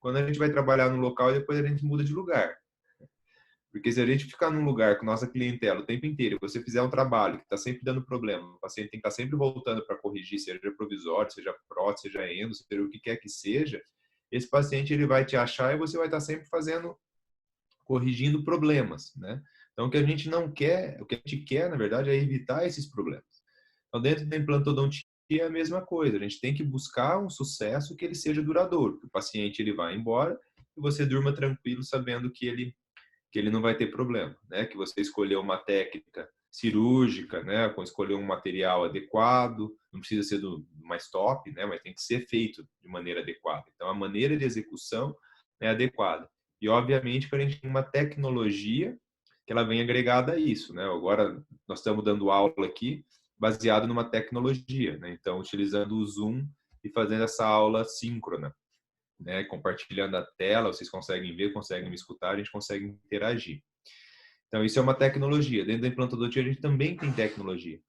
quando a gente vai trabalhar no local e depois a gente muda de lugar. Porque se a gente ficar num lugar com nossa clientela o tempo inteiro, e você fizer um trabalho que está sempre dando problema, o paciente tem que estar sempre voltando para corrigir, seja provisório, seja prótese, seja endo, seja o que quer que seja, esse paciente ele vai te achar e você vai estar sempre corrigindo problemas, né? Então, o que a gente não quer, o que a gente quer, na verdade, é evitar esses problemas. Então, dentro da implantodontia é a mesma coisa. A gente tem que buscar um sucesso que ele seja duradouro, que o paciente ele vá embora e você durma tranquilo sabendo que ele não vai ter problema, né? Que você escolheu uma técnica cirúrgica, né? Com escolher um material adequado, não precisa ser do mais top, né? Mas tem que ser feito de maneira adequada. Então, a maneira de execução é adequada. E, obviamente, que a gente tem uma tecnologia que ela vem agregada a isso, né? Agora, nós estamos dando aula aqui baseado numa tecnologia, né? Então, utilizando o Zoom e fazendo essa aula síncrona, né? Compartilhando a tela, vocês conseguem ver, conseguem me escutar, a gente consegue interagir. Então, isso é uma tecnologia. Dentro da implantodontia, a gente também tem tecnologia.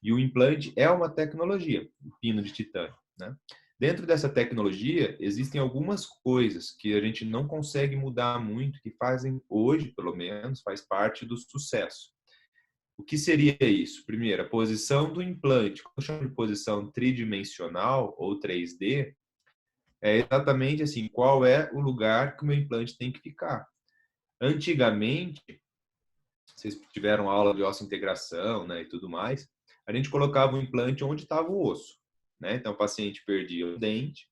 E o implante é uma tecnologia, o pino de titânio, né? Dentro dessa tecnologia, existem algumas coisas que a gente não consegue mudar muito, que fazem hoje, pelo menos, faz parte do sucesso. O que seria isso? Primeiro, a posição do implante. Quando eu chamo de posição tridimensional ou 3D, é exatamente assim, qual é o lugar que o meu implante tem que ficar. Antigamente, vocês tiveram aula de osso-integração, né, e tudo mais, a gente colocava o implante onde estava o osso, né? Então, o paciente perdia o dente,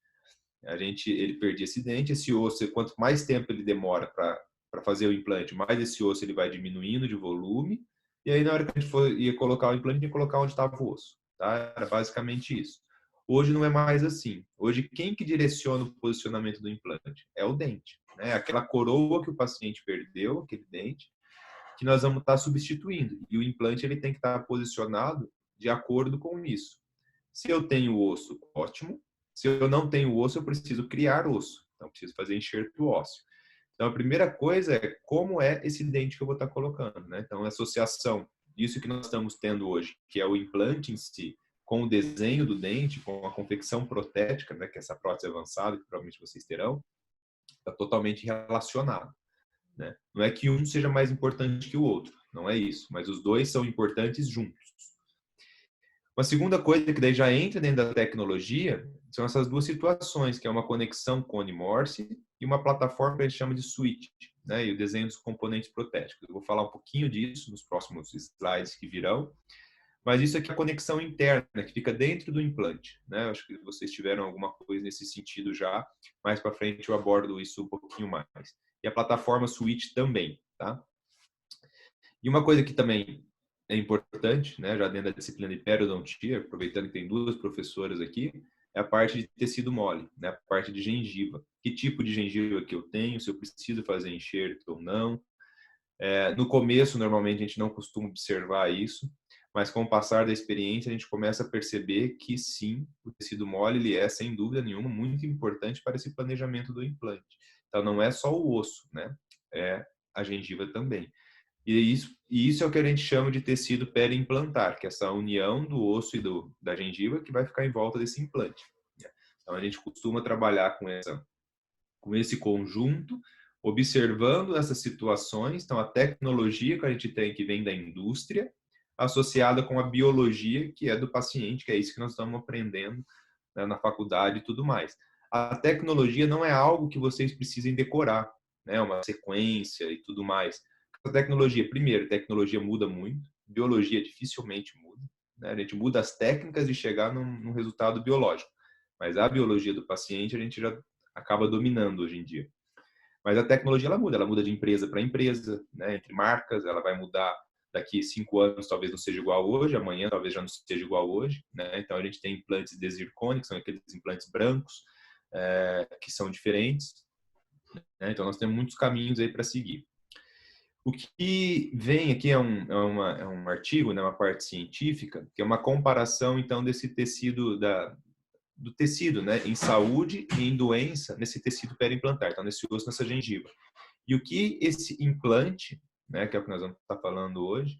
ele perdia esse osso, quanto mais tempo ele demora para fazer o implante, mais esse osso ele vai diminuindo de volume, e aí na hora que a gente ia colocar o implante, ia colocar onde estava o osso, tá? Era basicamente isso. Hoje não é mais assim. Hoje, quem que direciona o posicionamento do implante? É o dente, né? Aquela coroa que o paciente perdeu, aquele dente, que nós vamos estar substituindo. E o implante ele tem que estar posicionado de acordo com isso. Se eu tenho osso, ótimo. Se eu não tenho osso, eu preciso criar osso. Então, eu preciso fazer enxerto ósseo. Então, a primeira coisa é como é esse dente que eu vou estar colocando, né? Então, a associação disso que nós estamos tendo hoje, que é o implante em si, com o desenho do dente, com a confecção protética, né? Que é essa prótese avançada, que provavelmente vocês terão, está totalmente relacionado, né? Não é que um seja mais importante que o outro, não é isso, mas os dois são importantes juntos. Uma segunda coisa que daí já entra dentro da tecnologia são essas duas situações, que é uma conexão Cone-Morse e uma plataforma que a gente chama de switch, né? E o desenho dos componentes protéticos. Eu vou falar um pouquinho disso nos próximos slides que virão, mas isso aqui é a conexão interna, que fica dentro do implante, né? Acho que vocês tiveram alguma coisa nesse sentido já. Mais para frente eu abordo isso um pouquinho mais. E a plataforma Switch também, tá? E uma coisa que também é importante, né, já dentro da disciplina de periodontia, aproveitando que tem duas professoras aqui, é a parte de tecido mole, né, a parte de gengiva. Que tipo de gengiva que eu tenho, se eu preciso fazer enxerto ou não. No começo, normalmente, a gente não costuma observar isso, mas com o passar da experiência, a gente começa a perceber que sim, o tecido mole ele é, sem dúvida nenhuma, muito importante para esse planejamento do implante. Então, não é só o osso, né? É a gengiva também. E isso é o que a gente chama de tecido periimplantar, que é essa união do osso e da gengiva que vai ficar em volta desse implante, né? Então, a gente costuma trabalhar com esse conjunto, observando essas situações. Então, a tecnologia que a gente tem, que vem da indústria, associada com a biologia, que é do paciente, que é isso que nós estamos aprendendo, né, na faculdade e tudo mais. A tecnologia não é algo que vocês precisem decorar, né, uma sequência e tudo mais. A tecnologia, primeiro, tecnologia muda muito, biologia dificilmente muda, né? A gente muda as técnicas de chegar num resultado biológico, mas a biologia do paciente a gente já acaba dominando hoje em dia. Mas a tecnologia ela muda de empresa para empresa, né? Entre marcas, ela vai mudar daqui 5 anos, talvez não seja igual hoje, amanhã talvez já não seja igual hoje, né? Então a gente tem implantes de zircônia, que são aqueles implantes brancos, que são diferentes, né? Então nós temos muitos caminhos aí para seguir. O que vem aqui é um artigo, né, uma parte científica, que é uma comparação então desse tecido do tecido, né, em saúde e em doença nesse tecido periimplantar, então nesse osso, nessa gengiva. E o que esse implante, né, que é o que nós vamos estar falando hoje,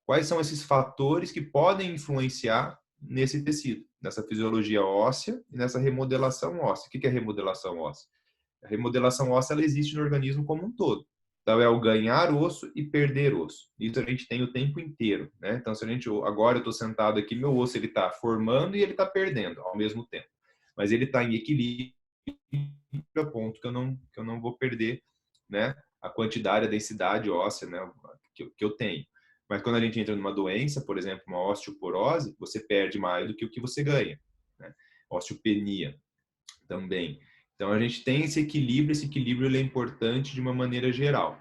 quais são esses fatores que podem influenciar nesse tecido, nessa fisiologia óssea e nessa remodelação óssea. O que é remodelação óssea? A remodelação óssea, ela existe no organismo como um todo. Então, é o ganhar osso e perder osso. Isso a gente tem o tempo inteiro, né? Então, se a gente, agora eu estou sentado aqui, meu osso ele está formando e ele está perdendo ao mesmo tempo. Mas ele está em equilíbrio a ponto que eu não vou perder, né, a quantidade, a densidade óssea, né, que eu tenho. Mas quando a gente entra numa doença, por exemplo, uma osteoporose, você perde mais do que o que você ganha, né? Osteopenia também. Então a gente tem esse equilíbrio ele é importante de uma maneira geral.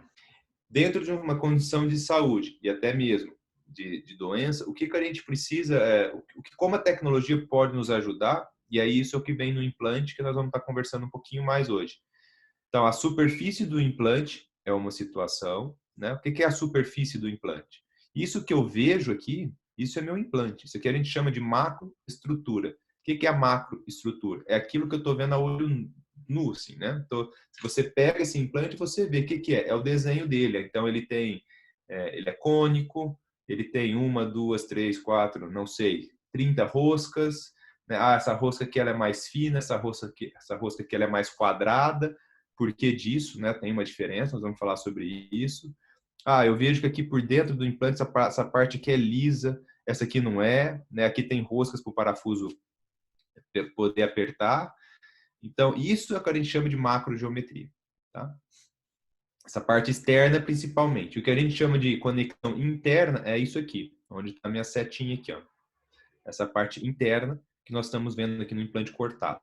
Dentro de uma condição de saúde e até mesmo de doença, o que a gente precisa, como a tecnologia pode nos ajudar, e aí isso é o que vem no implante, que nós vamos estar conversando um pouquinho mais hoje. Então, a superfície do implante é uma situação, né? O que é a superfície do implante? Isso que eu vejo aqui, isso é meu implante. Isso aqui a gente chama de macroestrutura. O que é a macroestrutura? É aquilo que eu estou vendo a olho nu, assim, né? Então, se você pega esse implante, você vê o que é. É o desenho dele. Então, ele é cônico, ele tem uma, duas, três, quatro, não sei, 30 roscas. Né? Ah, essa rosca aqui ela é mais fina, essa rosca aqui ela é mais quadrada. Por que disso, né? Tem uma diferença, nós vamos falar sobre isso. Ah, eu vejo que aqui por dentro do implante, essa parte aqui é lisa, essa aqui não é, né? Aqui tem roscas para o parafuso poder apertar. Então, isso é o que a gente chama de macrogeometria, tá? Essa parte externa, principalmente. O que a gente chama de conexão interna é isso aqui, onde está a minha setinha aqui, ó. Essa parte interna que nós estamos vendo aqui no implante cortado.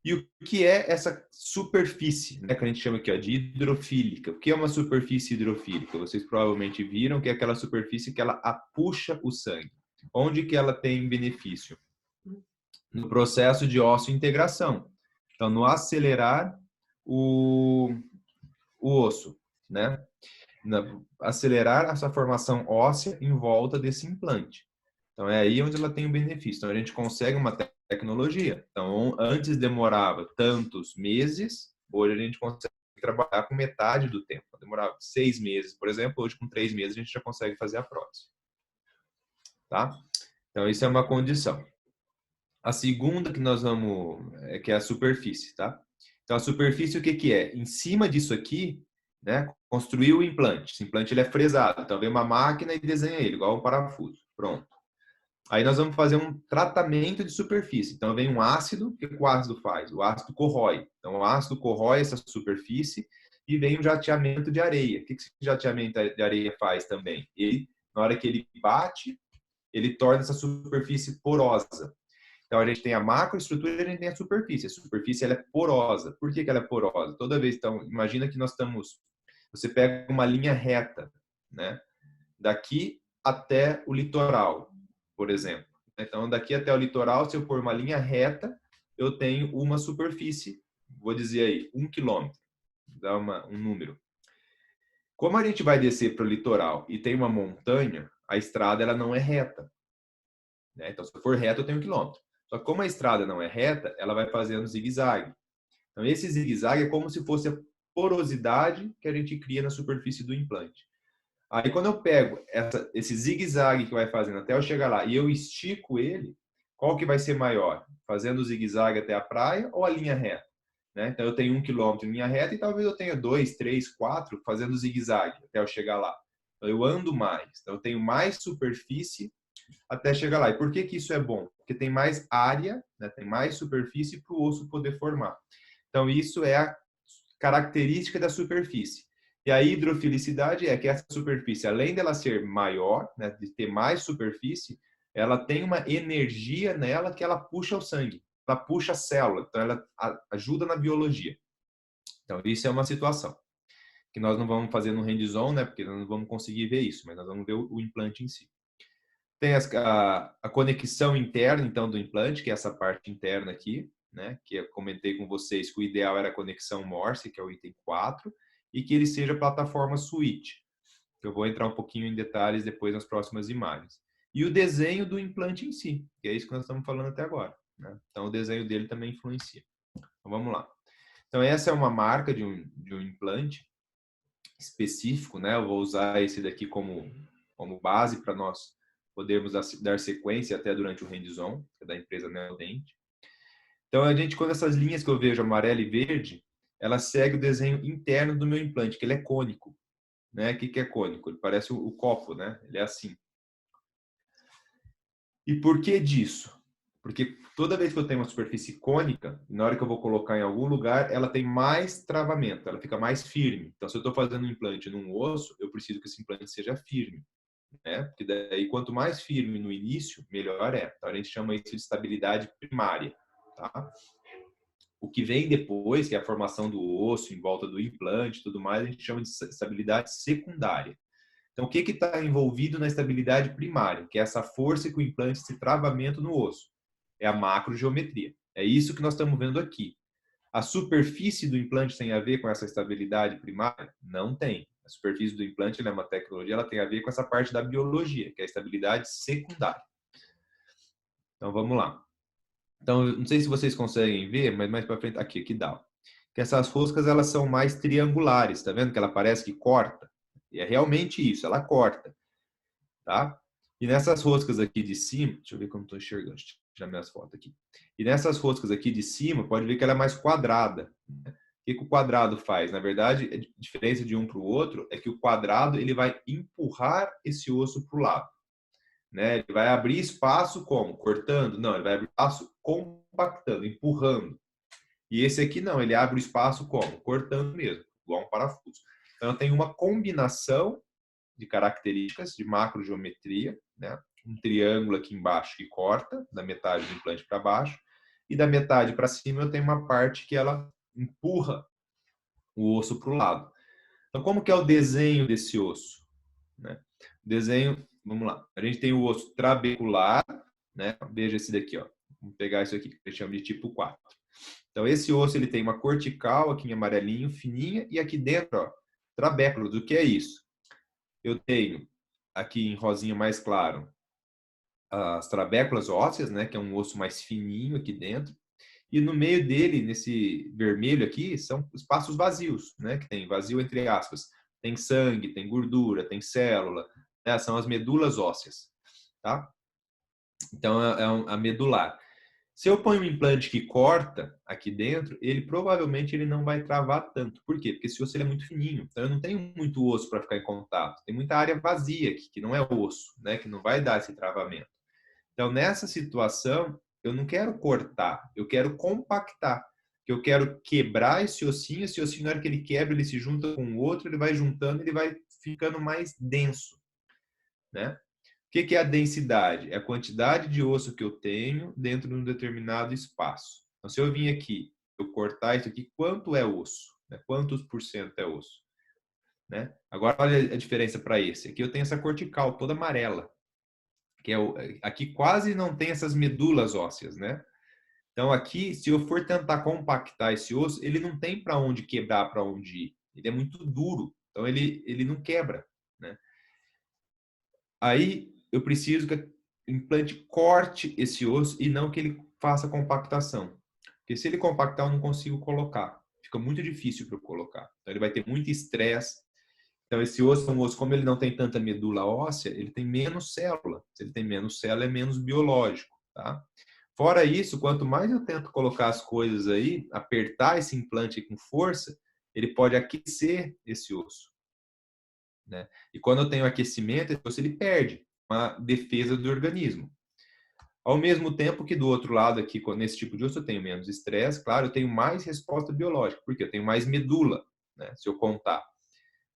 E o que é essa superfície, né, que a gente chama aqui ó, de hidrofílica? O que é uma superfície hidrofílica? Vocês provavelmente viram que é aquela superfície que ela puxa o sangue. Onde que ela tem benefício? No processo de ósseo-integração. Então, no acelerar o osso, né? Acelerar essa formação óssea em volta desse implante. Então, é aí onde ela tem o benefício. Então, a gente consegue uma tecnologia. Então, antes demorava tantos meses, hoje a gente consegue trabalhar com metade do tempo. Demorava 6 meses, por exemplo, hoje com 3 meses a gente já consegue fazer a prótese. Tá? Então, isso é uma condição. A segunda que nós vamos, que é a superfície, tá? Então, a superfície, o que é? Em cima disso aqui, né, construir o implante. Esse implante ele é fresado. Então, vem uma máquina e desenha ele, igual um parafuso. Pronto. Aí nós vamos fazer um tratamento de superfície. Então, vem um ácido, o que o ácido faz? O ácido corrói. Então, o ácido corrói essa superfície e vem o jateamento de areia. O que esse jateamento de areia faz também? Ele, na hora que ele bate, ele torna essa superfície porosa. Então, a gente tem a macroestrutura e a gente tem a superfície. A superfície ela é porosa. Por que ela é porosa? Toda vez, então, imagina que nós estamos... Você pega uma linha reta, né? Daqui até o litoral, por exemplo. Então, daqui até o litoral, se eu pôr uma linha reta, eu tenho uma superfície, vou dizer aí, 1 quilômetro. Dá um número. Como a gente vai descer para o litoral e tem uma montanha, a estrada ela não é reta. Né? Então, se for reta, eu tenho 1 quilômetro. Só que como a estrada não é reta, ela vai fazendo zigue-zague. Então, esse zigue-zague é como se fosse a porosidade que a gente cria na superfície do implante. Aí, quando eu pego esse zigue-zague que vai fazendo até eu chegar lá e eu estico ele, qual que vai ser maior? Fazendo o zigue-zague até a praia ou a linha reta? Né? Então, eu tenho 1 quilômetro em linha reta e talvez eu tenha 2, 3, 4 fazendo zigue-zague até eu chegar lá. Então, eu ando mais. Então, eu tenho mais superfície até chegar lá. E por que isso é bom? Porque tem mais área, né? Tem mais superfície para o osso poder formar. Então, isso é a característica da superfície. E a hidrofilicidade é que essa superfície, além dela ser maior, né, de ter mais superfície, ela tem uma energia nela que ela puxa o sangue, ela puxa a célula, então ela ajuda na biologia. Então, isso é uma situação que nós não vamos fazer no hands-on, né, porque nós não vamos conseguir ver isso, mas nós vamos ver o implante em si. Tem a conexão interna, então, do implante, que é essa parte interna aqui, né? Que eu comentei com vocês que o ideal era a conexão Morse, que é o item 4, e que ele seja plataforma switch. Eu vou entrar um pouquinho em detalhes depois nas próximas imagens. E o desenho do implante em si, que é isso que nós estamos falando até agora. Né? Então, o desenho dele também influencia. Então, vamos lá. Então, essa é uma marca de um implante específico, né? Eu vou usar esse daqui como base para nós podermos dar sequência até durante o hands-on, que é da empresa Neodent. Então, a gente, quando essas linhas que eu vejo, amarelo e verde, ela segue o desenho interno do meu implante, que ele é cônico. Né? O que é cônico? Ele parece o copo, né? Ele é assim. E por que disso? Porque toda vez que eu tenho uma superfície cônica, na hora que eu vou colocar em algum lugar, ela tem mais travamento, ela fica mais firme. Então, se eu estou fazendo um implante num osso, eu preciso que esse implante seja firme, né? Porque daí, quanto mais firme no início, melhor é. Então, a gente chama isso de estabilidade primária, tá? O que vem depois, que é a formação do osso em volta do implante e tudo mais, a gente chama de estabilidade secundária. Então, o que está envolvido na estabilidade primária, que é essa força que o implante, esse travamento no osso? É a macrogeometria. É isso que nós estamos vendo aqui. A superfície do implante tem a ver com essa estabilidade primária? Não tem. A superfície do implante, é uma tecnologia, ela tem a ver com essa parte da biologia, que é a estabilidade secundária. Então, vamos lá. Então, não sei se vocês conseguem ver, mas mais para frente, aqui dá. Que essas roscas, elas são mais triangulares, tá vendo que ela parece que corta? E é realmente isso, ela corta. Tá? E nessas roscas aqui de cima, deixa eu ver como estou enxergando, deixa eu tirar minhas fotos aqui. E nessas roscas aqui de cima, pode ver que ela é mais quadrada. Né? O que o quadrado faz? Na verdade, a diferença de um para o outro é que o quadrado ele vai empurrar esse osso para o lado. Né? Ele vai abrir espaço como? Cortando? Não, ele vai abrir espaço compactando, empurrando. E esse aqui não, ele abre o espaço como? Cortando mesmo, igual um parafuso. Então, eu tenho uma combinação de características de macrogeometria, né? Um triângulo aqui embaixo que corta, da metade do implante para baixo, e da metade para cima eu tenho uma parte que ela empurra o osso para o lado. Então, como que é o desenho desse osso? Né? O desenho, vamos lá. A gente tem o osso trabecular, né? Veja esse daqui, ó. Vamos pegar isso aqui, que a gente chama de tipo 4. Então, esse osso ele tem uma cortical aqui em amarelinho, fininha, e aqui dentro, ó, trabéculo. Do que é isso? Eu tenho aqui em rosinha mais claro as trabéculas ósseas, né, que é um osso mais fininho aqui dentro, e no meio dele, nesse vermelho aqui, são espaços vazios, né, que tem vazio entre aspas, tem sangue, tem gordura, tem célula, né, são as medulas ósseas, tá? Então é a medular. Se eu ponho um implante que corta aqui dentro, ele provavelmente ele não vai travar tanto. Por quê? Porque esse osso ele é muito fininho. Então eu não tenho muito osso para ficar em contato. Tem muita área vazia aqui, que não é osso, né? Que não vai dar esse travamento. Então nessa situação, eu não quero cortar, eu quero compactar. Eu quero quebrar esse ossinho, na hora que ele quebra, ele se junta com o outro, ele vai juntando, ele vai ficando mais denso, né? O que é a densidade? É a quantidade de osso que eu tenho dentro de um determinado espaço. Então, se eu vim aqui, eu cortar isso aqui, quanto é osso? Né? Quantos por cento é osso? Né? Agora, olha a diferença para esse. Aqui eu tenho essa cortical toda amarela. Que é aqui quase não tem essas medulas ósseas, né? Então, aqui, se eu for tentar compactar esse osso, ele não tem para onde quebrar, para onde ir. Ele é muito duro. Então, ele não quebra, né? Aí eu preciso que o implante corte esse osso e não que ele faça compactação. Porque se ele compactar, eu não consigo colocar. Fica muito difícil para eu colocar. Então ele vai ter muito estresse. Então esse osso é um osso, como ele não tem tanta medula óssea, ele tem menos célula. Se ele tem menos célula, é menos biológico, tá? Fora isso, quanto mais eu tento colocar as coisas aí, apertar esse implante com força, ele pode aquecer esse osso. Né? E quando eu tenho aquecimento, ele perde uma defesa do organismo. Ao mesmo tempo que do outro lado aqui, nesse tipo de osso, eu tenho menos estresse, claro, eu tenho mais resposta biológica, porque eu tenho mais medula, né? Se eu contar.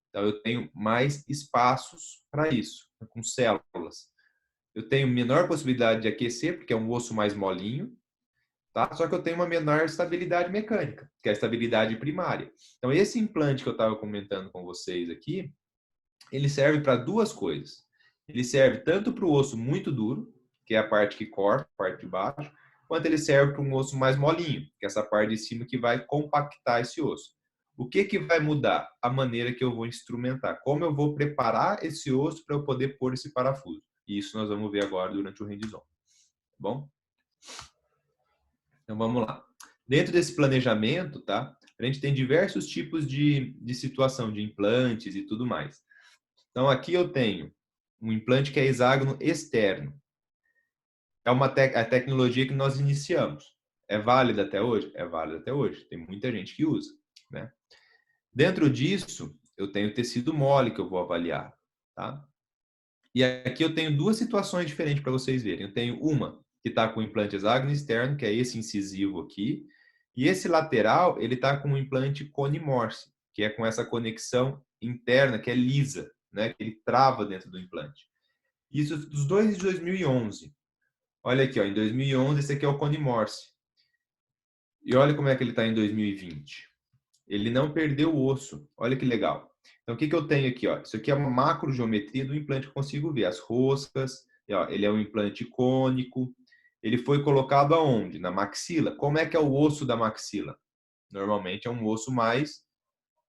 Então, eu tenho mais espaços para isso, né? Com células. Eu tenho menor possibilidade de aquecer, porque é um osso mais molinho, tá? Só que eu tenho uma menor estabilidade mecânica, que é a estabilidade primária. Então, esse implante que eu estava comentando com vocês aqui, ele serve para duas coisas. Ele serve tanto para o osso muito duro, que é a parte que corta, a parte de baixo, quanto ele serve para um osso mais molinho, que é essa parte de cima que vai compactar esse osso. O que vai mudar? A maneira que eu vou instrumentar. Como eu vou preparar esse osso para eu poder pôr esse parafuso. E isso nós vamos ver agora durante o hands-on. Tá bom? Então vamos lá. Dentro desse planejamento, tá? A gente tem diversos tipos de situação, de implantes e tudo mais. Então, aqui eu tenho um implante que é hexágono externo. É a tecnologia que nós iniciamos. É válida até hoje? É válida até hoje. Tem muita gente que usa, né? Dentro disso, eu tenho tecido mole que eu vou avaliar, tá? E aqui eu tenho duas situações diferentes para vocês verem. Eu tenho uma que está com o implante hexágono externo, que é esse incisivo aqui, e esse lateral, ele está com o implante cone Morse, que é com essa conexão interna, que é lisa, né? Que ele trava dentro do implante. Isso dos dois de 2011. Olha aqui, ó, em 2011 esse aqui é o cone Morse. E olha como é que ele está em 2020. Ele não perdeu o osso. Olha que legal. Então, o que eu tenho aqui? Ó? Isso aqui é uma macrogeometria do implante que eu consigo ver. As roscas, e, ó, ele é um implante cônico. Ele foi colocado aonde? Na maxila. Como é que é o osso da maxila? Normalmente é um osso mais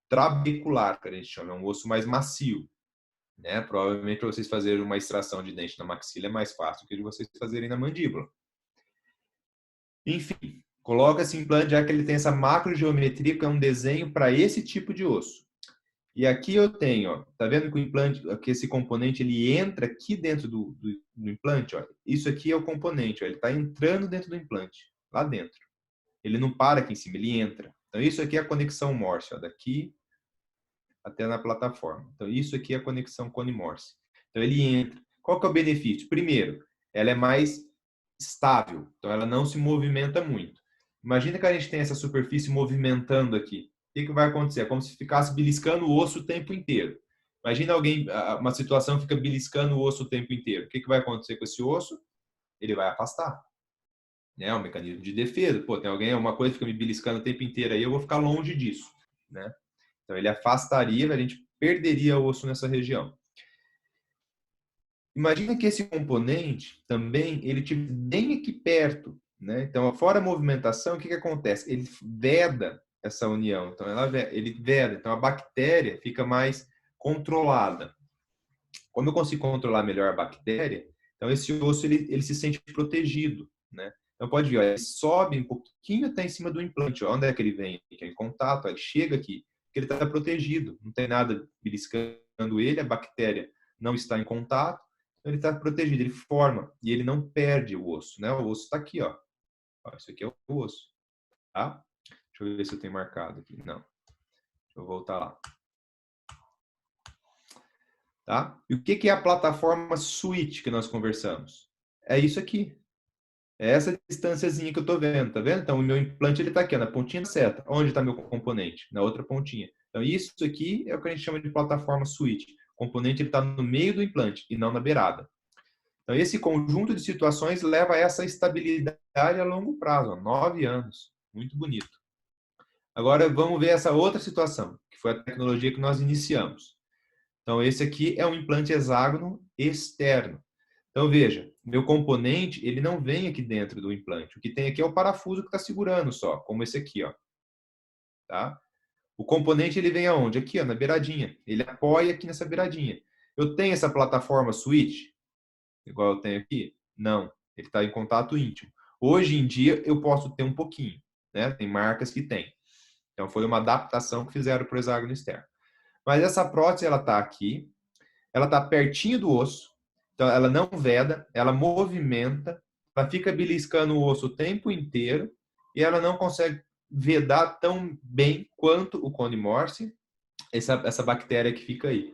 trabecular, que a gente chama. É um osso mais macio. Né? Provavelmente para vocês fazerem uma extração de dente na maxila é mais fácil do que de vocês fazerem na mandíbula. Enfim, coloca esse implante já que ele tem essa macrogeometria, que é um desenho para esse tipo de osso. E aqui eu tenho, ó, tá vendo que o implante, que esse componente ele entra aqui dentro do implante, ó. Isso aqui é o componente, ó, ele está entrando dentro do implante, lá dentro. Ele não para aqui em cima, ele entra. Então isso aqui é a conexão Morse, ó, daqui até na plataforma. Então isso aqui é a conexão cone Morse. Então ele entra. Qual que é o benefício? Primeiro, ela é mais estável, então ela não se movimenta muito. Imagina que a gente tem essa superfície movimentando aqui. O que vai acontecer? É como se ficasse beliscando o osso o tempo inteiro. Imagina alguém, uma situação que fica beliscando o osso o tempo inteiro. O que vai acontecer com esse osso? Ele vai afastar. É um mecanismo de defesa. Pô, tem alguém, uma coisa que fica me beliscando o tempo inteiro aí, eu vou ficar longe disso, né? Então ele afastaria, a gente perderia o osso nessa região. Imagina que esse componente também ele estiver bem aqui perto, né? Então, fora a movimentação, o que acontece? Ele veda essa união. Então, ele veda. Então, a bactéria fica mais controlada. Como eu consigo controlar melhor a bactéria, então esse osso ele se sente protegido, né? Então, pode ver, ó, ele sobe um pouquinho até em cima do implante. Ó, onde é que ele vem? Ele é em contato, ó, ele chega aqui, porque ele está protegido. Não tem nada beliscando ele, a bactéria não está em contato. Ele está protegido, ele forma e ele não perde o osso, né? O osso está aqui, ó. Isso aqui é o osso, tá? Deixa eu ver se eu tenho marcado aqui. Não. Deixa eu voltar lá. Tá? E o que é a plataforma switch que nós conversamos? É isso aqui. É essa distânciazinha que eu estou vendo, tá vendo? Então, o meu implante ele está aqui, ó, na pontinha da seta. Onde está meu componente? Na outra pontinha. Então, isso aqui é o que a gente chama de plataforma switch. O componente está no meio do implante e não na beirada. Então, esse conjunto de situações leva a essa estabilidade a longo prazo, 9 anos. Muito bonito. Agora, vamos ver essa outra situação, que foi a tecnologia que nós iniciamos. Então, esse aqui é um implante hexágono externo. Então, veja, meu componente, ele não vem aqui dentro do implante. O que tem aqui é o parafuso que está segurando só, como esse aqui, ó. Tá? O componente, ele vem aonde? Aqui, ó, na beiradinha. Ele apoia aqui nessa beiradinha. Eu tenho essa plataforma switch, igual eu tenho aqui? Não, ele está em contato íntimo. Hoje em dia eu posso ter um pouquinho, né? Tem marcas que tem. Então foi uma adaptação que fizeram para o hexágono externo. Mas essa prótese ela está aqui, ela está pertinho do osso, então ela não veda, ela movimenta, ela fica beliscando o osso o tempo inteiro e ela não consegue vedar tão bem quanto o cone Morse, essa bactéria que fica aí.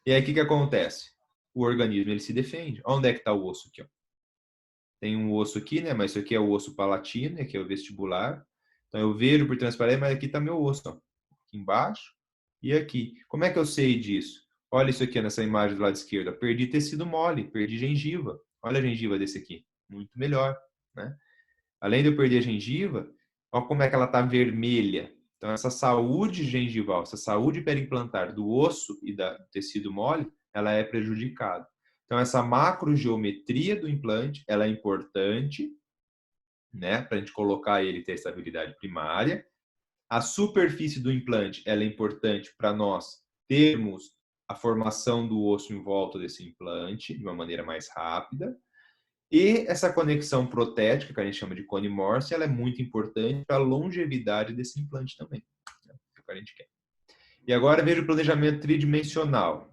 E aí o que acontece? O organismo ele se defende. Onde é que está o osso aqui? Ó? Tem um osso aqui, né? Mas isso aqui é o osso palatino, aqui é o vestibular. Então eu vejo por transparência, mas aqui está meu osso, ó. Aqui embaixo e aqui. Como é que eu sei disso? Olha isso aqui nessa imagem do lado esquerdo. Perdi tecido mole, perdi gengiva. Olha a gengiva desse aqui, muito melhor, né? Além de eu perder a gengiva, olha como é que ela está vermelha. Então essa saúde gengival, essa saúde periimplantar do osso e do tecido mole, ela é prejudicada. Então, essa macrogeometria do implante, ela é importante, né, para a gente colocar ele e ter estabilidade primária. A superfície do implante, ela é importante para nós termos a formação do osso em volta desse implante de uma maneira mais rápida. E essa conexão protética, que a gente chama de cone Morse, ela é muito importante para a longevidade desse implante também, né, que é o que a gente quer. E agora veja o planejamento tridimensional.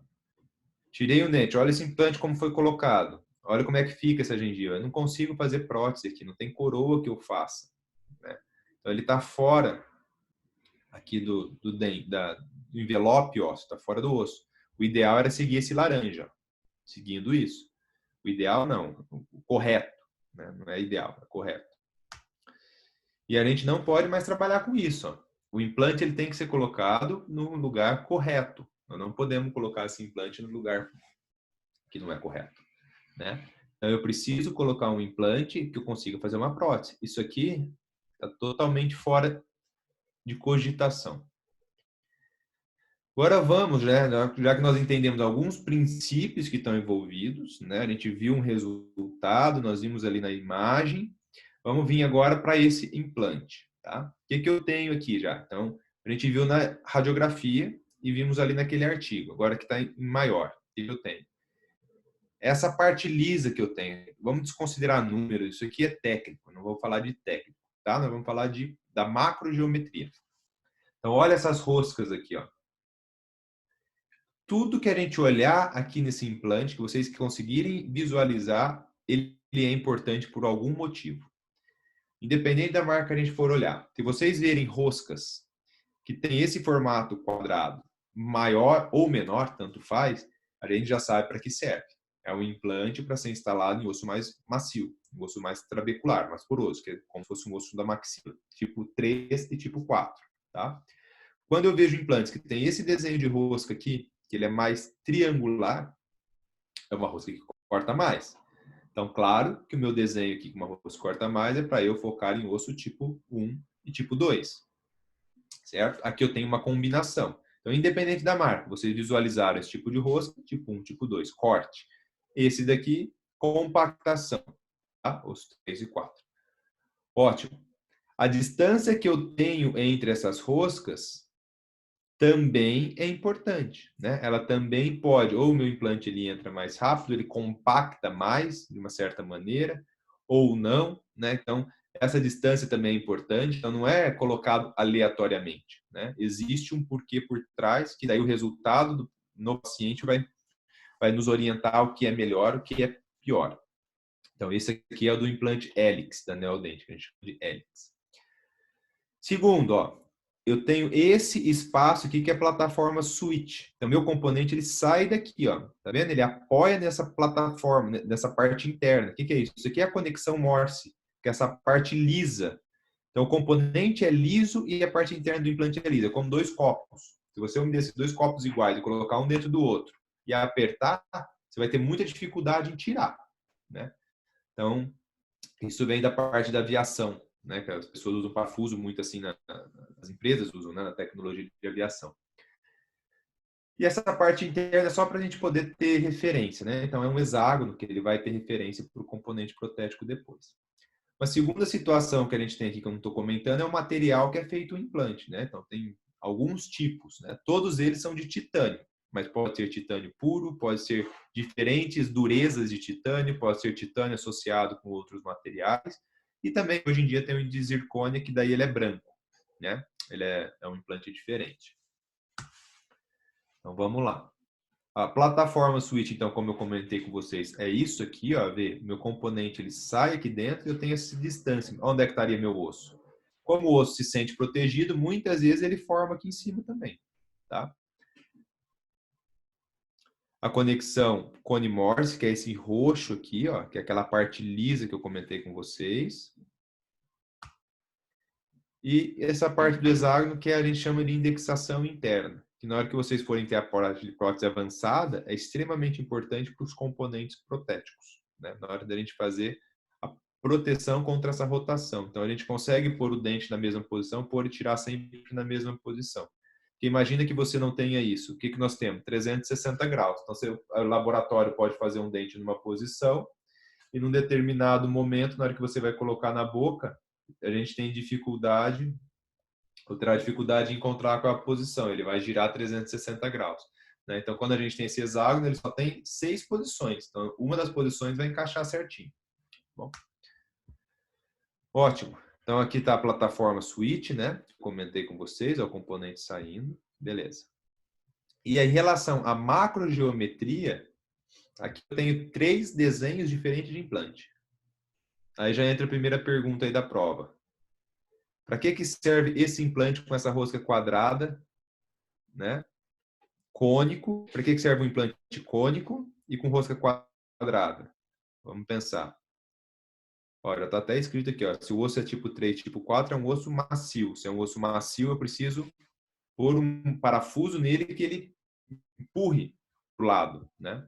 Tirei o dente, olha esse implante como foi colocado. Olha como é que fica essa gengiva. Eu não consigo fazer prótese aqui, não tem coroa que eu faça. Então, ele está fora aqui do envelope ósseo, está fora do osso. O ideal era seguir esse laranja, ó, seguindo isso. O ideal não, o correto, né? Não é ideal, é correto. E a gente não pode mais trabalhar com isso. Ó. O implante ele tem que ser colocado no lugar correto. Nós não podemos colocar esse implante no lugar que não é correto, né? Então eu preciso colocar um implante que eu consiga fazer uma prótese. Isso aqui está totalmente fora de cogitação. Agora vamos, né? Já que nós entendemos alguns princípios que estão envolvidos, né? A gente viu um resultado, nós vimos ali na imagem. Vamos vir agora para esse implante, tá? O que eu tenho aqui já? Então, a gente viu na radiografia e vimos ali naquele artigo. Agora que está em maior, o que eu tenho? Essa parte lisa que eu tenho, vamos desconsiderar números, isso aqui é técnico, não vou falar de técnico, tá? Nós vamos falar da macrogeometria. Então, olha essas roscas aqui, ó. Tudo que a gente olhar aqui nesse implante, que vocês conseguirem visualizar, ele é importante por algum motivo. Independente da marca que a gente for olhar. Se vocês verem roscas que tem esse formato quadrado, maior ou menor, tanto faz, a gente já sabe para que serve. É um implante para ser instalado em osso mais macio, um osso mais trabecular, mais poroso, que é como se fosse um osso da maxila, tipo 3 e tipo 4, tá? Quando eu vejo implantes que tem esse desenho de rosca aqui, que ele é mais triangular, é uma rosca que corta mais. Então, claro que o meu desenho aqui com uma rosca corta mais é para eu focar em osso tipo 1 e tipo 2. Certo? Aqui eu tenho uma combinação. Então, independente da marca, vocês visualizaram esse tipo de rosca, tipo 1, tipo 2, corte. Esse daqui, compactação, tá? Os 3 e 4. Ótimo. A distância que eu tenho entre essas roscas também é importante, né? Ela também pode, ou o meu implante ele entra mais rápido, ele compacta mais de uma certa maneira, ou não, né? Então, essa distância também é importante, então não é colocado aleatoriamente, né? Existe um porquê por trás, que daí o resultado no paciente vai nos orientar o que é melhor, o que é pior. Então, esse aqui é o do implante Helix, da Neodent, que a gente chama de Helix. Segundo, ó, eu tenho esse espaço aqui que é a plataforma switch. Então, meu componente ele sai daqui, ó. Tá vendo? Ele apoia nessa plataforma, nessa parte interna. O que é isso? Isso aqui é a conexão Morse, que é essa parte lisa. Então, o componente é liso e a parte interna do implante é lisa, como dois copos. Se você unir esses dois copos iguais e colocar um dentro do outro e apertar, você vai ter muita dificuldade em tirar, né? Então, isso vem da parte da aviação, né? Que as pessoas usam parafuso muito assim, as empresas usam, né? Na tecnologia de aviação. E essa parte interna é só para a gente poder ter referência, né? Então, é um hexágono que ele vai ter referência para o componente protético depois. Uma segunda situação que a gente tem aqui, que eu não estou comentando, é o material que é feito o implante, né? Então, tem alguns tipos, né? Todos eles são de titânio, mas pode ser titânio puro, pode ser diferentes durezas de titânio, pode ser titânio associado com outros materiais, e também, hoje em dia, tem o de zircônia, que daí ele é branco, né? Ele é um implante diferente. Então, vamos lá. A plataforma switch, então, como eu comentei com vocês, é isso aqui, ó, vê, meu componente ele sai aqui dentro e eu tenho essa distância. Onde é que estaria meu osso? Como o osso se sente protegido, muitas vezes ele forma aqui em cima também, tá? A conexão cone-morse, que é esse roxo aqui, ó, que é aquela parte lisa que eu comentei com vocês. E essa parte do hexágono que a gente chama de indexação interna, que na hora que vocês forem ter a prótese avançada, é extremamente importante para os componentes protéticos, né? Na hora da gente fazer a proteção contra essa rotação. Então, a gente consegue pôr o dente na mesma posição, pôr e tirar sempre na mesma posição. Porque imagina que você não tenha isso. O que nós temos? 360 graus. Então, o laboratório pode fazer um dente numa posição e num determinado momento, na hora que você vai colocar na boca, a gente tem dificuldade, ou terá dificuldade em encontrar com a posição, ele vai girar 360 graus. Né? Então, quando a gente tem esse hexágono, ele só tem 6 posições. Então, uma das posições vai encaixar certinho. Bom, ótimo. Então, aqui está a plataforma switch, né? Comentei com vocês, é o componente saindo. Beleza. E em relação à macrogeometria, aqui eu tenho 3 desenhos diferentes de implante. Aí já entra a primeira pergunta aí da prova. Para que serve esse implante com essa rosca quadrada, né? Cônico. Para que serve um implante cônico e com rosca quadrada? Vamos pensar. Olha, está até escrito aqui, ó, se o osso é tipo 3, tipo 4, é um osso macio. Se é um osso macio, eu preciso pôr um parafuso nele que ele empurre para o lado, né?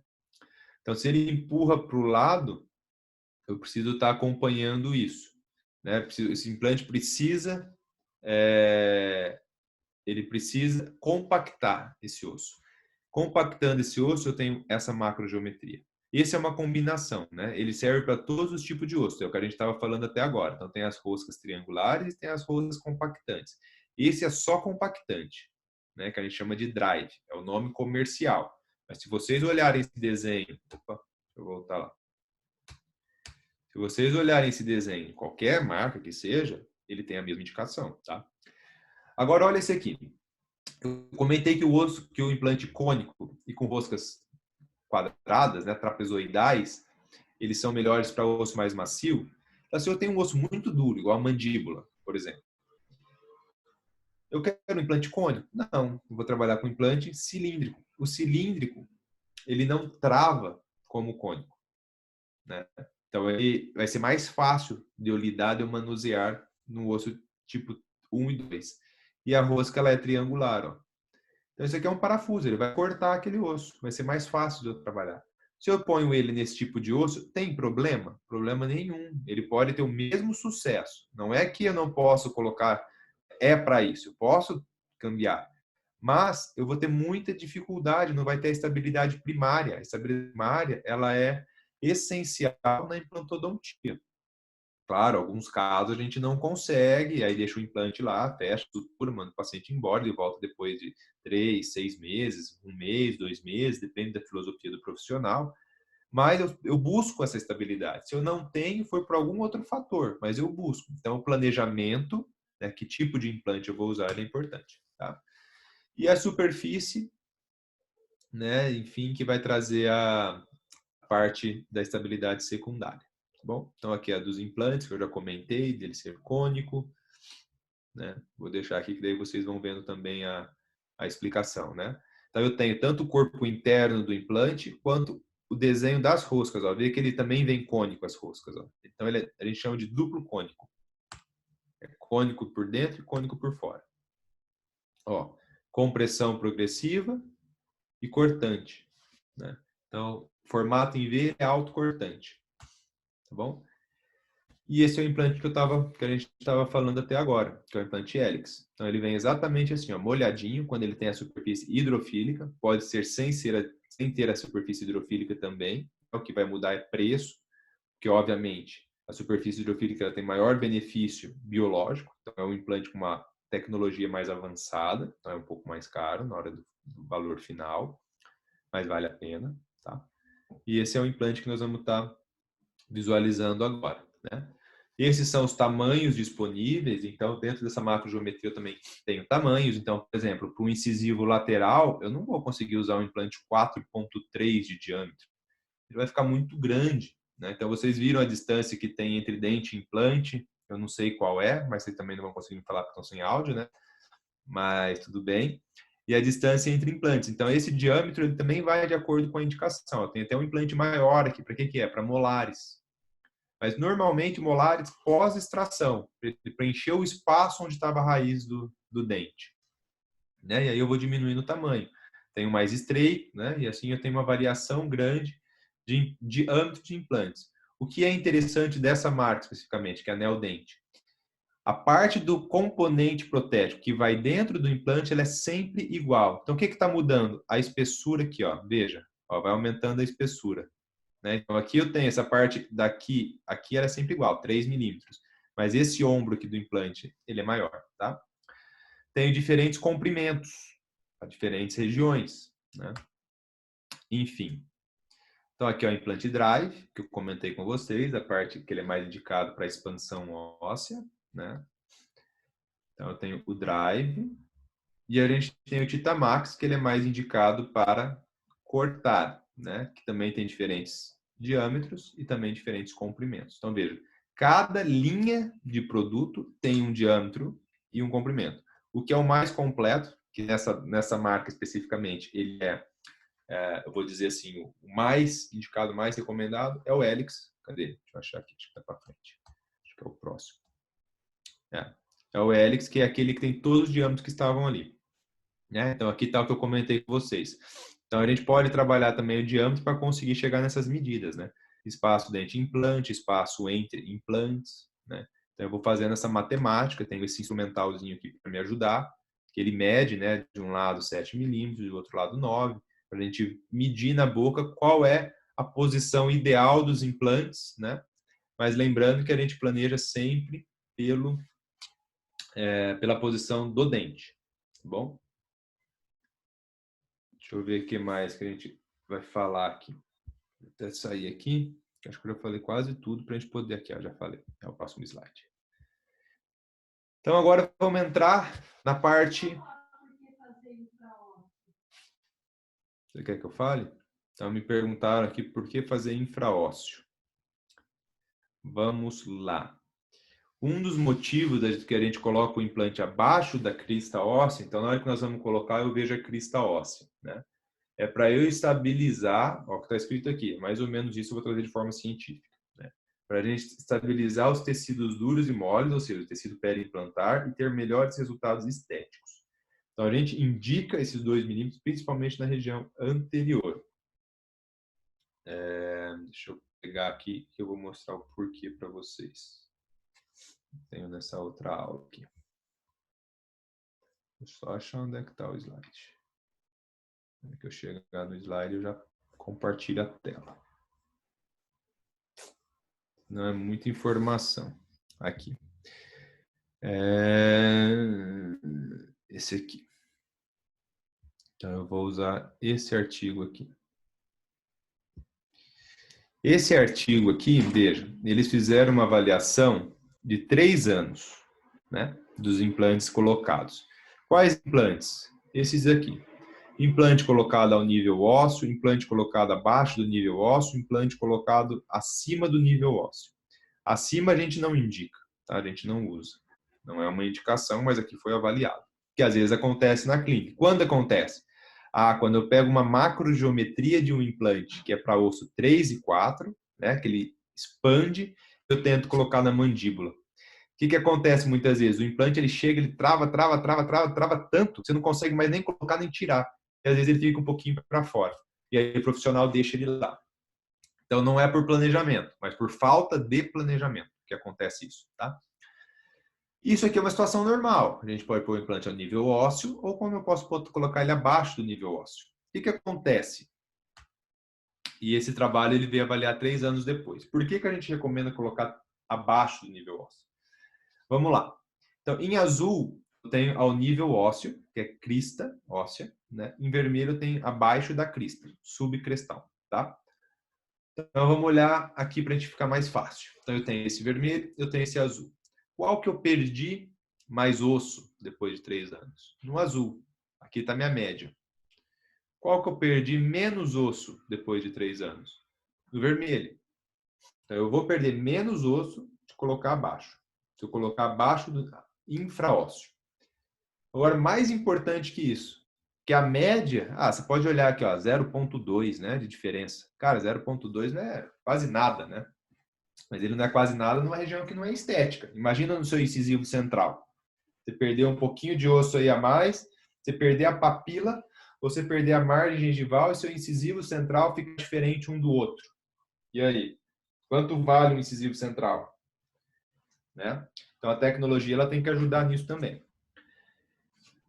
Então, se ele empurra para o lado, eu preciso estar acompanhando isso, né? Esse implante precisa, ele precisa compactar esse osso. Compactando esse osso, eu tenho essa macrogeometria. Esse é uma combinação, né? Ele serve para todos os tipos de osso, é o que a gente estava falando até agora. Então, tem as roscas triangulares e tem as roscas compactantes. Esse é só compactante, né? Que a gente chama de drive, é o nome comercial. Mas se vocês olharem esse desenho, opa, deixa eu voltar lá. Se vocês olharem esse desenho, qualquer marca que seja, ele tem a mesma indicação, tá? Agora, olha esse aqui. Eu comentei que o osso, que o implante cônico e com roscas quadradas, né, trapezoidais, eles são melhores para o osso mais macio. Então, se eu tenho um osso muito duro, igual a mandíbula, por exemplo, eu quero um implante cônico? Não, eu vou trabalhar com implante cilíndrico. O cilíndrico, ele não trava como o cônico, né? Então, ele vai ser mais fácil de eu lidar, de eu manusear no osso tipo 1 e 2. E a rosca, ela é triangular, ó. Então, isso aqui é um parafuso, ele vai cortar aquele osso, vai ser mais fácil de eu trabalhar. Se eu ponho ele nesse tipo de osso, tem problema? Problema nenhum. Ele pode ter o mesmo sucesso. Não é que eu não posso colocar, para isso, eu posso cambiar. Mas eu vou ter muita dificuldade, não vai ter a estabilidade primária. A estabilidade primária, ela é essencial na implantodontia. Claro, alguns casos a gente não consegue, aí deixa o implante lá, fecha tudo, manda o paciente embora e volta depois de 3, 6 meses, 1 mês, 2 meses, depende da filosofia do profissional. Mas eu busco essa estabilidade. Se eu não tenho, foi por algum outro fator, mas eu busco. Então, o planejamento, né, que tipo de implante eu vou usar, é importante. Tá? E a superfície, né, enfim, que vai trazer a parte da estabilidade secundária. Bom, então aqui é a dos implantes, que eu já comentei, dele ser cônico, né? Vou deixar aqui que daí vocês vão vendo também a explicação, né? Então eu tenho tanto o corpo interno do implante, quanto o desenho das roscas, ó. Vê que ele também vem cônico, as roscas, ó. Então a gente chama de duplo cônico. É cônico por dentro e cônico por fora. Ó, compressão progressiva e cortante, né? Então, formato em V é autocortante, tá bom? E esse é o implante que a gente estava falando até agora, que é o implante Helix. Então ele vem exatamente assim, ó, molhadinho, quando ele tem a superfície hidrofílica, pode ser sem ter a superfície hidrofílica também. O que vai mudar é preço, porque obviamente a superfície hidrofílica ela tem maior benefício biológico, então é um implante com uma tecnologia mais avançada, então é um pouco mais caro na hora do valor final, mas vale a pena, tá? E esse é o implante que nós vamos estar visualizando agora, né? Esses são os tamanhos disponíveis, então dentro dessa macrogeometria eu também tenho tamanhos. Então, por exemplo, para o incisivo lateral, eu não vou conseguir usar um implante 4,3 de diâmetro. Ele vai ficar muito grande, né? Então, vocês viram a distância que tem entre dente e implante. Eu não sei qual é, mas vocês também não vão conseguir me falar porque estão sem áudio, né? Mas tudo bem. E a distância entre implantes. Então, esse diâmetro ele também vai de acordo com a indicação. Eu tenho até um implante maior aqui. Para que é? Para molares. Mas normalmente molares pós-extração, para preencher o espaço onde estava a raiz do dente. Né? E aí eu vou diminuindo o tamanho. Tenho mais estreito, né? E assim eu tenho uma variação grande de âmbito de implantes. O que é interessante dessa marca especificamente, que é a Neodent, a parte do componente protético que vai dentro do implante, ela é sempre igual. Então, o que está mudando? A espessura aqui, ó. Veja, ó, vai aumentando a espessura. Né? Então, aqui eu tenho essa parte daqui, aqui ela é sempre igual, 3 milímetros. Mas esse ombro aqui do implante, ele é maior, tá? Tenho diferentes comprimentos, para diferentes regiões, né? Enfim. Então, aqui é o implante drive, que eu comentei com vocês, a parte que ele é mais indicado para expansão óssea, né? Então, eu tenho o drive. E a gente tem o Titamax, que ele é mais indicado para cortar, né? Que também tem diferentes diâmetros e também diferentes comprimentos. Então, veja, Cada linha de produto tem um diâmetro e um comprimento. O que é o mais completo, que nessa marca especificamente, ele eu vou dizer assim, o mais indicado, mais recomendado, é o Helix. Cadê? Deixa eu achar aqui, acho que tá para frente. Acho que é o próximo. É o Helix, que é aquele que tem todos os diâmetros que estavam ali. Né? Então, aqui está o que eu comentei com vocês. Então, a gente pode trabalhar também o diâmetro para conseguir chegar nessas medidas, né? Espaço dente implante, espaço entre implantes, né? Então, eu vou fazendo essa matemática, tenho esse instrumentalzinho aqui para me ajudar, que ele mede, né, de um lado 7 milímetros, do outro lado 9, para a gente medir na boca qual é a posição ideal dos implantes, né? Mas lembrando que a gente planeja sempre pela posição do dente, tá bom? Deixa eu ver o que mais que a gente vai falar aqui. Vou até sair aqui. Acho que eu já falei quase tudo para a gente poder aqui. Já falei. É o próximo slide. Então, agora vamos entrar na parte... Você quer que eu fale? Então, me perguntaram aqui por que fazer infraósseo. Vamos lá. Um dos motivos que a gente coloca o implante abaixo da crista óssea, então na hora que nós vamos colocar, eu vejo a crista óssea, né? É para eu estabilizar, ó, o que está escrito aqui, mais ou menos isso eu vou trazer de forma científica, né? Para a gente estabilizar os tecidos duros e moles, ou seja, o tecido periimplantar, e ter melhores resultados estéticos. Então a gente indica esses 2 milímetros, principalmente na região anterior. Deixa eu pegar aqui que eu vou mostrar o porquê para vocês. Tenho nessa outra aula aqui. Vou só achar onde é que está o slide. Quando eu chegar no slide, eu já compartilho a tela. Não é muita informação. Aqui. Esse aqui. Então, eu vou usar esse artigo aqui. Esse artigo aqui, veja, eles fizeram uma avaliação de 3 anos, né, dos implantes colocados. Quais implantes? Esses aqui. Implante colocado ao nível ósseo, implante colocado abaixo do nível ósseo, implante colocado acima do nível ósseo. Acima a gente não indica, tá? A gente não usa. Não é uma indicação, mas aqui foi avaliado. Que às vezes acontece na clínica. Quando acontece? Quando eu pego uma macrogeometria de um implante, que é para osso 3 e 4, né, que ele expande, eu tento colocar na mandíbula. O que acontece muitas vezes? O implante ele chega, ele trava tanto, você não consegue mais nem colocar nem tirar. E às vezes ele fica um pouquinho para fora. E aí o profissional deixa ele lá. Então não é por planejamento, mas por falta de planejamento que acontece isso, tá? Isso aqui é uma situação normal. A gente pode pôr o implante ao nível ósseo ou como eu posso colocar ele abaixo do nível ósseo. O que acontece? E esse trabalho ele veio avaliar 3 anos depois. Por que a gente recomenda colocar abaixo do nível ósseo? Vamos lá. Então, em azul, eu tenho ao nível ósseo, que é crista óssea, né? Em vermelho eu tenho abaixo da crista, subcrestal, tá? Então, vamos olhar aqui para a gente ficar mais fácil. Então, eu tenho esse vermelho, eu tenho esse azul. Qual que eu perdi mais osso depois de 3 anos? No azul. Aqui está minha média. Qual que eu perdi menos osso depois de 3 anos? No vermelho. Então, eu vou perder menos osso se colocar abaixo. Se eu colocar abaixo do infraósseo. Agora, mais importante que isso, que a média, você pode olhar aqui, ó, 0,2, né, de diferença. Cara, 0,2 não é quase nada, né? Mas ele não é quase nada numa região que não é estética. Imagina no seu incisivo central. Você perder um pouquinho de osso aí a mais, você perder a papila, você perder a margem gengival e seu incisivo central fica diferente um do outro. E aí? Quanto vale um incisivo central? Né? Então a tecnologia ela tem que ajudar nisso também.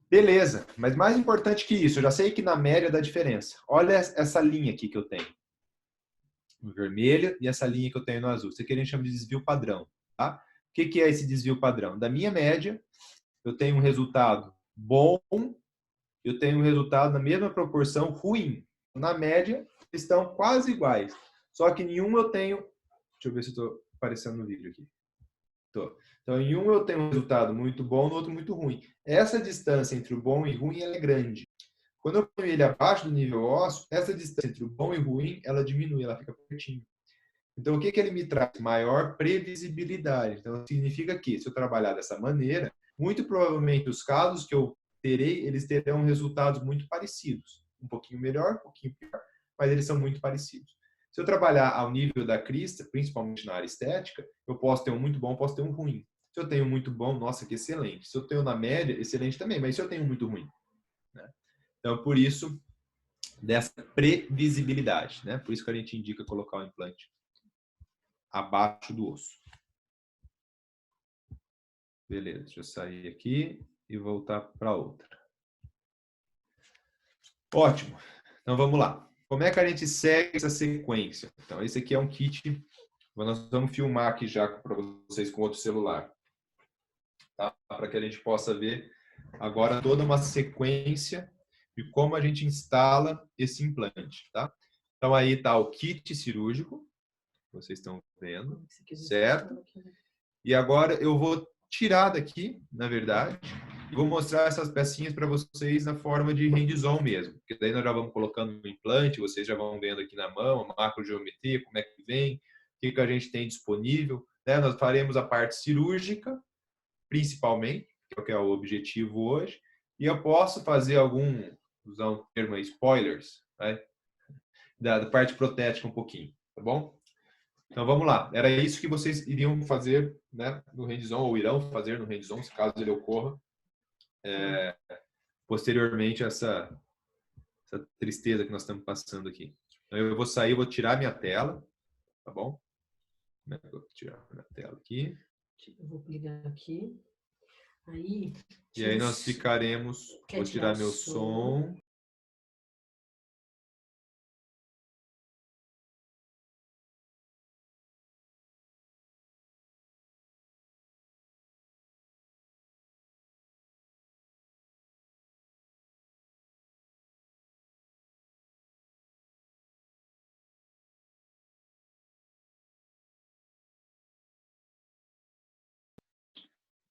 Beleza, mas mais importante que isso, eu já sei que na média dá diferença. Olha essa linha aqui que eu tenho. No vermelho e essa linha que eu tenho no azul. Isso aqui a gente chama de desvio padrão. Tá? O que é esse desvio padrão? Da minha média, eu tenho um resultado bom, eu tenho um resultado na mesma proporção ruim. Na média, estão quase iguais. Só que em um eu tenho... Deixa eu ver se estou aparecendo no vídeo aqui. Tô. Então, em um eu tenho um resultado muito bom, no outro muito ruim. Essa distância entre o bom e o ruim ela é grande. Quando eu ponho ele abaixo do nível ósseo, essa distância entre o bom e o ruim, ela diminui, ela fica pertinho. Então, o que que ele me traz? Maior previsibilidade. Então, significa que, se eu trabalhar dessa maneira, muito provavelmente os casos que eu terei, eles terão resultados muito parecidos. Um pouquinho melhor, um pouquinho pior, mas eles são muito parecidos. Se eu trabalhar ao nível da crista, principalmente na área estética, eu posso ter um muito bom, posso ter um ruim. Se eu tenho muito bom, nossa, que excelente. Se eu tenho na média, excelente também. Mas se eu tenho muito ruim, né? Então, por isso, dessa previsibilidade, né? Por isso que a gente indica colocar o implante abaixo do osso. Beleza, deixa eu sair aqui e voltar para outra. Ótimo. Então, vamos lá. Como é que a gente segue essa sequência? Então, esse aqui é um kit. Nós vamos filmar aqui já para vocês com outro celular. Tá? Para que a gente possa ver agora toda uma sequência de como a gente instala esse implante. Tá? Então, aí está o kit cirúrgico. Vocês estão vendo, certo? E agora eu vou tirar daqui, na verdade, e vou mostrar essas pecinhas para vocês na forma de hands-on mesmo. Porque daí nós já vamos colocando no implante, vocês já vão vendo aqui na mão, a macrogeometria, como é que vem, o que que a gente tem disponível. Né? Nós faremos a parte cirúrgica, principalmente, que é o objetivo hoje, e eu posso fazer usar um termo aí, spoilers, né? da parte protética um pouquinho, tá bom? Então vamos lá, era isso que vocês iriam fazer, né, no hands-on, ou irão fazer no hands-on, se caso ele ocorra, posteriormente a essa tristeza que nós estamos passando aqui. Então eu vou sair, vou tirar minha tela, tá bom? Eu vou tirar minha tela aqui. Eu vou ligar aqui. Aí, e aí nós ficaremos, vou tirar meu som.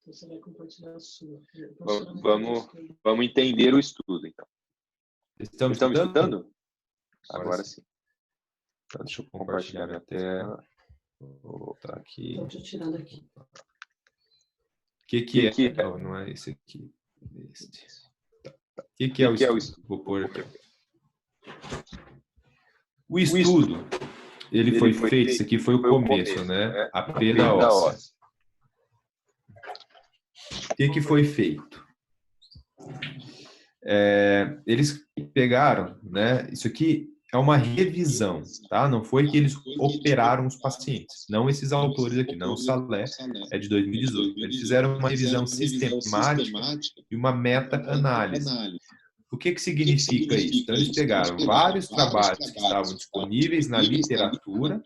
Você vai compartilhar a sua. Vamos entender o estudo, então. Estamos me escutando? Agora sim. Então, deixa eu compartilhar minha tela. Vou voltar aqui. Então, deixa eu tirar daqui. O que é? Não, não é esse aqui. O que é o estudo? Vou pôr aqui. O estudo, ele foi feito, isso aqui foi o começo, né? A perda óssea. O que foi feito? Eles pegaram, né? Isso aqui é uma revisão, tá? Não foi que eles operaram os pacientes. Não esses autores aqui, não o Salé, é de 2018. Eles fizeram uma revisão sistemática e uma meta-análise. O que significa isso? Então, eles pegaram vários trabalhos que estavam disponíveis na literatura,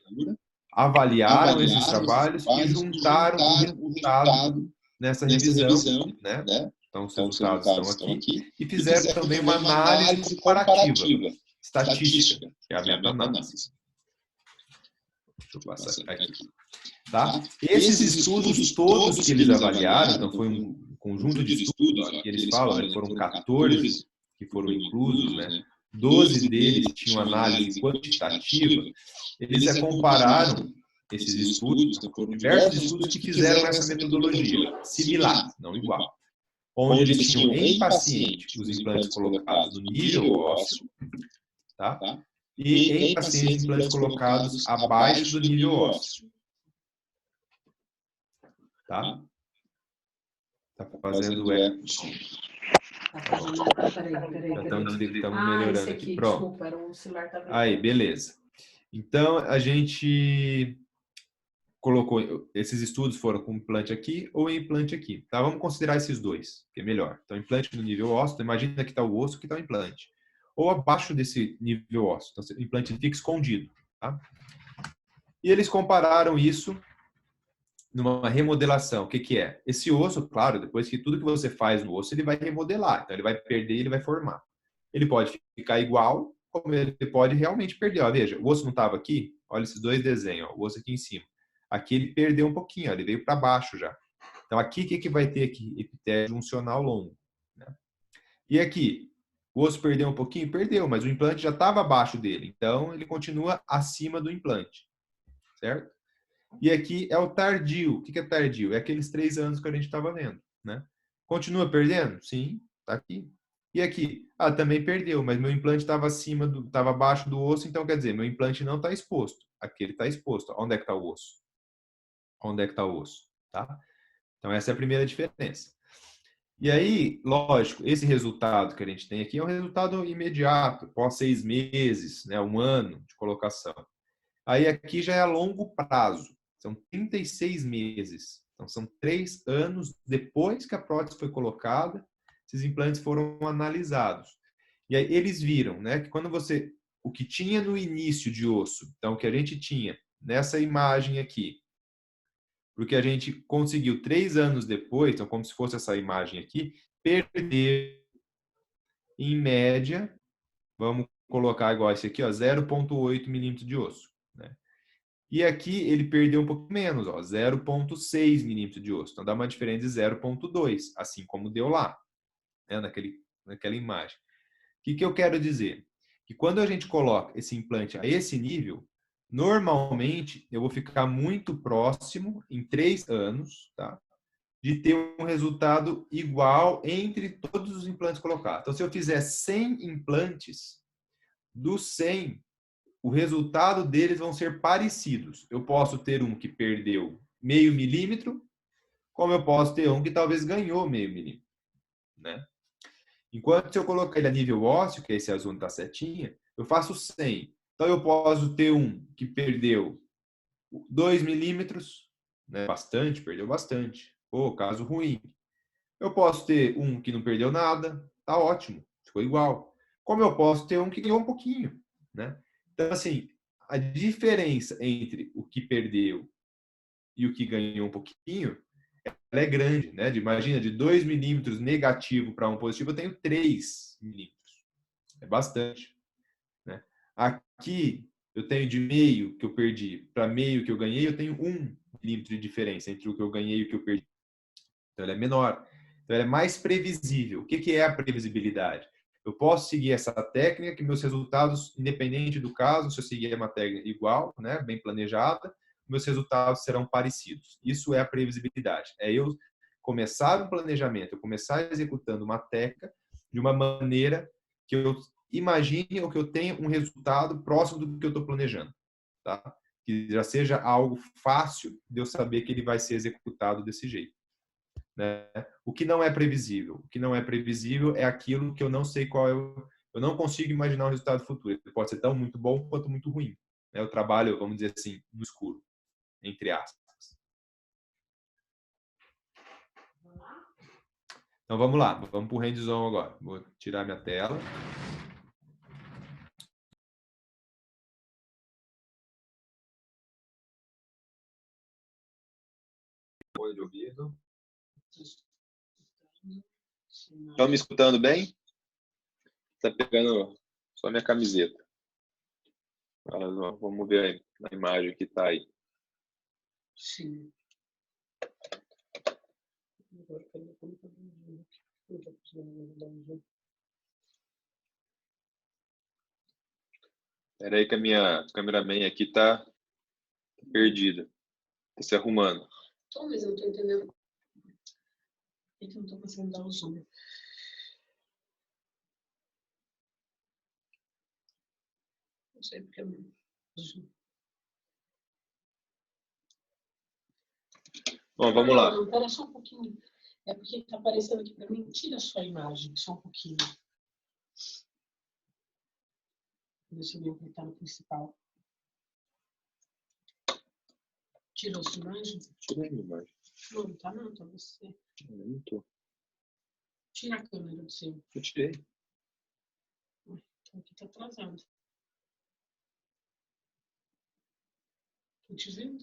avaliaram esses trabalhos e juntaram o resultado nessa revisão, né? Então, os resultados estão aqui. E fizeram também uma análise comparativa, estatística, que é a meta-análise. Deixa eu passar aqui. Tá? Esses estudos todos que eles avaliaram, então foi um conjunto de estudos, que eles falam, foram 14 que foram inclusos, né? 12 deles tinham análise quantitativa. Eles compararam esses estudos, foram diversos estudos que fizeram essa metodologia, similar, não igual. Onde eles tinham em paciente os implantes colocados no nível ósseo, tá? E em pacientes implantes colocados abaixo do nível ósseo. Tá? Tá fazendo eco. Peraí. Estamos melhorando aqui. Pronto. Desculpa, era um celular que tava... Aí, beleza. Então, a gente colocou, esses estudos foram com implante aqui ou implante aqui. Tá? Vamos considerar esses dois, que é melhor. Então, implante no nível ósseo, então, imagina que está o osso, que está o implante. Ou abaixo desse nível ósseo, então, o implante fica escondido. Tá? E eles compararam isso numa remodelação. O que é? Esse osso, claro, depois que tudo que você faz no osso, ele vai remodelar. Então, ele vai perder e ele vai formar. Ele pode ficar igual, como ele pode realmente perder. Ó, veja, o osso não estava aqui? Olha esses dois desenhos. Ó, o osso aqui em cima. Aqui ele perdeu um pouquinho, ó, ele veio para baixo já. Então, aqui, o que vai ter aqui? Epitélio juncional longo. Né? E aqui, o osso perdeu um pouquinho? Perdeu, mas o implante já estava abaixo dele. Então, ele continua acima do implante. certo? E aqui é o tardio. O que é tardio? É aqueles 3 anos que a gente estava vendo, né? Continua perdendo? Sim, tá aqui. E aqui? Ah, também perdeu, mas meu implante estava abaixo do osso, então quer dizer, meu implante não está exposto. Aqui ele está exposto. Onde é que está o osso? Onde é que está o osso? Tá? Então essa é a primeira diferença. E aí, lógico, esse resultado que a gente tem aqui é um resultado imediato, após 6 meses, né, 1 ano de colocação. Aí aqui já é a longo prazo, são 36 meses. Então são 3 anos depois que a prótese foi colocada, esses implantes foram analisados. E aí eles viram, né, que quando o que tinha no início de osso, então o que a gente tinha nessa imagem aqui, porque a gente conseguiu 3 anos depois, então como se fosse essa imagem aqui, perder em média, vamos colocar igual esse aqui, 0,8 milímetros de osso, né? E aqui ele perdeu um pouco menos, 0,6 milímetros de osso. Então dá uma diferença de 0,2, assim como deu lá, né, naquela imagem. O que eu quero dizer? Que quando a gente coloca esse implante a esse nível, normalmente eu vou ficar muito próximo, em 3 anos, tá, de ter um resultado igual entre todos os implantes colocados. Então, se eu fizer 100 implantes, dos 100, o resultado deles vão ser parecidos. Eu posso ter um que perdeu meio milímetro, como eu posso ter um que talvez ganhou meio milímetro, né? Enquanto se eu colocar ele a nível ósseo, que é esse azul da setinha, eu faço 100. Então eu posso ter um que perdeu 2 milímetros, né? Bastante, perdeu bastante. Pô, caso ruim. Eu posso ter um que não perdeu nada, tá ótimo, ficou igual. Como eu posso ter um que ganhou um pouquinho, né? Então, assim, a diferença entre o que perdeu e o que ganhou um pouquinho, ela é grande, né? Imagina, de 2 milímetros negativo para um positivo, eu tenho 3 milímetros. É bastante, né? Aqui, eu tenho de meio que eu perdi para meio que eu ganhei, eu tenho 1 milímetro de diferença entre o que eu ganhei e o que eu perdi. Então, ela é menor. Então, ela é mais previsível. O que é a previsibilidade? Eu posso seguir essa técnica que meus resultados, independente do caso, se eu seguir uma técnica igual, né, bem planejada, meus resultados serão parecidos. Isso é a previsibilidade. É eu começar um planejamento, eu começar executando uma técnica de uma maneira que eu imagine ou que eu tenha um resultado próximo do que eu estou planejando, tá? Que já seja algo fácil de eu saber que ele vai ser executado desse jeito. Né? O que não é previsível? O que não é previsível é aquilo que eu não sei qual é eu não consigo imaginar o resultado futuro. Ele pode ser tão muito bom quanto muito ruim. Né? Eu trabalho, vamos dizer assim, no escuro, entre aspas. Então vamos lá, vamos para o hands-on agora. Vou tirar minha tela. Fone de ouvido. Estão me escutando bem? Está pegando só minha camiseta. Vamos ver aí na imagem que está aí. Sim. Espera aí que a minha cameraman aqui está perdida. Está se arrumando. Mas eu não estou entendendo. Por que eu não estou conseguindo dar o zoom? Não sei porque eu não. Bom, vamos lá. Não, espera só um pouquinho. É porque está aparecendo aqui para mim. Tira a sua imagem, só um pouquinho. Deixa eu ver o que está no principal. Tirou sua imagem? Tirei a imagem. Não, tá não, tá você. Eu não tô. Tira a câmera do seu. Eu tirei. Então aqui tá atrasado. Tô te vendo?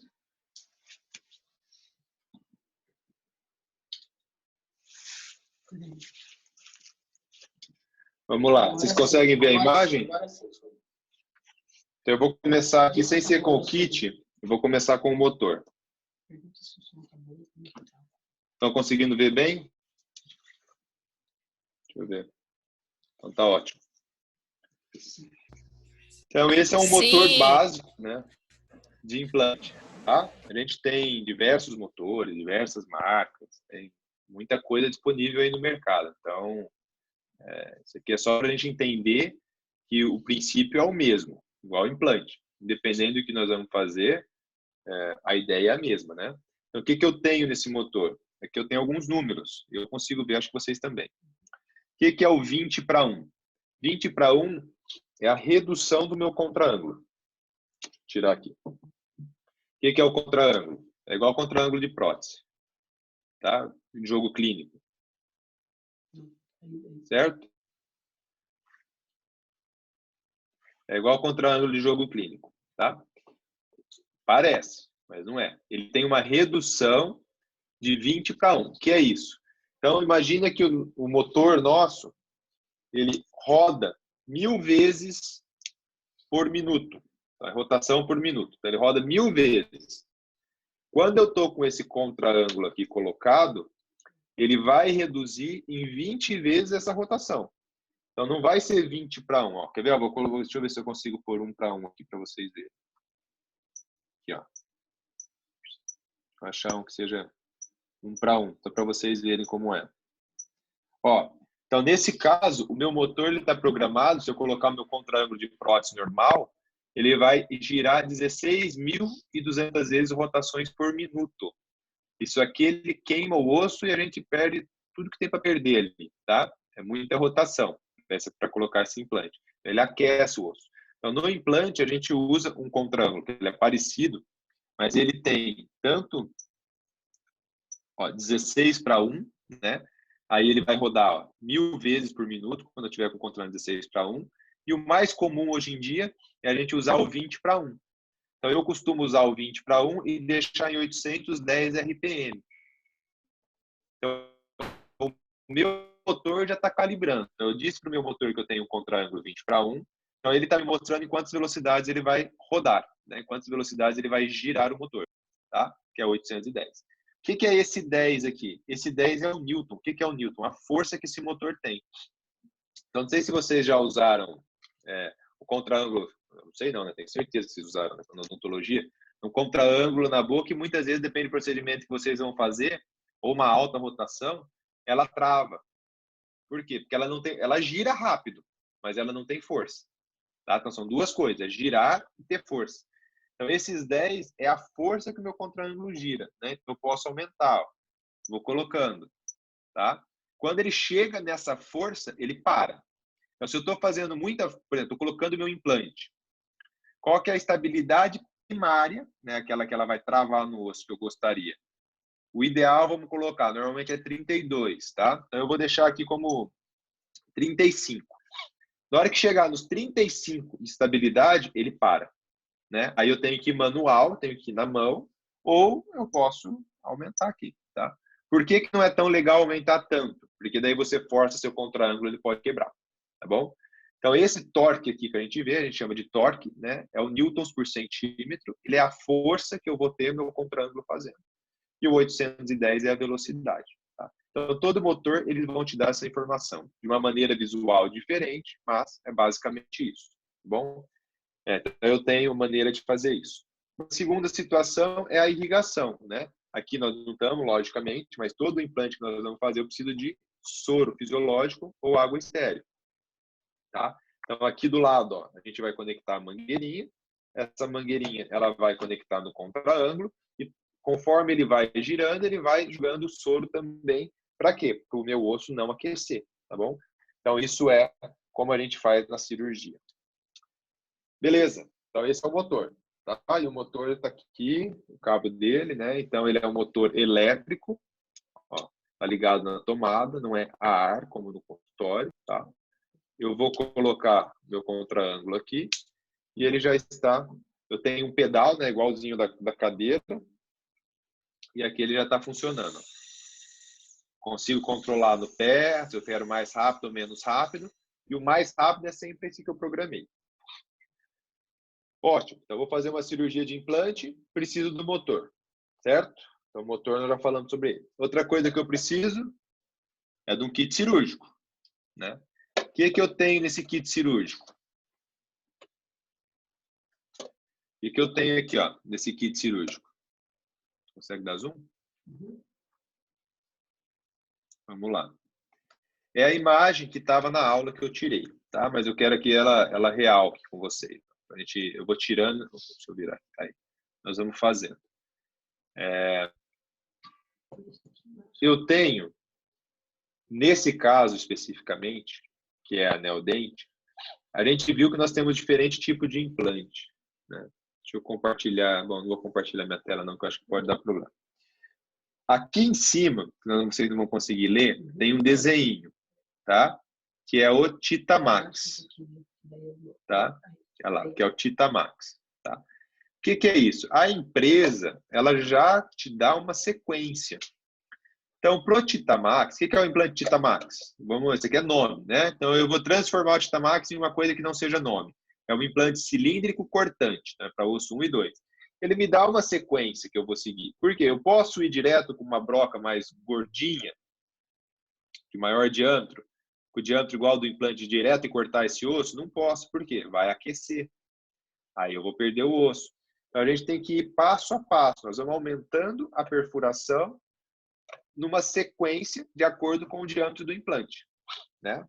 Vamos lá. Vocês conseguem ver a imagem? Agora sim. Então eu vou começar aqui sem ser com o kit. Eu vou começar com o motor. Pergunta se o som tá bom. Como é que tá? Estão conseguindo ver bem? Deixa eu ver. Então tá ótimo. Então esse é um motor básico, né? de implante, tá? A gente tem diversos motores, diversas marcas, tem muita coisa disponível aí no mercado. Então, isso aqui é só para a gente entender que o princípio é o mesmo, igual implante. Independente do que nós vamos fazer, a ideia é a mesma, né? Então, o que eu tenho nesse motor? É que eu tenho alguns números. Eu consigo ver, acho que vocês também. O que é o 20:1? 20:1 é a redução do meu contra-ângulo. Vou tirar aqui. O que é o contra-ângulo? É igual ao contra-ângulo de prótese, tá? Em jogo clínico. Certo? É igual ao contra-ângulo de jogo clínico, tá? Parece, mas não é. Ele tem uma redução de 20:1. O que é isso? Então, imagina que o motor nosso, ele roda 1000 vezes por minuto. A rotação por minuto. Então, ele roda 1000 vezes. Quando eu estou com esse contra-ângulo aqui colocado, ele vai reduzir em 20 vezes essa rotação. Então, não vai ser 20:1. Ó. Quer ver? Deixa eu ver se eu consigo pôr 1:1 aqui para vocês verem. Aqui, ó. Vou achar um que seja 1:1, só para vocês verem como é. Ó, então, nesse caso, o meu motor está programado, se eu colocar o meu contra-ângulo de prótese normal, ele vai girar 16.200 vezes rotações por minuto. Isso aqui, ele queima o osso e a gente perde tudo que tem para perder ali, tá? É muita rotação para colocar esse implante. Ele aquece o osso. Então, no implante, a gente usa um contra-ângulo, que ele é parecido, mas ele tem tanto 16:1, né? Aí ele vai rodar 1000 vezes por minuto, quando eu tiver com o controle 16:1. E o mais comum hoje em dia é a gente usar o 20:1. Então, eu costumo usar o 20:1 e deixar em 810 RPM. Então, o meu motor já está calibrando. Eu disse para o meu motor que eu tenho um contra-ângulo 20:1. Então, ele está me mostrando em quantas velocidades ele vai rodar, né? Em quantas velocidades ele vai girar o motor, tá? Que é 810. O que é esse 10 aqui? Esse 10 é o Newton. O que é o Newton? A força que esse motor tem. Então, não sei se vocês já usaram o contra-ângulo, não sei não, né? Tenho certeza que vocês usaram na odontologia, um contra-ângulo na boca, e muitas vezes, depende do procedimento que vocês vão fazer, ou uma alta rotação, ela trava. Por quê? Porque ela gira rápido, mas ela não tem força. Tá? Então, são duas coisas, girar e ter força. Então, esses 10 é a força que o meu contra-ângulo gira, né? Então, eu posso aumentar, ó. Vou colocando, tá? Quando ele chega nessa força, ele para. Então, se eu estou fazendo muita, por exemplo, estou colocando o meu implante, qual que é a estabilidade primária, né? Aquela que ela vai travar no osso que eu gostaria. O ideal, vamos colocar, normalmente é 32, tá? Então, eu vou deixar aqui como 35. Na hora que chegar nos 35 de estabilidade, ele para. Né? Aí eu tenho que ir manual, tenho que ir na mão, ou eu posso aumentar aqui, tá? Por que não é tão legal aumentar tanto? Porque daí você força seu contra-ângulo, ele pode quebrar, tá bom? Então, esse torque aqui que a gente vê, a gente chama de torque, né? É o newtons por centímetro, ele é a força que eu vou ter meu contra-ângulo fazendo. E o 810 é a velocidade, tá? Então, todo motor, eles vão te dar essa informação de uma maneira visual diferente, mas é basicamente isso, tá bom? Então, eu tenho maneira de fazer isso. A segunda situação é a irrigação, né? Aqui nós não estamos, logicamente, mas todo implante que nós vamos fazer, eu preciso de soro fisiológico ou água estéril, tá? Então, aqui do lado, ó, a gente vai conectar a mangueirinha. Essa mangueirinha, ela vai conectar no contra-ângulo e conforme ele vai girando, ele vai jogando o soro também. Para quê? Para o meu osso não aquecer, tá bom? Então, isso é como a gente faz na cirurgia. Beleza, então esse é o motor, tá? E o motor está aqui, o cabo dele, né? Então ele é um motor elétrico, ó, tá ligado na tomada, não é a ar, como no consultório, tá? Eu vou colocar meu contra-ângulo aqui e ele já está, eu tenho um pedal, né? Igualzinho da cadeira, e aqui ele já está funcionando. Consigo controlar no pé, se eu quero mais rápido ou menos rápido, e o mais rápido é sempre esse que eu programei. Ótimo, então vou fazer uma cirurgia de implante, preciso do motor, certo? Então o motor nós já falamos sobre ele. Outra coisa que eu preciso é de um kit cirúrgico, né? O que eu tenho nesse kit cirúrgico? E que eu tenho aqui, ó, nesse kit cirúrgico. Consegue dar zoom? Vamos lá. É a imagem que estava na aula que eu tirei, tá? Mas eu quero aqui ela real aqui com vocês. Eu vou tirando. Deixa eu virar. Aí. Nós vamos fazendo. Eu tenho, nesse caso especificamente, que é a neodente, a gente viu que nós temos diferente tipo de implante, né? Deixa eu compartilhar. Bom, não vou compartilhar minha tela não, que eu acho que pode dar problema. Aqui em cima, vocês não vão conseguir ler, tem um desenho, tá? Que é o Titamax, tá? Olha lá, que é o Titamax, tá? O que é isso? A empresa, ela já te dá uma sequência. Então, pro Titamax, o que é o implante Titamax? Vamos, esse aqui é nome, né? Então, eu vou transformar o Titamax em uma coisa que não seja nome. É um implante cilíndrico cortante, né? Para osso 1 e 2. Ele me dá uma sequência que eu vou seguir. Por quê? Eu posso ir direto com uma broca mais gordinha, de maior diâmetro, com o diâmetro igual ao do implante direto e cortar esse osso? Não posso. Por quê? Vai aquecer. Aí eu vou perder o osso. Então, a gente tem que ir passo a passo. Nós vamos aumentando a perfuração numa sequência de acordo com o diâmetro do implante, né?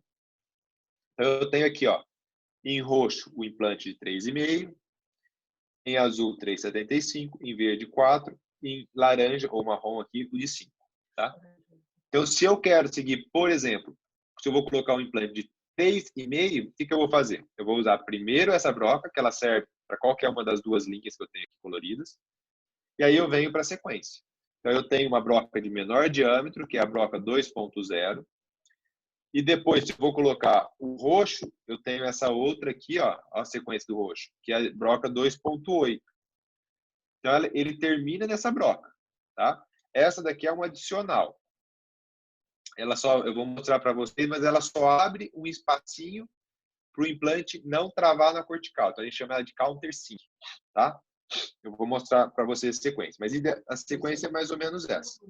Então, eu tenho aqui, ó, em roxo, o implante de 3,5, em azul, 3,75, em verde, 4, em laranja ou marrom aqui, o de 5, tá? Então, se eu quero seguir, por exemplo, se eu vou colocar um implante de 3,5, o que eu vou fazer? Eu vou usar primeiro essa broca, que ela serve para qualquer uma das duas linhas que eu tenho aqui coloridas, e aí eu venho para a sequência. Então, eu tenho uma broca de menor diâmetro, que é a broca 2.0. E depois, se eu vou colocar o roxo, eu tenho essa outra aqui, ó, a sequência do roxo, que é a broca 2.8. Então, ele termina nessa broca, tá? Essa daqui é um adicional. Eu vou mostrar para vocês, mas ela só abre um espacinho para o implante não travar na cortical. Então, a gente chama ela de counter sync, tá? Eu vou mostrar para vocês a sequência. Mas a sequência é mais ou menos essa,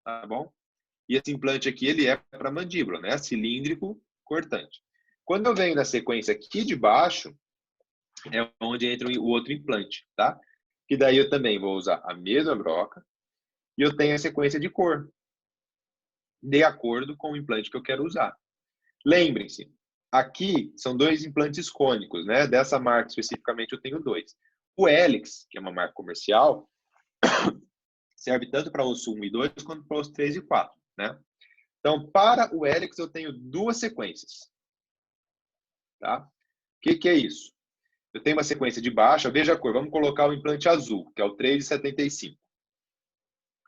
tá bom? E esse implante aqui, ele é para mandíbula, né? Cilíndrico, cortante. Quando eu venho na sequência aqui de baixo, é onde entra o outro implante, tá? Que daí eu também vou usar a mesma broca e eu tenho a sequência de cor, de acordo com o implante que eu quero usar. Lembrem-se, aqui são 2 implantes cônicos, né? Dessa marca especificamente eu tenho 2. O Helix, que é uma marca comercial, serve tanto para osso 1 e 2 quanto para osso 3 e 4, né? Então, para o Helix, eu tenho 2 sequências. Tá? O que é isso? Eu tenho uma sequência de baixa, veja a cor, vamos colocar o implante azul, que é o 3,75.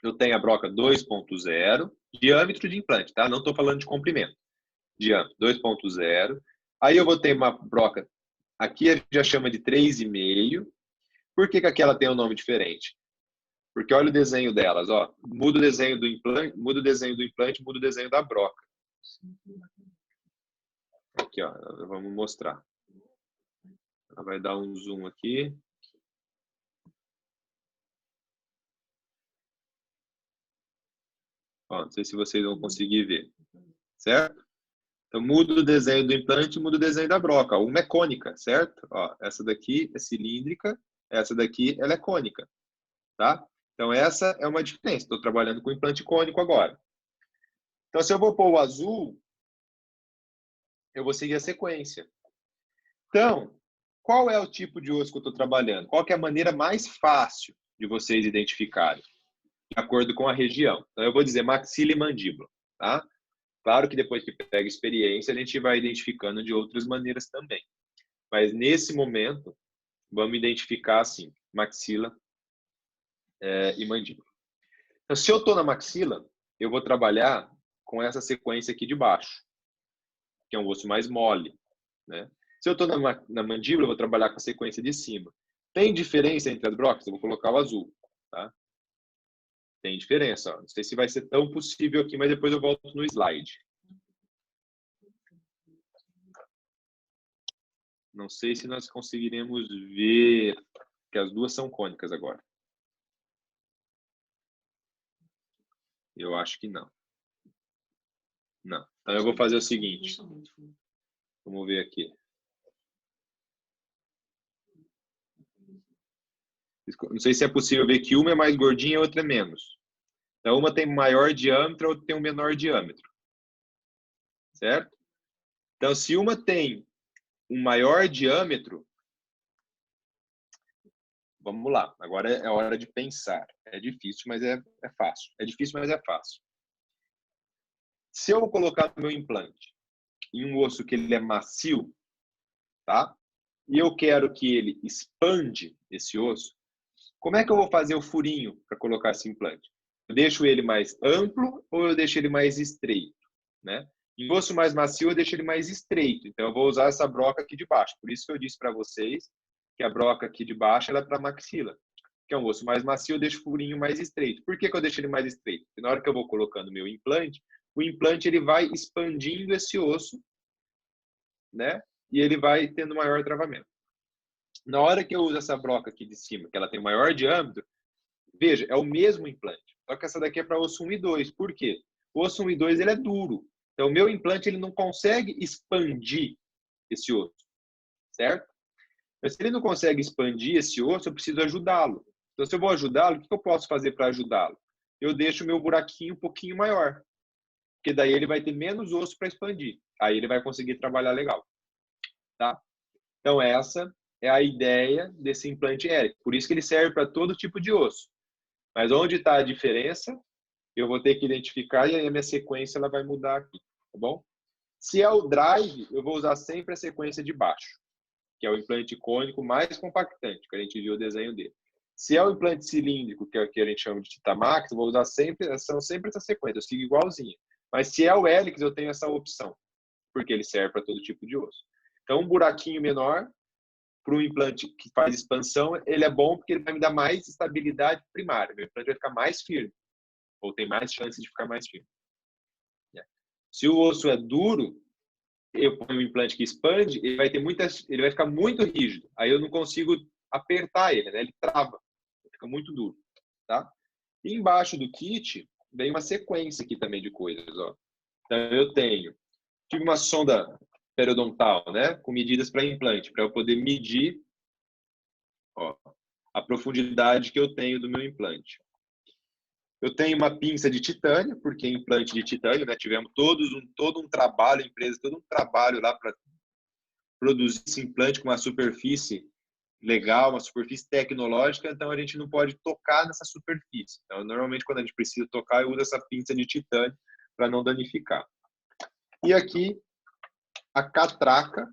Eu tenho a broca 2.0, diâmetro de implante, tá? Não estou falando de comprimento. Diâmetro 2.0. Aí eu vou ter uma broca, aqui a gente já chama de 3,5. Por que aquela tem um nome diferente? Porque olha o desenho delas, ó. Muda o desenho do implante, muda o desenho do implante, muda o desenho da broca. Aqui, ó, vamos mostrar. Ela vai dar um zoom aqui. Ó, não sei se vocês vão conseguir ver. Certo? Então, muda o desenho do implante, muda o desenho da broca. Uma é cônica, certo? Ó, essa daqui é cilíndrica, essa daqui ela é cônica. Tá? Então, essa é uma diferença. Estou trabalhando com implante cônico agora. Então, se eu vou pôr o azul, eu vou seguir a sequência. Então, qual é o tipo de osso que eu estou trabalhando? Qual que é a maneira mais fácil de vocês identificarem? De acordo com a região. Então, eu vou dizer maxila e mandíbula. Tá? Claro que depois que pega experiência, a gente vai identificando de outras maneiras também. Mas, nesse momento, vamos identificar, assim, maxila e mandíbula. Então, se eu estou na maxila, eu vou trabalhar com essa sequência aqui de baixo, que é um osso mais mole, né? Se eu estou na mandíbula, eu vou trabalhar com a sequência de cima. Tem diferença entre as brocas? Eu vou colocar o azul, tá? Tem diferença. Ó. Não sei se vai ser tão possível aqui, mas depois eu volto no slide. Não sei se nós conseguiremos ver, que as duas são cônicas agora. Eu acho que não. Não. Então eu vou fazer o seguinte. Vamos ver aqui. Não sei se é possível ver que uma é mais gordinha e a outra é menos. Então, uma tem maior diâmetro, a outra tem um menor diâmetro. Certo? Então, se uma tem um maior diâmetro, vamos lá. Agora é hora de pensar. É difícil, mas é fácil. É difícil, mas é fácil. Se eu colocar meu implante em um osso que ele é macio, tá? E eu quero que ele expande esse osso, como é que eu vou fazer o furinho para colocar esse implante? Eu deixo ele mais amplo ou eu deixo ele mais estreito, né? Em osso mais macio, eu deixo ele mais estreito. Então, eu vou usar essa broca aqui de baixo. Por isso que eu disse para vocês que a broca aqui de baixo ela é para maxila. Que é um osso mais macio, eu deixo o furinho mais estreito. Por que eu deixo ele mais estreito? Porque na hora que eu vou colocando meu implante, o implante ele vai expandindo esse osso, né? E ele vai tendo maior travamento. Na hora que eu uso essa broca aqui de cima, que ela tem maior diâmetro, veja, é o mesmo implante. Só que essa daqui é para osso 1 e 2. Por quê? O osso 1 e 2 ele é duro. Então, o meu implante ele não consegue expandir esse osso, certo? Mas se ele não consegue expandir esse osso, eu preciso ajudá-lo. Então, se eu vou ajudá-lo, o que eu posso fazer para ajudá-lo? Eu deixo o meu buraquinho um pouquinho maior, porque daí ele vai ter menos osso para expandir. Aí ele vai conseguir trabalhar legal, tá? Então, essa é a ideia desse implante Eric. Por isso que ele serve para todo tipo de osso. Mas onde está a diferença, eu vou ter que identificar e aí a minha sequência ela vai mudar aqui, tá bom? Se é o drive, eu vou usar sempre a sequência de baixo, que é o implante cônico mais compactante, que a gente viu o desenho dele. Se é o implante cilíndrico, que é o que a gente chama de Titamax, eu vou usar sempre, são sempre essa sequência, eu sigo igualzinho. Mas se é o Helix, eu tenho essa opção, porque ele serve para todo tipo de osso. Então, um buraquinho menor, para um implante que faz expansão, ele é bom porque ele vai me dar mais estabilidade primária. Meu implante vai ficar mais firme, ou tem mais chance de ficar mais firme. Se o osso é duro, eu ponho um implante que expande, ele vai ficar muito rígido. Aí eu não consigo apertar ele, né? Ele trava, fica muito duro, tá? E embaixo do kit vem uma sequência aqui também de coisas, ó. Então eu tive uma sonda periodontal, né? Com medidas para implante, para eu poder medir, ó, a profundidade que eu tenho do meu implante. Eu tenho uma pinça de titânio, porque implante de titânio, né? Tivemos todo um trabalho, empresa, todo um trabalho lá para produzir esse implante com uma superfície legal, uma superfície tecnológica, então a gente não pode tocar nessa superfície. Então, normalmente, quando a gente precisa tocar, eu uso essa pinça de titânio para não danificar. E aqui, a catraca,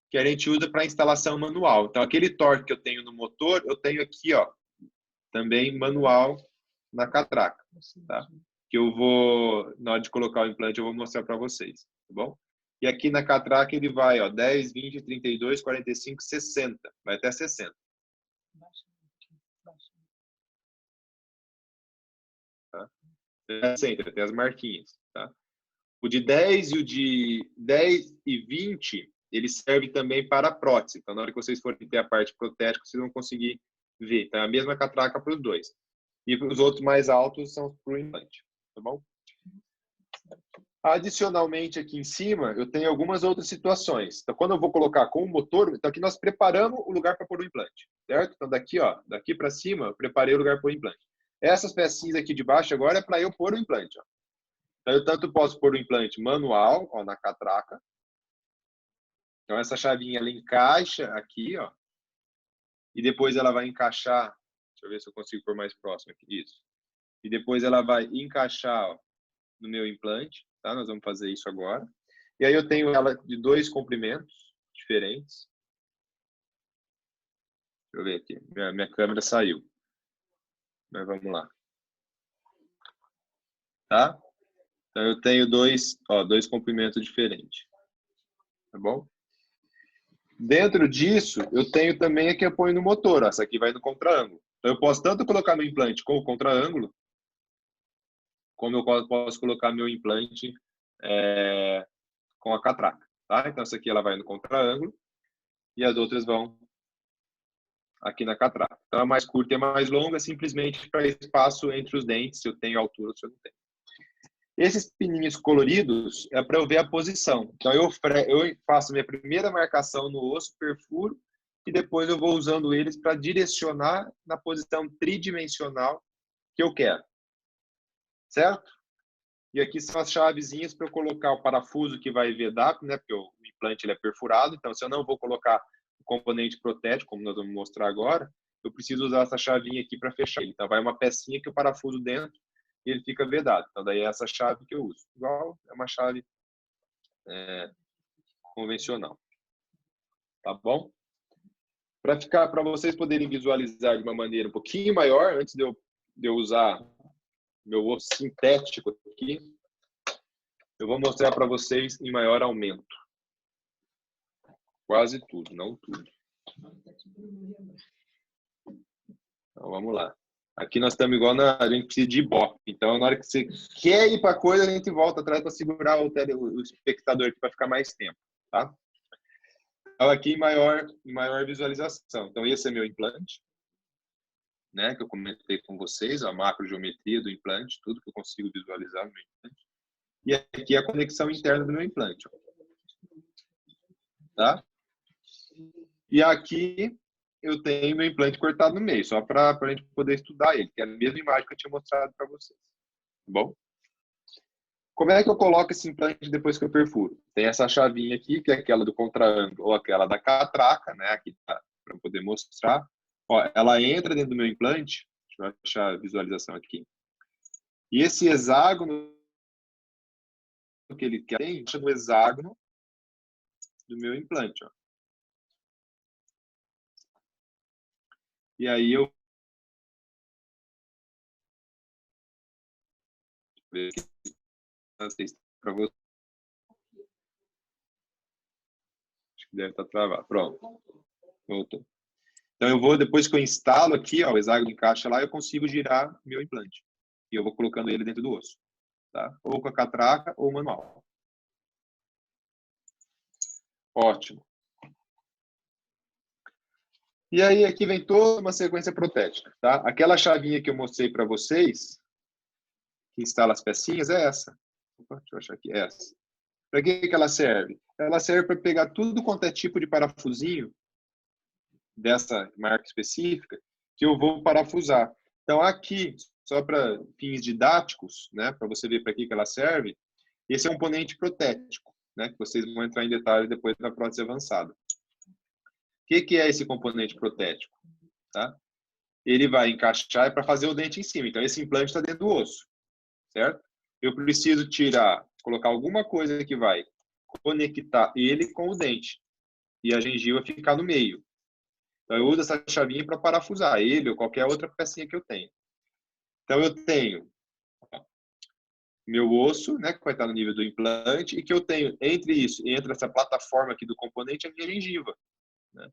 que a gente usa para instalação manual. Então, aquele torque que eu tenho no motor, eu tenho aqui, ó, também manual na catraca, tá? Que eu vou, na hora de colocar o implante, eu vou mostrar para vocês, tá bom? E aqui na catraca ele vai, ó, 10, 20, 32, 45, 60. Vai até 60. Tá? Tem as marquinhas, tá? O de 10 e o de 10 e 20, ele serve também para a prótese. Então, na hora que vocês forem ter a parte protética, vocês vão conseguir ver. Então, é a mesma catraca para os dois. E os outros mais altos são para o implante, tá bom? Adicionalmente, aqui em cima, eu tenho algumas outras situações. Então, quando eu vou colocar com o motor, então aqui nós preparamos o lugar para pôr o implante, certo? Então, daqui, ó, daqui para cima, eu preparei o lugar para o implante. Essas pecinhas aqui de baixo agora é para eu pôr o implante, ó. Então, eu tanto posso pôr o implante manual, ó, na catraca. Então, essa chavinha, ela encaixa aqui, ó. E depois ela vai encaixar. Deixa eu ver se eu consigo pôr mais próximo aqui. Isso. E depois ela vai encaixar, ó, no meu implante, tá? Nós vamos fazer isso agora. E aí eu tenho ela de 2 comprimentos diferentes. Deixa eu ver aqui. Minha câmera saiu. Mas vamos lá. Tá? Então eu tenho dois comprimentos diferentes. Tá bom? Dentro disso, eu tenho também a que eu ponho no motor. Ó, essa aqui vai no contra-ângulo. Então eu posso tanto colocar no implante com o contra-ângulo, como eu posso colocar meu implante com a catraca, tá? Então essa aqui ela vai no contra-ângulo e as outras vão aqui na catraca. Então a mais curta e a mais longa, simplesmente para espaço entre os dentes, se eu tenho altura ou se eu não tenho. Esses pininhos coloridos é para eu ver a posição. Então eu faço minha primeira marcação no osso, perfuro e depois eu vou usando eles para direcionar na posição tridimensional que eu quero. Certo? E aqui são as chavezinhas para eu colocar o parafuso que vai vedar, né? Porque o implante ele é perfurado, então se eu não vou colocar o componente protético, como nós vamos mostrar agora, eu preciso usar essa chavinha aqui para fechar ele. Então vai uma pecinha que o parafuso dentro e ele fica vedado. Então daí é essa chave que eu uso. Igual é uma chave convencional. Tá bom? Para vocês poderem visualizar de uma maneira um pouquinho maior, antes de eu usar meu osso sintético aqui, eu vou mostrar para vocês em maior aumento. Quase tudo, não tudo. Então, vamos lá. Aqui nós estamos igual a gente precisa de ibope. Então, na hora que você quer ir para a coisa, a gente volta atrás para segurar o espectador aqui para ficar mais tempo, tá? Então, aqui em maior visualização. Então, esse é meu implante, né? Que eu comentei com vocês, a macrogeometria do implante, tudo que eu consigo visualizar no meu implante. E aqui é a conexão interna do meu implante, ó. Tá? E aqui eu tenho meu implante cortado no meio, só para a gente poder estudar ele, que é a mesma imagem que eu tinha mostrado para vocês. Tá bom? Como é que eu coloco esse implante depois que eu perfuro? Tem essa chavinha aqui, que é aquela do contraângulo, ou aquela da catraca, né? Aqui tá, para poder mostrar. Ó, ela entra dentro do meu implante, deixa eu achar a visualização aqui. E esse hexágono que ele tem, entra no hexágono do meu implante, ó. E aí eu ver aqui para você. Acho que deve estar travado. Pronto. Voltou. Então eu vou, depois que eu instalo aqui, ó, o hexágono encaixa lá, eu consigo girar meu implante. E eu vou colocando ele dentro do osso, tá? Ou com a catraca ou manual. Ótimo. E aí aqui vem toda uma sequência protética, tá? Aquela chavinha que eu mostrei para vocês, que instala as pecinhas, é essa. Opa, deixa eu achar aqui, é essa. Para que ela serve? Ela serve para pegar tudo quanto é tipo de parafusinho dessa marca específica que eu vou parafusar. Então aqui, só para fins didáticos, né, para você ver para que ela serve, esse é um componente protético, né, que vocês vão entrar em detalhe depois na prótese avançada. O que é esse componente protético? Tá? Ele vai encaixar para fazer o dente em cima. Então esse implante está dentro do osso, certo? Eu preciso tirar, colocar alguma coisa que vai conectar ele com o dente e a gengiva ficar no meio. Então eu uso essa chavinha para parafusar ele ou qualquer outra pecinha que eu tenha. Então eu tenho meu osso, né, que vai estar no nível do implante, e que eu tenho entre essa plataforma aqui do componente, a minha gengiva, né?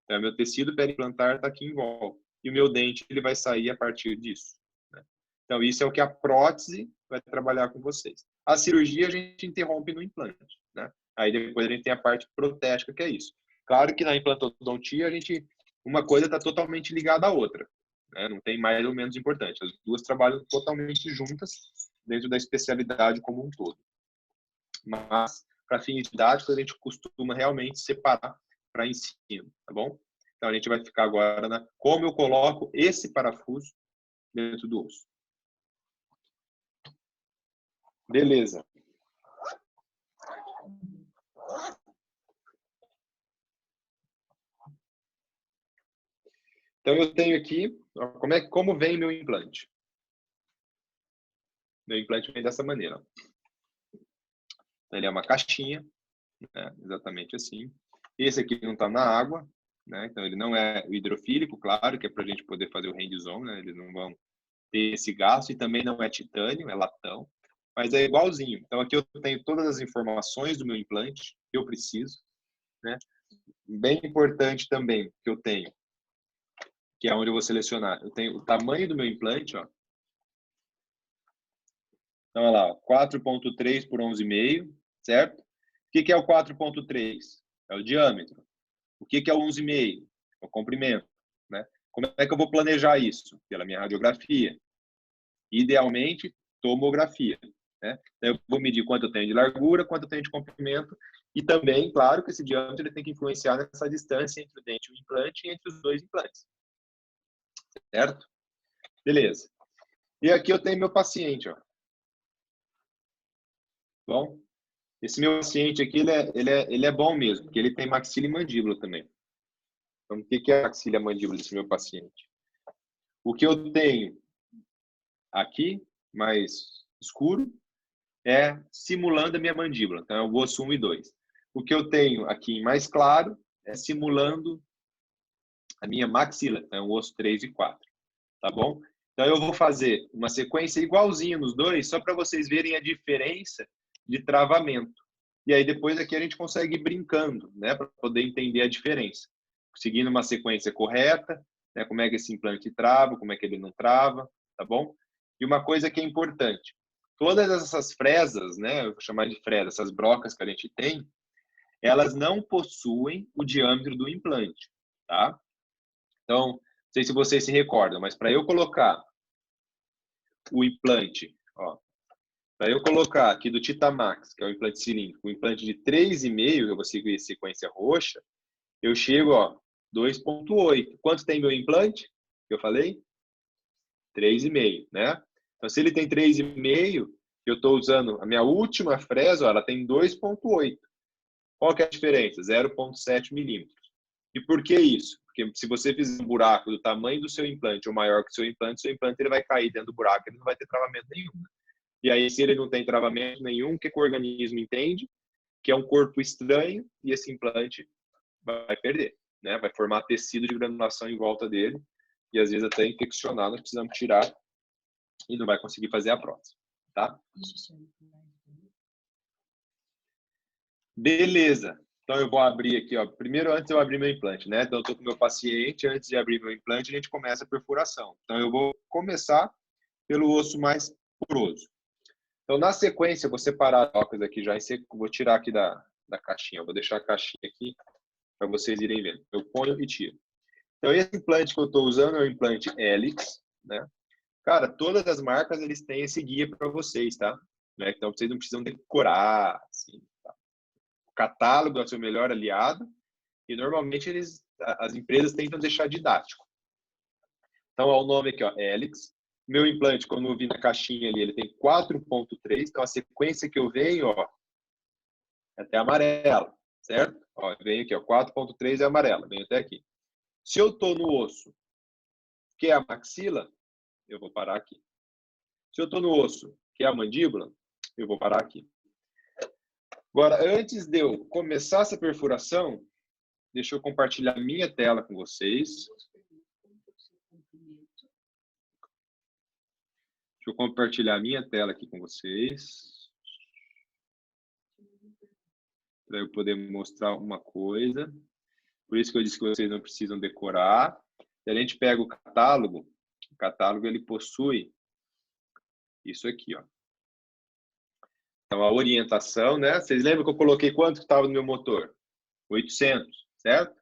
Então, meu tecido periimplantar está aqui em volta. E o meu dente ele vai sair a partir disso, né? Então, isso é o que a prótese vai trabalhar com vocês. A cirurgia a gente interrompe no implante, né? Aí depois a gente tem a parte protética, que é isso. Claro que na implantodontia, uma coisa está totalmente ligada à outra, né? Não tem mais ou menos importante. As duas trabalham totalmente juntas dentro da especialidade como um todo. Mas, para fins didáticos, a gente costuma realmente separar para ensino, tá bom? Então, a gente vai ficar agora na como eu coloco esse parafuso dentro do osso. Beleza. Então, eu tenho aqui, como vem meu implante. Meu implante vem dessa maneira. Então, ele é uma caixinha, né? Exatamente assim. Esse aqui não está na água, né? Então, ele não é hidrofílico, claro, que é para a gente poder fazer o hands-on, né? Eles não vão ter esse gasto, e também não é titânio, é latão, mas é igualzinho. Então, aqui eu tenho todas as informações do meu implante que eu preciso, né? Bem importante também que eu tenho, que é onde eu vou selecionar. Eu tenho o tamanho do meu implante, ó. Então, olha lá, 4.3 por 11,5, certo? O que é o 4.3? É o diâmetro. O que é o 11,5? É o comprimento, né? Como é que eu vou planejar isso? Pela minha radiografia. Idealmente, tomografia, né? Então, eu vou medir quanto eu tenho de largura, quanto eu tenho de comprimento E também, claro, que esse diâmetro ele tem que influenciar nessa distância entre o dente e o implante e entre os dois implantes. Certo? Beleza. E aqui eu tenho meu paciente, ó. Bom, esse meu paciente aqui, ele é bom mesmo, porque ele tem maxila e mandíbula também. Então, o que é a maxila e a mandíbula desse meu paciente? O que eu tenho aqui, mais escuro, é simulando a minha mandíbula. Então, é o osso 1 e 2. O que eu tenho aqui mais claro é simulando a minha maxila. Então, é o osso 3 e 4. Tá bom? Então, eu vou fazer uma sequência igualzinha nos dois, só para vocês verem a diferença de travamento. E aí, depois aqui a gente consegue ir brincando, né? Para poder entender a diferença. Seguindo uma sequência correta, né? Como é que esse implante trava, como é que ele não trava, tá bom? E uma coisa que é importante. Todas essas fresas, né? Eu vou chamar de fresas, essas brocas que a gente tem, elas não possuem o diâmetro do implante, tá? Então, não sei se vocês se recordam, mas para eu colocar o implante, ó, para eu colocar aqui do Titamax, que é o implante cilíndrico, o implante de 3,5, eu vou seguir a sequência roxa, eu chego, ó, 2,8. Quanto tem meu implante? Eu falei? 3,5, né? Então, se ele tem 3,5, eu estou usando a minha última fresa, ó, ela tem 2,8. Qual que é a diferença? 0,7 milímetros. E por que isso? Porque se você fizer um buraco do tamanho do seu implante ou maior que o seu implante ele vai cair dentro do buraco, ele não vai ter travamento nenhum. E aí, se ele não tem travamento nenhum, o que o organismo entende? Que é um corpo estranho e esse implante vai perder, né? Vai formar tecido de granulação em volta dele e às vezes até infeccionar, nós precisamos tirar e não vai conseguir fazer a prótese, tá? Beleza. Então eu vou abrir aqui, ó. Primeiro, antes eu abrir meu implante, né? Então eu tô com meu paciente, antes de abrir meu implante, a gente começa a perfuração. Então eu vou começar pelo osso mais poroso. Então, na sequência, eu vou separar as brocas aqui já em seco. Vou tirar aqui da caixinha. Eu vou deixar a caixinha aqui para vocês irem vendo. Eu ponho e tiro. Então, esse implante que eu estou usando é o implante Helix, né? Cara, todas as marcas, eles têm esse guia para vocês, tá? Né? Então, vocês não precisam decorar, assim, tá? O catálogo é o seu melhor aliado e, normalmente, as empresas tentam deixar didático. Então, ó, o nome aqui, ó, Helix. Meu implante, como eu vi na caixinha ali, ele tem 4,3. Então, a sequência que eu venho, ó, é até amarela, certo? Ó, venho aqui, ó, 4,3 é amarela, venho até aqui. Se eu estou no osso, que é a maxila, eu vou parar aqui. Se eu estou no osso, que é a mandíbula, eu vou parar aqui. Agora, antes de eu começar essa perfuração, deixa eu compartilhar minha tela com vocês. Deixa eu compartilhar minha tela aqui com vocês. Para eu poder mostrar uma coisa. Por isso que eu disse que vocês não precisam decorar. Se a gente pega o catálogo ele possui isso aqui, ó. Então, a orientação, né? Vocês lembram que eu coloquei quanto que estava no meu motor? 800, certo?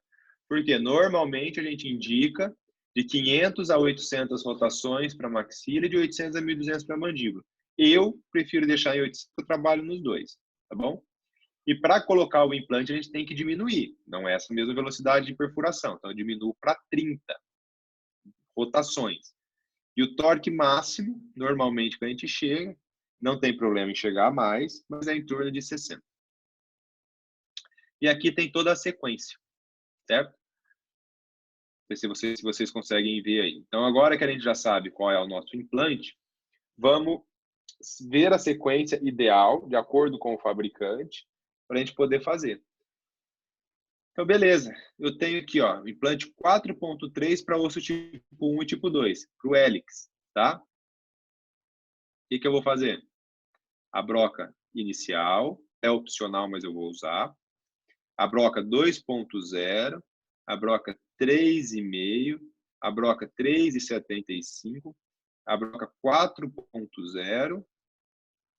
Porque normalmente a gente indica de 500 a 800 rotações para maxila e de 800 a 1.200 para mandíbula. Eu prefiro deixar em 800, eu trabalho nos dois, tá bom? E para colocar o implante, a gente tem que diminuir. Não é essa mesma velocidade de perfuração. Então, eu diminuo para 30 rotações. E o torque máximo, normalmente, quando a gente chega, não tem problema em chegar a mais, mas é em torno de 60. E aqui tem toda a sequência, certo? Se vocês conseguem ver aí. Então, agora que a gente já sabe qual é o nosso implante, vamos ver a sequência ideal, de acordo com o fabricante, para a gente poder fazer. Então, beleza. Eu tenho aqui, ó, implante 4.3 para osso tipo 1 e tipo 2, para o Helix, tá? O que eu vou fazer? A broca inicial, é opcional, mas eu vou usar. A broca 2.0, a broca 3,5, a broca 3,75, a broca 4.0,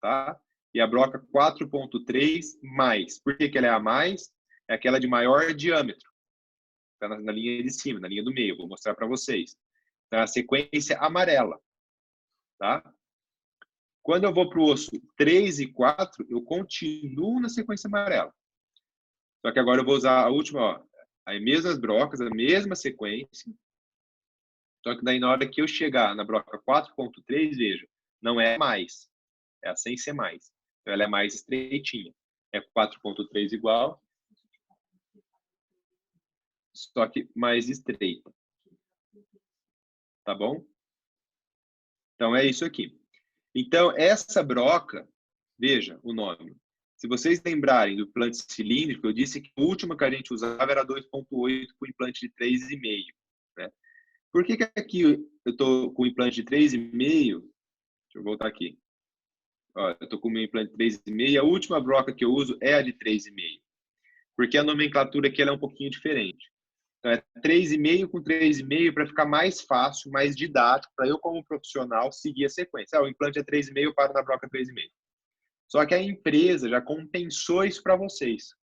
tá? E a broca 4.3 mais. Por que ela é a mais? É aquela de maior diâmetro. Está na linha de cima, na linha do meio. Vou mostrar para vocês. Então, a sequência amarela, tá? Quando eu vou para o osso 3 e 4, eu continuo na sequência amarela. Só que agora eu vou usar a última, ó, as mesmas brocas, a mesma sequência. Só que daí na hora que eu chegar na broca 4.3, veja, não é mais, é a sem ser mais. Então ela é mais estreitinha. É 4.3 igual, só que mais estreita. Tá bom? Então é isso aqui. Então essa broca, veja o nome. Se vocês lembrarem do implante cilíndrico, eu disse que a última que a gente usava era 2.8 com implante de 3,5. Né? Por que aqui eu estou com implante de 3,5? Deixa eu voltar aqui. Ó, eu estou com o meu implante de 3,5 e a última broca que eu uso é a de 3,5. Porque a nomenclatura aqui ela é um pouquinho diferente. Então é 3,5 com 3,5 para ficar mais fácil, mais didático, para eu como profissional seguir a sequência. O implante é 3,5, eu paro na broca 3,5. Só que a empresa já compensou isso para vocês.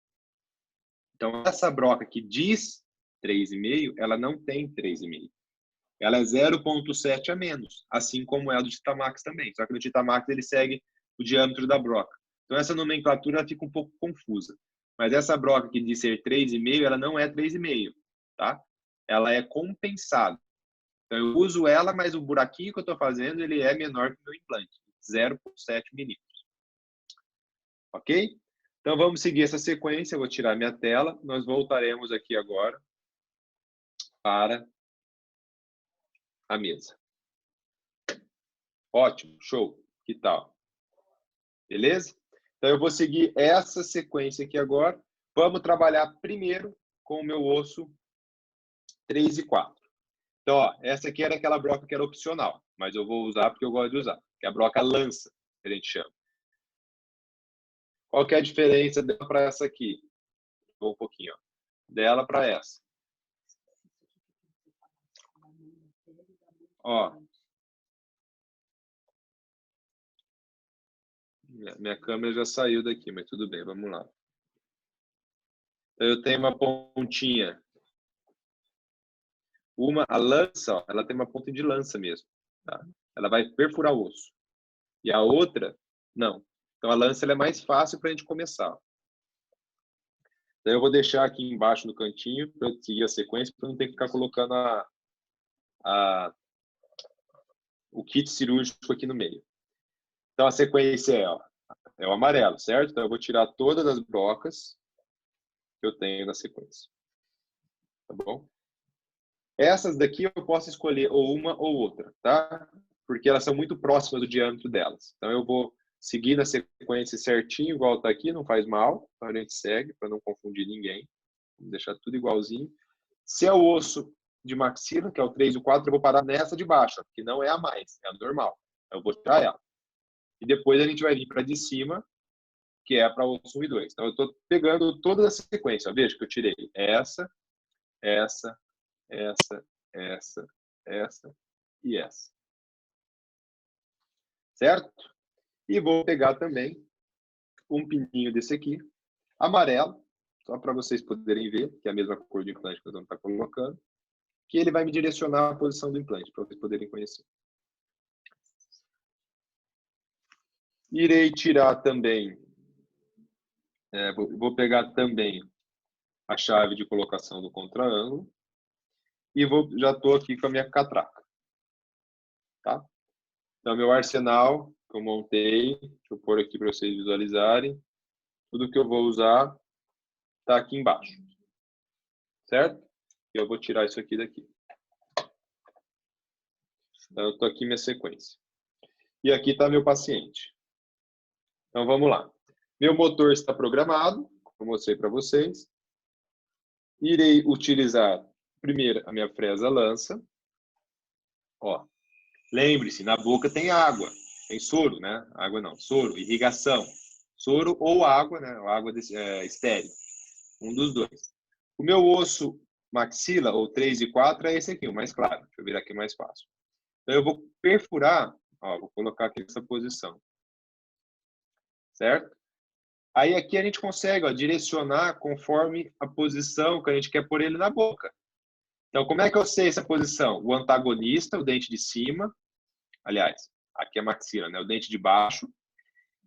Então, essa broca que diz 3,5, ela não tem 3,5. Ela é 0,7 a menos, assim como é a do Titamax também. Só que no Titamax ele segue o diâmetro da broca. Então, essa nomenclatura fica um pouco confusa. Mas essa broca que diz ser 3,5, ela não é 3,5, tá? Ela é compensada. Então, eu uso ela, mas o buraquinho que eu estou fazendo, ele é menor que o meu implante, 0,7 milímetros. Ok? Então, vamos seguir essa sequência. Eu vou tirar minha tela. Nós voltaremos aqui agora para a mesa. Ótimo, show. Que tal? Beleza? Então, eu vou seguir essa sequência aqui agora. Vamos trabalhar primeiro com o meu osso 3 e 4. Então, ó, essa aqui era aquela broca que era opcional, mas eu vou usar porque eu gosto de usar, que é a broca lança, que a gente chama. Qual que é a diferença dela para essa aqui? Vou um pouquinho, ó. Dela para essa. Ó. Minha câmera já saiu daqui, mas tudo bem, vamos lá. Então, eu tenho uma pontinha. A lança, ó, ela tem uma ponta de lança mesmo. Tá? Ela vai perfurar o osso. E a outra, não. Então, a lança ela é mais fácil para a gente começar. Então, eu vou deixar aqui embaixo no cantinho para seguir a sequência, para não ter que ficar colocando o kit cirúrgico aqui no meio. Então, a sequência é o amarelo, certo? Então, eu vou tirar todas as brocas que eu tenho na sequência. Tá bom? Essas daqui eu posso escolher ou uma ou outra, tá? Porque elas são muito próximas do diâmetro delas. Então, eu vou seguir na sequência certinho, igual tá aqui, não faz mal. Então, a gente segue para não confundir ninguém. Vou deixar tudo igualzinho. Se é o osso de maxila, que é o 3 e o 4, eu vou parar nessa de baixo, que não é a mais, é a normal. Eu vou tirar ela. E depois a gente vai vir para de cima, que é para o osso 1 e 2. Então, eu estou pegando toda essa sequência. Veja que eu tirei essa e essa e essa. Certo? E vou pegar também um pininho desse aqui, amarelo, só para vocês poderem ver, que é a mesma cor do implante que nós vamos estar colocando, que ele vai me direcionar a posição do implante, para vocês poderem conhecer. Irei tirar também, vou pegar também a chave de colocação do contraângulo e já estou aqui com a minha catraca. Tá? Então, meu arsenal que eu montei, deixa eu pôr aqui para vocês visualizarem, tudo que eu vou usar está aqui embaixo. Certo? E eu vou tirar isso aqui daqui. Então, eu estou aqui minha sequência. E aqui está meu paciente. Então, vamos lá. Meu motor está programado, como eu mostrei para vocês. Irei utilizar primeiro a minha fresa lança. Ó, lembre-se, na boca tem água, tem soro, né? Água não, soro, irrigação. Soro ou água, né? Água estéril. Um dos dois. O meu osso maxila, ou 3 e 4, é esse aqui, o mais claro. Deixa eu virar aqui mais fácil. Então, eu vou perfurar, ó, vou colocar aqui nessa posição. Certo? Aí aqui a gente consegue, ó, direcionar conforme a posição que a gente quer pôr ele na boca. Então, como é que eu sei essa posição? O antagonista, o dente de cima, aliás, aqui é a maxila, né? O dente de baixo.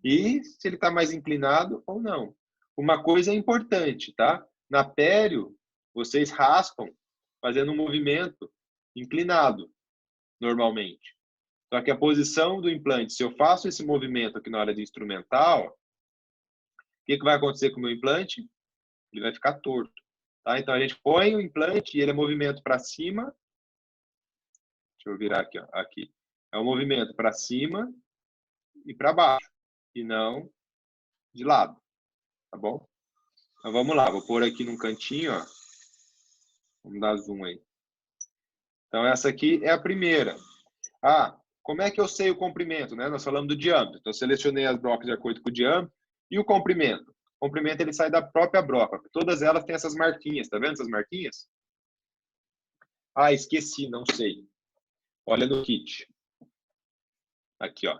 E se ele está mais inclinado ou não. uma coisa é importante, tá? Na pério, vocês raspam fazendo um movimento inclinado, normalmente. Só que a posição do implante, se eu faço esse movimento aqui na hora de instrumental, o que vai acontecer com o meu implante? Ele vai ficar torto. Tá? Então, a gente põe o implante e ele é movimento para cima. Deixa eu virar aqui. Ó. Aqui. É um movimento para cima e para baixo. E não de lado. Tá bom? Então, vamos lá. Vou pôr aqui num cantinho. Ó. Vamos dar zoom aí. Então, essa aqui é a primeira. Ah, como é que eu sei o comprimento? Né? Nós falamos do diâmetro. Então, eu selecionei as brocas de acordo com o diâmetro. E o comprimento? O comprimento ele sai da própria broca. Todas elas têm essas marquinhas. Tá vendo essas marquinhas? Ah, esqueci, não sei. Olha no kit. Aqui, ó.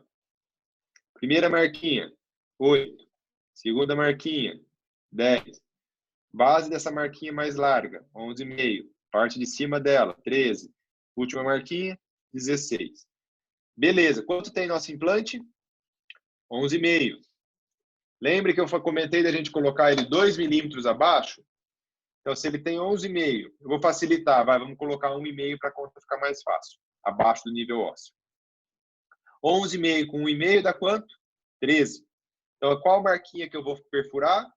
Primeira marquinha, 8. Segunda marquinha, 10. Base dessa marquinha mais larga, 11,5. Parte de cima dela, 13. Última marquinha, 16. Beleza. Quanto tem nosso implante? 11,5. Lembra que eu comentei da gente colocar ele 2 milímetros abaixo? Então, se ele tem 11,5, eu vou facilitar. Vamos colocar 1,5 para a conta ficar mais fácil. Abaixo do nível ósseo. 11,5 com 1,5 dá quanto? 13. Então, qual marquinha que eu vou perfurar?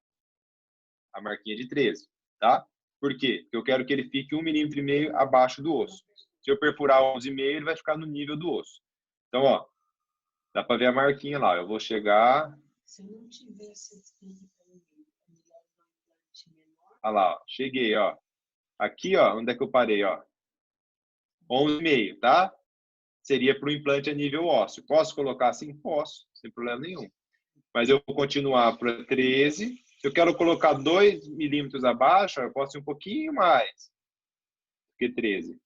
A marquinha de 13, tá? Por quê? Porque eu quero que ele fique 1,5 milímetro abaixo do osso. Se eu perfurar 11,5, ele vai ficar no nível do osso. Então, ó, dá para ver a marquinha lá. Eu vou chegar... Se não tivesse olha lá, ó. Cheguei, ó. Aqui, ó, onde é que eu parei, ó? 11,5, tá? Seria para o implante a nível ósseo. Posso colocar assim? Posso, sem problema nenhum. Mas eu vou continuar para 13. Se eu quero colocar 2 milímetros abaixo, eu posso ir um pouquinho mais que 13.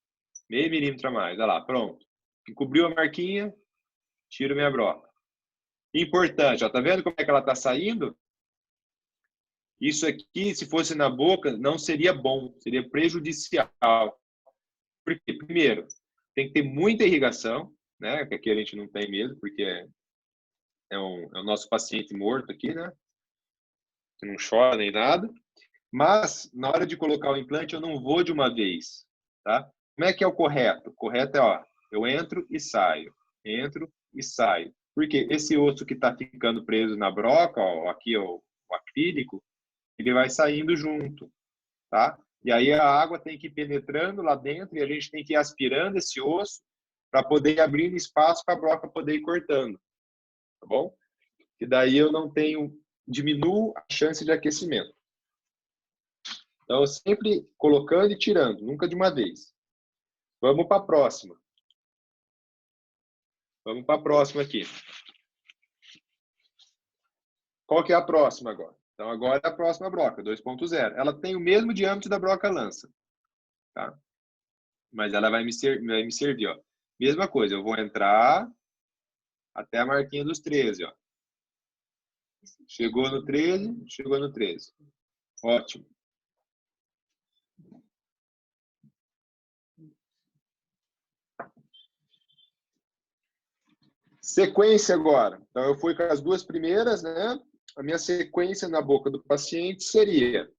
Meio milímetro a mais. Olha lá, pronto. Encobriu a marquinha, tiro minha broca. Importante, ó, tá vendo como é que ela está saindo? Isso aqui, se fosse na boca, não seria bom, seria prejudicial. Por quê? Primeiro, tem que ter muita irrigação, né? Que aqui a gente não tem mesmo, porque é o nosso paciente morto aqui, né? Que não chora nem nada. Mas, na hora de colocar o implante, eu não vou de uma vez, tá? Como é que é o correto? O correto é, ó, eu entro e saio. Entro e saio. Porque esse osso que está ficando preso na broca, ó, aqui ó, o acrílico, ele vai saindo junto, tá? E aí a água tem que ir penetrando lá dentro e a gente tem que ir aspirando esse osso para poder ir abrindo espaço para a broca poder ir cortando, tá bom? E daí eu não tenho, diminuo a chance de aquecimento. Então, sempre colocando e tirando, nunca de uma vez. Vamos para a próxima. Vamos para a próxima aqui. Qual que é a próxima agora? Então, agora é a próxima broca, 2.0. Ela tem o mesmo diâmetro da broca lança. Tá? Mas ela vai me servir. Ó. Mesma coisa, eu vou entrar até a marquinha dos 13. Ó. Chegou no 13, chegou no 13. Ótimo. Sequência agora. Então, eu fui com as duas primeiras, né? A minha sequência na boca do paciente seria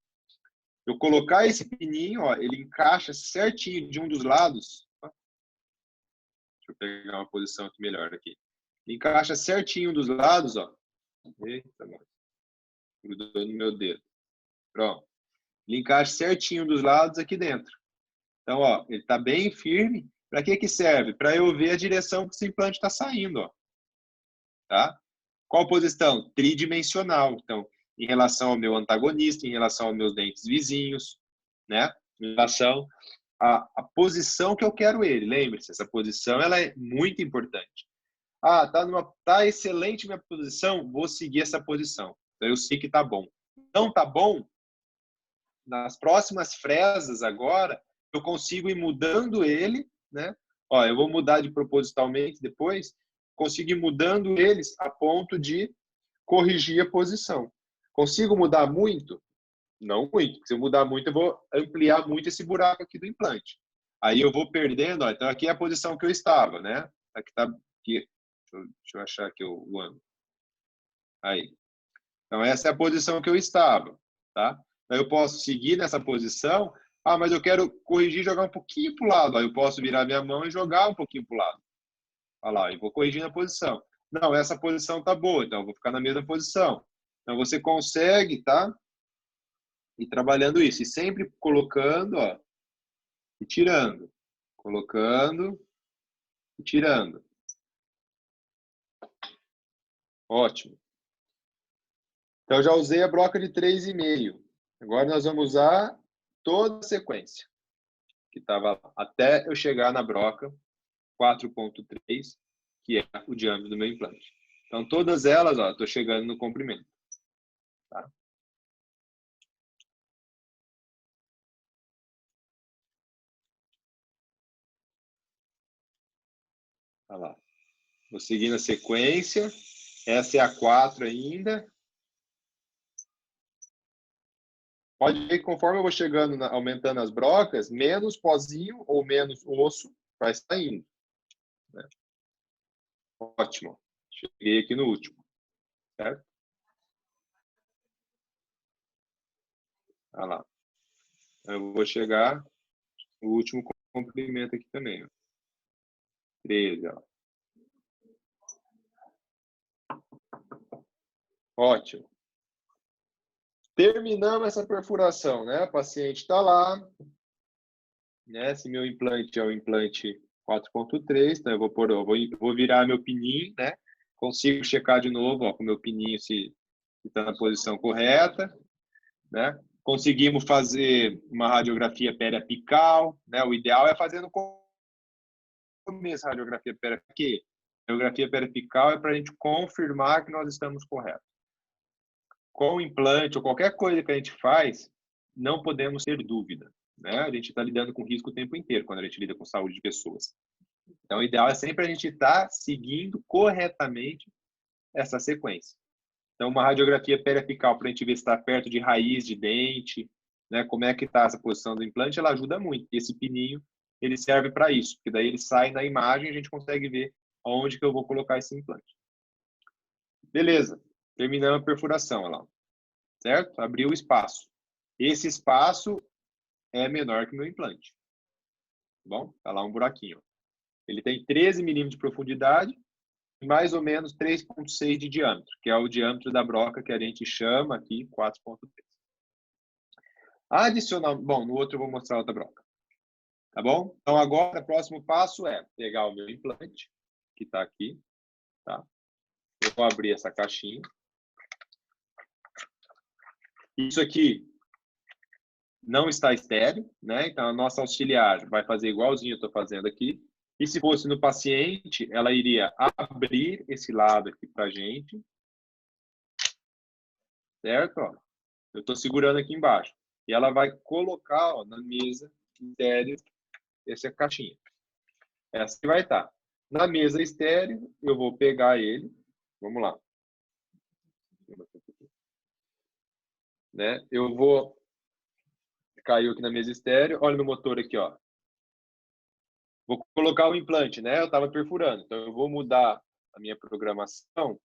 eu colocar esse pininho, ó, ele encaixa certinho de um dos lados. Ó. Deixa eu pegar uma posição aqui melhor aqui. Encaixa certinho dos lados, ó. Eita, mano. Grudou no meu dedo. Pronto. Ele encaixa certinho dos lados aqui dentro. Então, ó, ele está bem firme. Para que serve? Para eu ver a direção que esse implante está saindo, ó. Tá? Qual posição? Tridimensional. Então, em relação ao meu antagonista, em relação aos meus dentes vizinhos, né? Em relação à posição que eu quero ele. Lembre-se, essa posição ela é muito importante. Ah, tá excelente minha posição, vou seguir essa posição. Então, eu sei que tá bom. Não tá bom? Nas próximas fresas agora, eu consigo ir mudando ele, né? Ó, eu vou mudar de propositalmente depois, consigo ir mudando eles a ponto de corrigir a posição. Consigo mudar muito? Não muito. Se eu mudar muito, eu vou ampliar muito esse buraco aqui do implante. Aí eu vou perdendo, ó, então aqui é a posição que eu estava, né? Aqui tá aqui. Deixa eu achar aqui o ângulo. Aí. Então, essa é a posição que eu estava, tá? Então, eu posso seguir nessa posição. Ah, mas eu quero corrigir e jogar um pouquinho para o lado. Aí eu posso virar minha mão e jogar um pouquinho para o lado. Olha lá, eu vou corrigindo a posição. Não, essa posição tá boa, então eu vou ficar na mesma posição. Então, você consegue, tá? Ir trabalhando isso. E sempre colocando, ó, e tirando. Colocando e tirando. Ótimo. Então, eu já usei a broca de 3,5. Agora nós vamos usar toda a sequência que estava lá, até eu chegar na broca 4,3, que é o diâmetro do meu implante. Então, todas elas, ó, estou chegando no comprimento. Tá? Olha lá. Vou seguir na sequência. Essa é a 4 ainda. Pode ver que conforme eu vou chegando, aumentando as brocas, menos pozinho ou menos osso vai saindo. Né? Ótimo. Cheguei aqui no último. Certo? Olha lá. Eu vou chegar no último comprimento aqui também. Ó. 13, ó. Ótimo. Terminamos essa perfuração, né? O paciente está lá, né? Se meu implante é o implante 4,3, então eu vou virar meu pininho, né? Consigo checar de novo, ó, com o meu pininho se está na posição correta, né? Conseguimos fazer uma radiografia periapical, né? O ideal é fazer no começo a radiografia periapical. Porque a radiografia periapical é para a gente confirmar que nós estamos corretos. Com o implante ou qualquer coisa que a gente faz, não podemos ter dúvida. Né? A gente está lidando com risco o tempo inteiro quando a gente lida com saúde de pessoas. Então, o ideal é sempre a gente estar seguindo corretamente essa sequência. Então, uma radiografia periapical para a gente ver se está perto de raiz de dente, né? Como é que está essa posição do implante, ela ajuda muito. E esse pininho, ele serve para isso, porque daí ele sai na imagem e a gente consegue ver onde que eu vou colocar esse implante. Beleza, terminamos a perfuração, olha lá. Certo? Abriu o espaço. Esse espaço é menor que o meu implante. Tá bom? Tá lá um buraquinho. Ele tem 13 milímetros de profundidade e mais ou menos 3,6 de diâmetro, que é o diâmetro da broca que a gente chama aqui 4,3. Adicional, bom, no outro eu vou mostrar outra broca. Tá bom? Então agora o próximo passo é pegar o meu implante, que está aqui, tá? Eu vou abrir essa caixinha. Isso aqui não está estéreo, né? Então a nossa auxiliar vai fazer igualzinho eu estou fazendo aqui. E se fosse no paciente, ela iria abrir esse lado aqui para a gente, certo? Ó, eu estou segurando aqui embaixo. E ela vai colocar, ó, na mesa estéreo essa caixinha. Essa que vai estar. Na mesa estéreo, eu vou pegar ele. Vamos lá. Né? Eu vou... Caiu aqui na mesa estéreo. Olha meu motor aqui, ó. Vou colocar o implante, né? Eu estava perfurando. Então, eu vou mudar a minha programação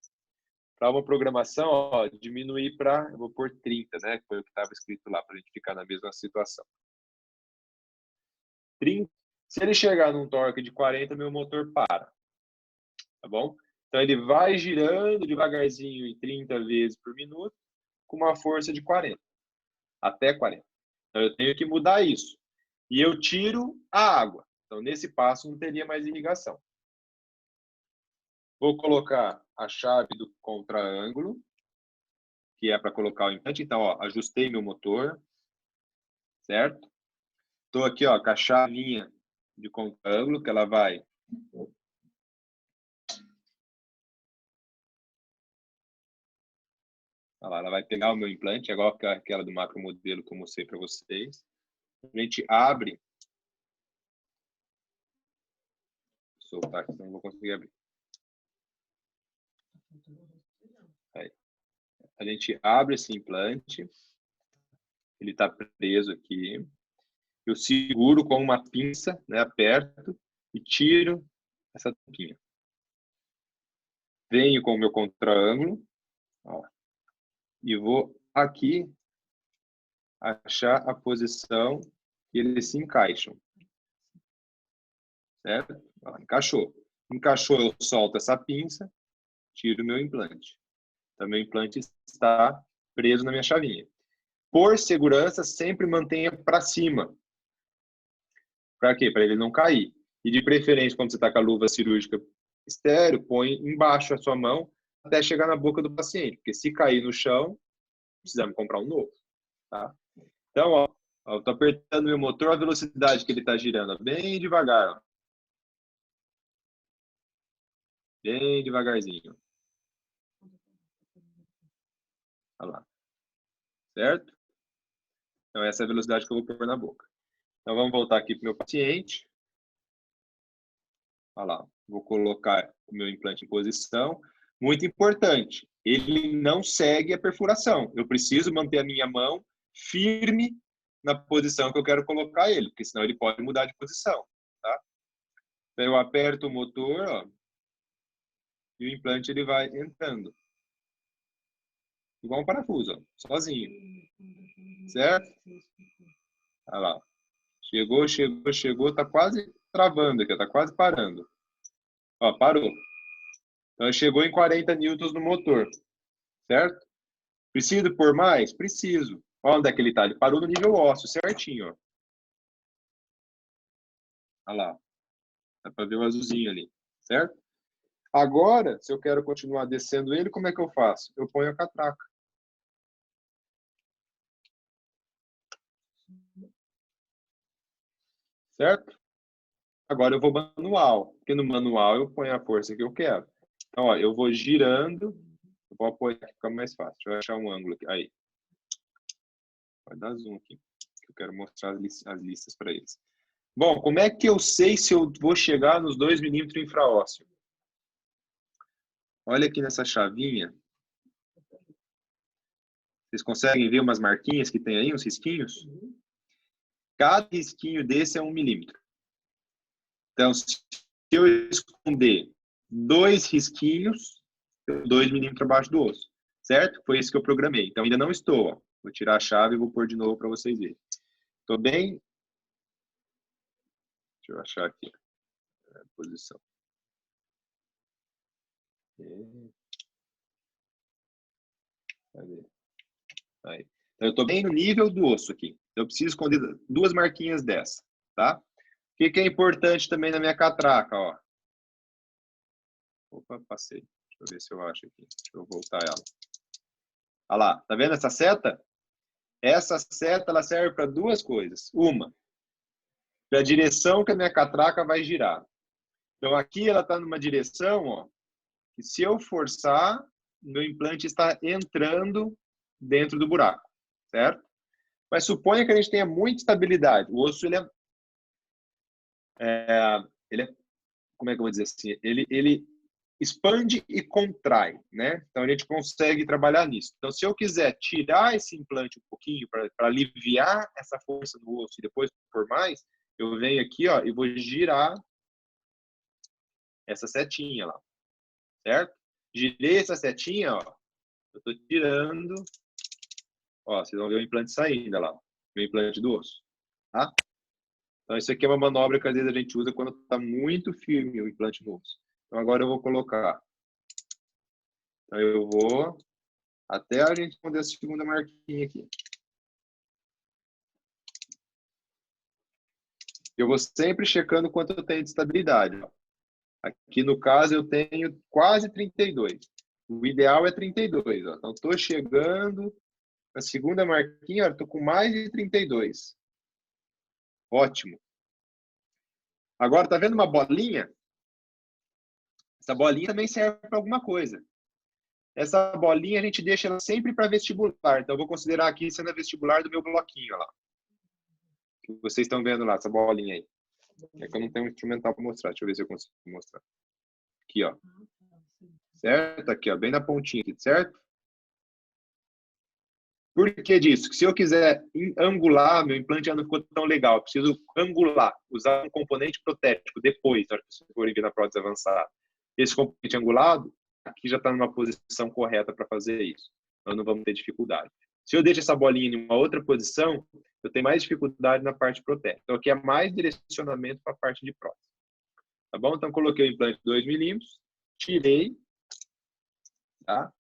para uma programação, ó, diminuir para... Eu vou pôr 30, né? Que foi o que estava escrito lá, para a gente ficar na mesma situação. 30. Se ele chegar num torque de 40, meu motor para. Tá bom? Então, ele vai girando devagarzinho em 30 vezes por minuto, com uma força de 40. Até 40. Então, eu tenho que mudar isso. E eu tiro a água. Então, nesse passo, não teria mais irrigação. Vou colocar a chave do contra-ângulo, que é para colocar o implante. Então, ó, ajustei meu motor, certo? Estou aqui, ó, com a chavinha de contra-ângulo, que ela vai... Olha lá, ela vai pegar o meu implante, igual aquela do macromodelo que eu mostrei para vocês. A gente abre... Vou soltar aqui, senão não vou conseguir abrir. Aí. A gente abre esse implante, ele está preso aqui. Eu seguro com uma pinça, né, aperto e tiro essa tampinha. Venho com o meu contra-ângulo, ó, e vou aqui achar a posição que eles se encaixam. Certo? Ó, encaixou. Encaixou, eu solto essa pinça, tiro o meu implante. Então, meu implante está preso na minha chavinha. Por segurança, sempre mantenha para cima. Para quê? Para ele não cair. E de preferência, quando você está com a luva cirúrgica estéreo, põe embaixo a sua mão até chegar na boca do paciente. Porque se cair no chão, precisamos comprar um novo. Tá? Então, ó, eu estou apertando meu motor, a velocidade que ele está girando, ó, bem devagar. Ó. Bem devagarzinho. Olha lá. Certo? Então, essa é a velocidade que eu vou pôr na boca. Então, vamos voltar aqui para o meu paciente. Olha lá. Vou colocar o meu implante em posição. Muito importante, ele não segue a perfuração. Eu preciso manter a minha mão firme na posição que eu quero colocar ele, porque senão ele pode mudar de posição. Tá? Então, eu aperto o motor, ó, e o implante ele vai entrando. Igual um parafuso, ó, sozinho. Certo? Olha lá. Chegou, chegou, chegou, tá quase travando aqui, tá quase parando. Ó, parou. Então, chegou em 40 newtons no motor. Certo? Preciso pôr mais? Preciso. Olha onde é que ele tá. Ele parou no nível ósseo, certinho, ó. Olha lá. Dá para ver o azulzinho ali. Certo? Agora, se eu quero continuar descendo ele, como é que eu faço? Eu ponho a catraca. Certo? Agora eu vou manual, porque no manual eu ponho a força que eu quero. Então, ó, eu vou girando, eu vou apoiar aqui, fica mais fácil. Deixa eu achar um ângulo aqui. Aí. Vai dar zoom aqui, que eu quero mostrar as listas para eles. Bom, como é que eu sei se eu vou chegar nos 2 milímetros infraósseo? Olha aqui nessa chavinha. Vocês conseguem ver umas marquinhas que tem aí, uns risquinhos? Cada risquinho desse é 1 milímetro. Então, se eu esconder 2 risquinhos, 2 milímetros abaixo do osso. Certo? Foi isso que eu programei. Então, ainda não estou. Ó. Vou tirar a chave e vou pôr de novo para vocês verem. Estou bem... Deixa eu achar aqui a posição. Cadê? Aí. Então, eu estou bem no nível do osso aqui. Eu preciso esconder 2 marquinhas dessa. Tá? O que é importante também na minha catraca? Ó. Opa, passei. Deixa eu ver se eu acho aqui. Deixa eu voltar ela. Olha lá. Tá vendo essa seta? Essa seta ela serve para 2 coisas. Uma, para a direção que a minha catraca vai girar. Então, aqui ela está numa direção, ó, que se eu forçar, meu implante está entrando dentro do buraco, certo? Mas suponha que a gente tenha muita estabilidade. O osso, ele é como é que eu vou dizer assim? Ele expande e contrai, né? Então, a gente consegue trabalhar nisso. Então, se eu quiser tirar esse implante um pouquinho para aliviar essa força do osso e depois por mais, eu venho aqui, ó, e vou girar essa setinha lá, certo? Girei essa setinha, ó, eu estou tirando, ó, vocês vão ver o implante saindo, lá, o implante do osso, tá? Então, isso aqui é uma manobra que às vezes a gente usa quando está muito firme o implante no osso. Então, agora eu vou colocar. Então, eu vou até a gente poder a segunda marquinha aqui. Eu vou sempre checando quanto eu tenho de estabilidade. Ó. Aqui, no caso, eu tenho quase 32. O ideal é 32. Ó. Então, estou chegando na segunda marquinha, estou com mais de 32. Ótimo. Agora, tá vendo uma bolinha? Essa bolinha também serve para alguma coisa. Essa bolinha a gente deixa ela sempre para vestibular. Então, eu vou considerar aqui sendo a vestibular do meu bloquinho. Ó lá. Que vocês estão vendo lá, essa bolinha aí. É que eu não tenho um instrumental para mostrar. Deixa eu ver se eu consigo mostrar. Aqui, ó. Certo? Aqui, ó. Bem na pontinha aqui, certo? Por que disso? Que se eu quiser angular, meu implante já não ficou tão legal. Eu preciso angular, usar um componente protético depois, na hora que vocês forem ver na prótese avançada. Esse componente angulado, aqui já está numa posição correta para fazer isso. Nós não vamos ter dificuldade. Se eu deixo essa bolinha em uma outra posição, eu tenho mais dificuldade na parte protética. Então, aqui é mais direcionamento para a parte de prótese. Tá bom? Então, coloquei o implante de 2 milímetros, tirei, tá?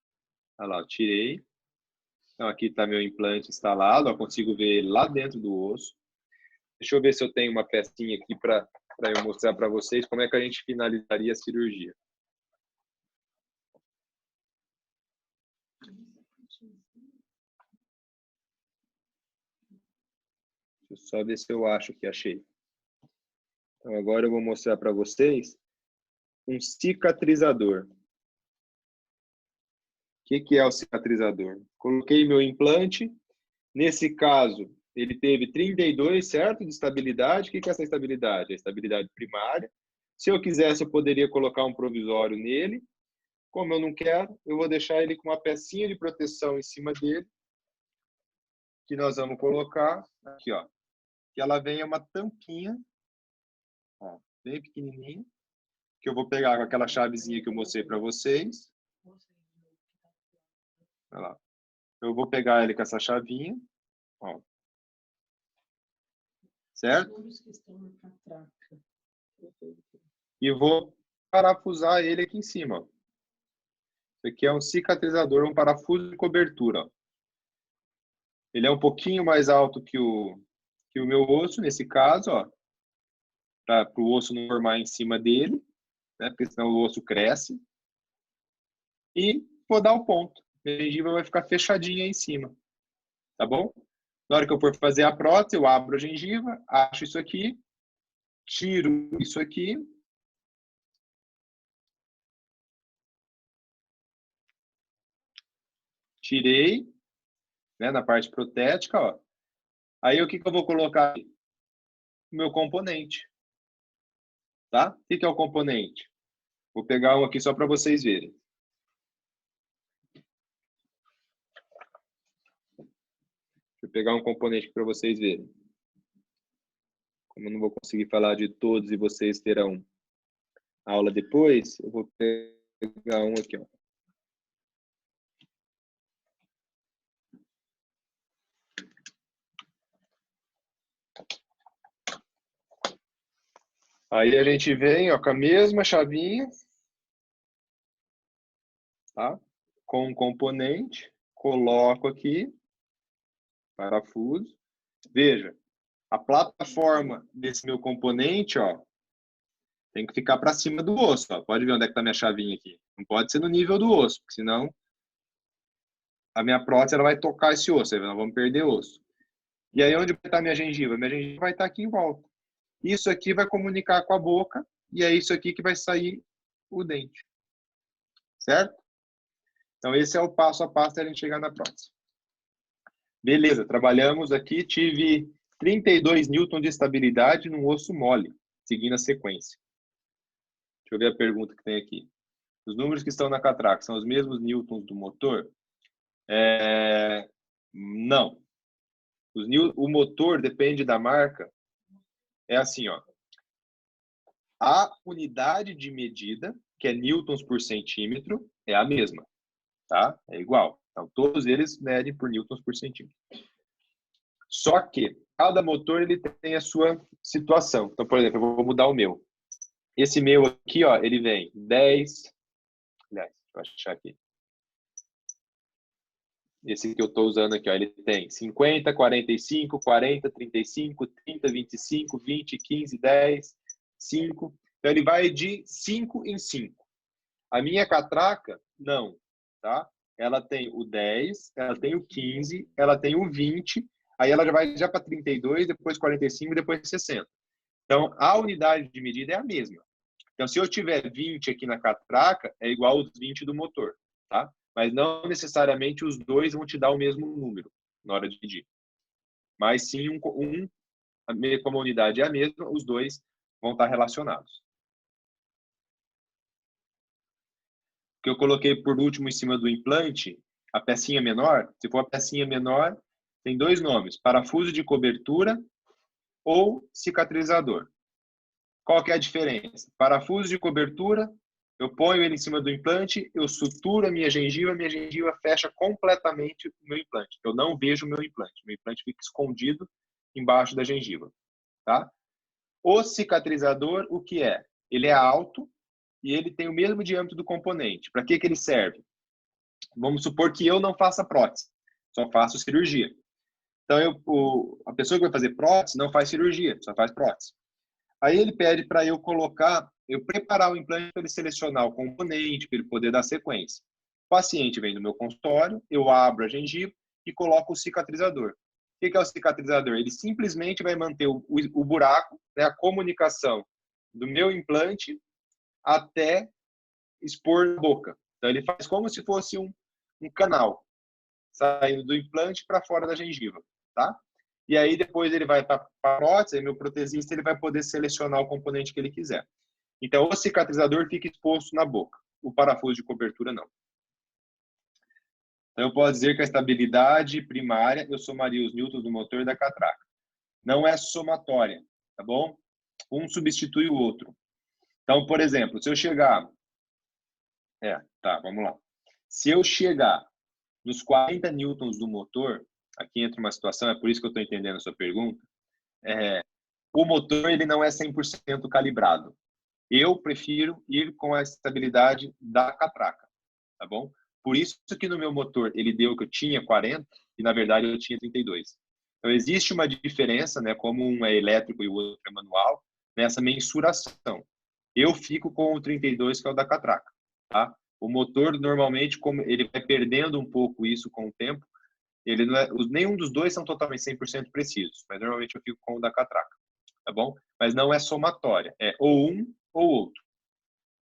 Olha lá, eu tirei. Então, aqui está meu implante instalado, eu consigo ver ele lá dentro do osso. Deixa eu ver se eu tenho uma pecinha aqui para eu mostrar para vocês como é que a gente finalizaria a cirurgia. Deixa eu só ver se eu acho que achei. Então, agora eu vou mostrar para vocês um cicatrizador. O que é o cicatrizador? Coloquei meu implante. Nesse caso, ele teve 32, certo? De estabilidade. O que é essa estabilidade? A estabilidade primária. Se eu quisesse, eu poderia colocar um provisório nele. Como eu não quero, eu vou deixar ele com uma pecinha de proteção em cima dele, que nós vamos colocar aqui, ó. Que ela vem uma tampinha, ó, bem pequenininha, que eu vou pegar com aquela chavezinha que eu mostrei para vocês. Olha lá. Eu vou pegar ele com essa chavinha, ó. Certo? E vou parafusar ele aqui em cima, ó. Isso aqui é um cicatrizador, um parafuso de cobertura, ó. Ele é um pouquinho mais alto que o meu osso, nesse caso, ó. Para o osso não formar em cima dele, né? Porque senão o osso cresce. E vou dar o ponto. A gengiva vai ficar fechadinha em cima. Tá bom? Na hora que eu for fazer a prótese, eu abro a gengiva, acho isso aqui, tiro isso aqui. Tirei, né, na parte protética, ó. Aí o que eu vou colocar? O meu componente. Tá? O que é o componente? Vou pegar um aqui só para vocês verem. Deixa eu pegar um componente para vocês verem. Como eu não vou conseguir falar de todos e vocês terão aula depois, eu vou pegar um aqui, ó. Aí a gente vem, ó, com a mesma chavinha, tá? Com um componente, coloco aqui, parafuso. Veja, a plataforma desse meu componente, ó, tem que ficar para cima do osso, ó. Pode ver onde é que tá minha chavinha aqui. Não pode ser no nível do osso, porque senão a minha prótese ela vai tocar esse osso, aí nós vamos perder osso. E aí onde vai estar minha gengiva? Minha gengiva vai estar aqui em volta. Isso aqui vai comunicar com a boca e é isso aqui que vai sair o dente. Certo? Então esse é o passo a passo até a gente chegar na prótese. Beleza, trabalhamos aqui, tive 32 newtons de estabilidade num osso mole, seguindo a sequência. Deixa eu ver a pergunta que tem aqui. Os números que estão na catraca são os mesmos newtons do motor? Não. O motor depende da marca. É assim, ó. A unidade de medida, que é newtons por centímetro, é a mesma, tá? É igual. Então, todos eles medem por newtons por centímetro. Só que cada motor ele tem a sua situação. Então, por exemplo, eu vou mudar o meu. Esse meu aqui, ó, ele vem 10. Aliás, deixa eu achar aqui. Esse que eu estou usando aqui, ó, ele tem 50, 45, 40, 35, 30, 25, 20, 15, 10, 5. Então, ele vai de 5 em 5. A minha catraca, não, tá? Ela tem o 10, ela tem o 15, ela tem o 20, aí ela já vai já para 32, depois 45 e depois 60. Então, a unidade de medida é a mesma. Então, se eu tiver 20 aqui na catraca, é igual aos 20 do motor, tá? Mas não necessariamente os dois vão te dar o mesmo número na hora de medir. Mas sim, como a unidade é a mesma, os dois vão estar relacionados. O que eu coloquei por último em cima do implante, a pecinha menor, se for a pecinha menor, tem dois nomes, parafuso de cobertura ou cicatrizador. Qual que é a diferença? Parafuso de cobertura, Eu ponho ele em cima do implante, eu suturo a minha gengiva fecha completamente o meu implante. Eu não vejo o meu implante fica escondido embaixo da gengiva, tá? O cicatrizador, o que é? Ele é alto e ele tem o mesmo diâmetro do componente. Para que ele serve? Vamos supor que eu não faça prótese, só faço cirurgia. Então, a pessoa que vai fazer prótese não faz cirurgia, só faz prótese. Aí ele pede para eu preparar o implante para ele selecionar o componente, para ele poder dar sequência. O paciente vem no meu consultório, eu abro a gengiva e coloco o cicatrizador. O que é o cicatrizador? Ele simplesmente vai manter o buraco, né, a comunicação do meu implante até expor a boca. Então, ele faz como se fosse um canal saindo do implante para fora da gengiva, tá? E aí depois ele vai para a prótese, aí meu protesista ele vai poder selecionar o componente que ele quiser. Então, o cicatrizador fica exposto na boca. O parafuso de cobertura, não. Então, eu posso dizer que a estabilidade primária, eu somaria os newtons do motor da catraca. Não é somatória, tá bom? Um substitui o outro. Então, por exemplo, se eu chegar... vamos lá. Se eu chegar nos 40 newtons do motor, aqui entra uma situação, é por isso que eu estou entendendo a sua pergunta, o motor ele não é 100% calibrado. Eu prefiro ir com a estabilidade da catraca, tá bom? Por isso que no meu motor ele deu que eu tinha 40 e na verdade eu tinha 32. Então existe uma diferença, né, como um é elétrico e o outro é manual, nessa mensuração. Eu fico com o 32, que é o da catraca, tá? O motor normalmente, como ele vai perdendo um pouco isso com o tempo, ele não é, nenhum dos dois são totalmente 100% precisos, mas normalmente eu fico com o da catraca, tá bom? Mas não é somatória, é ou um ou outro,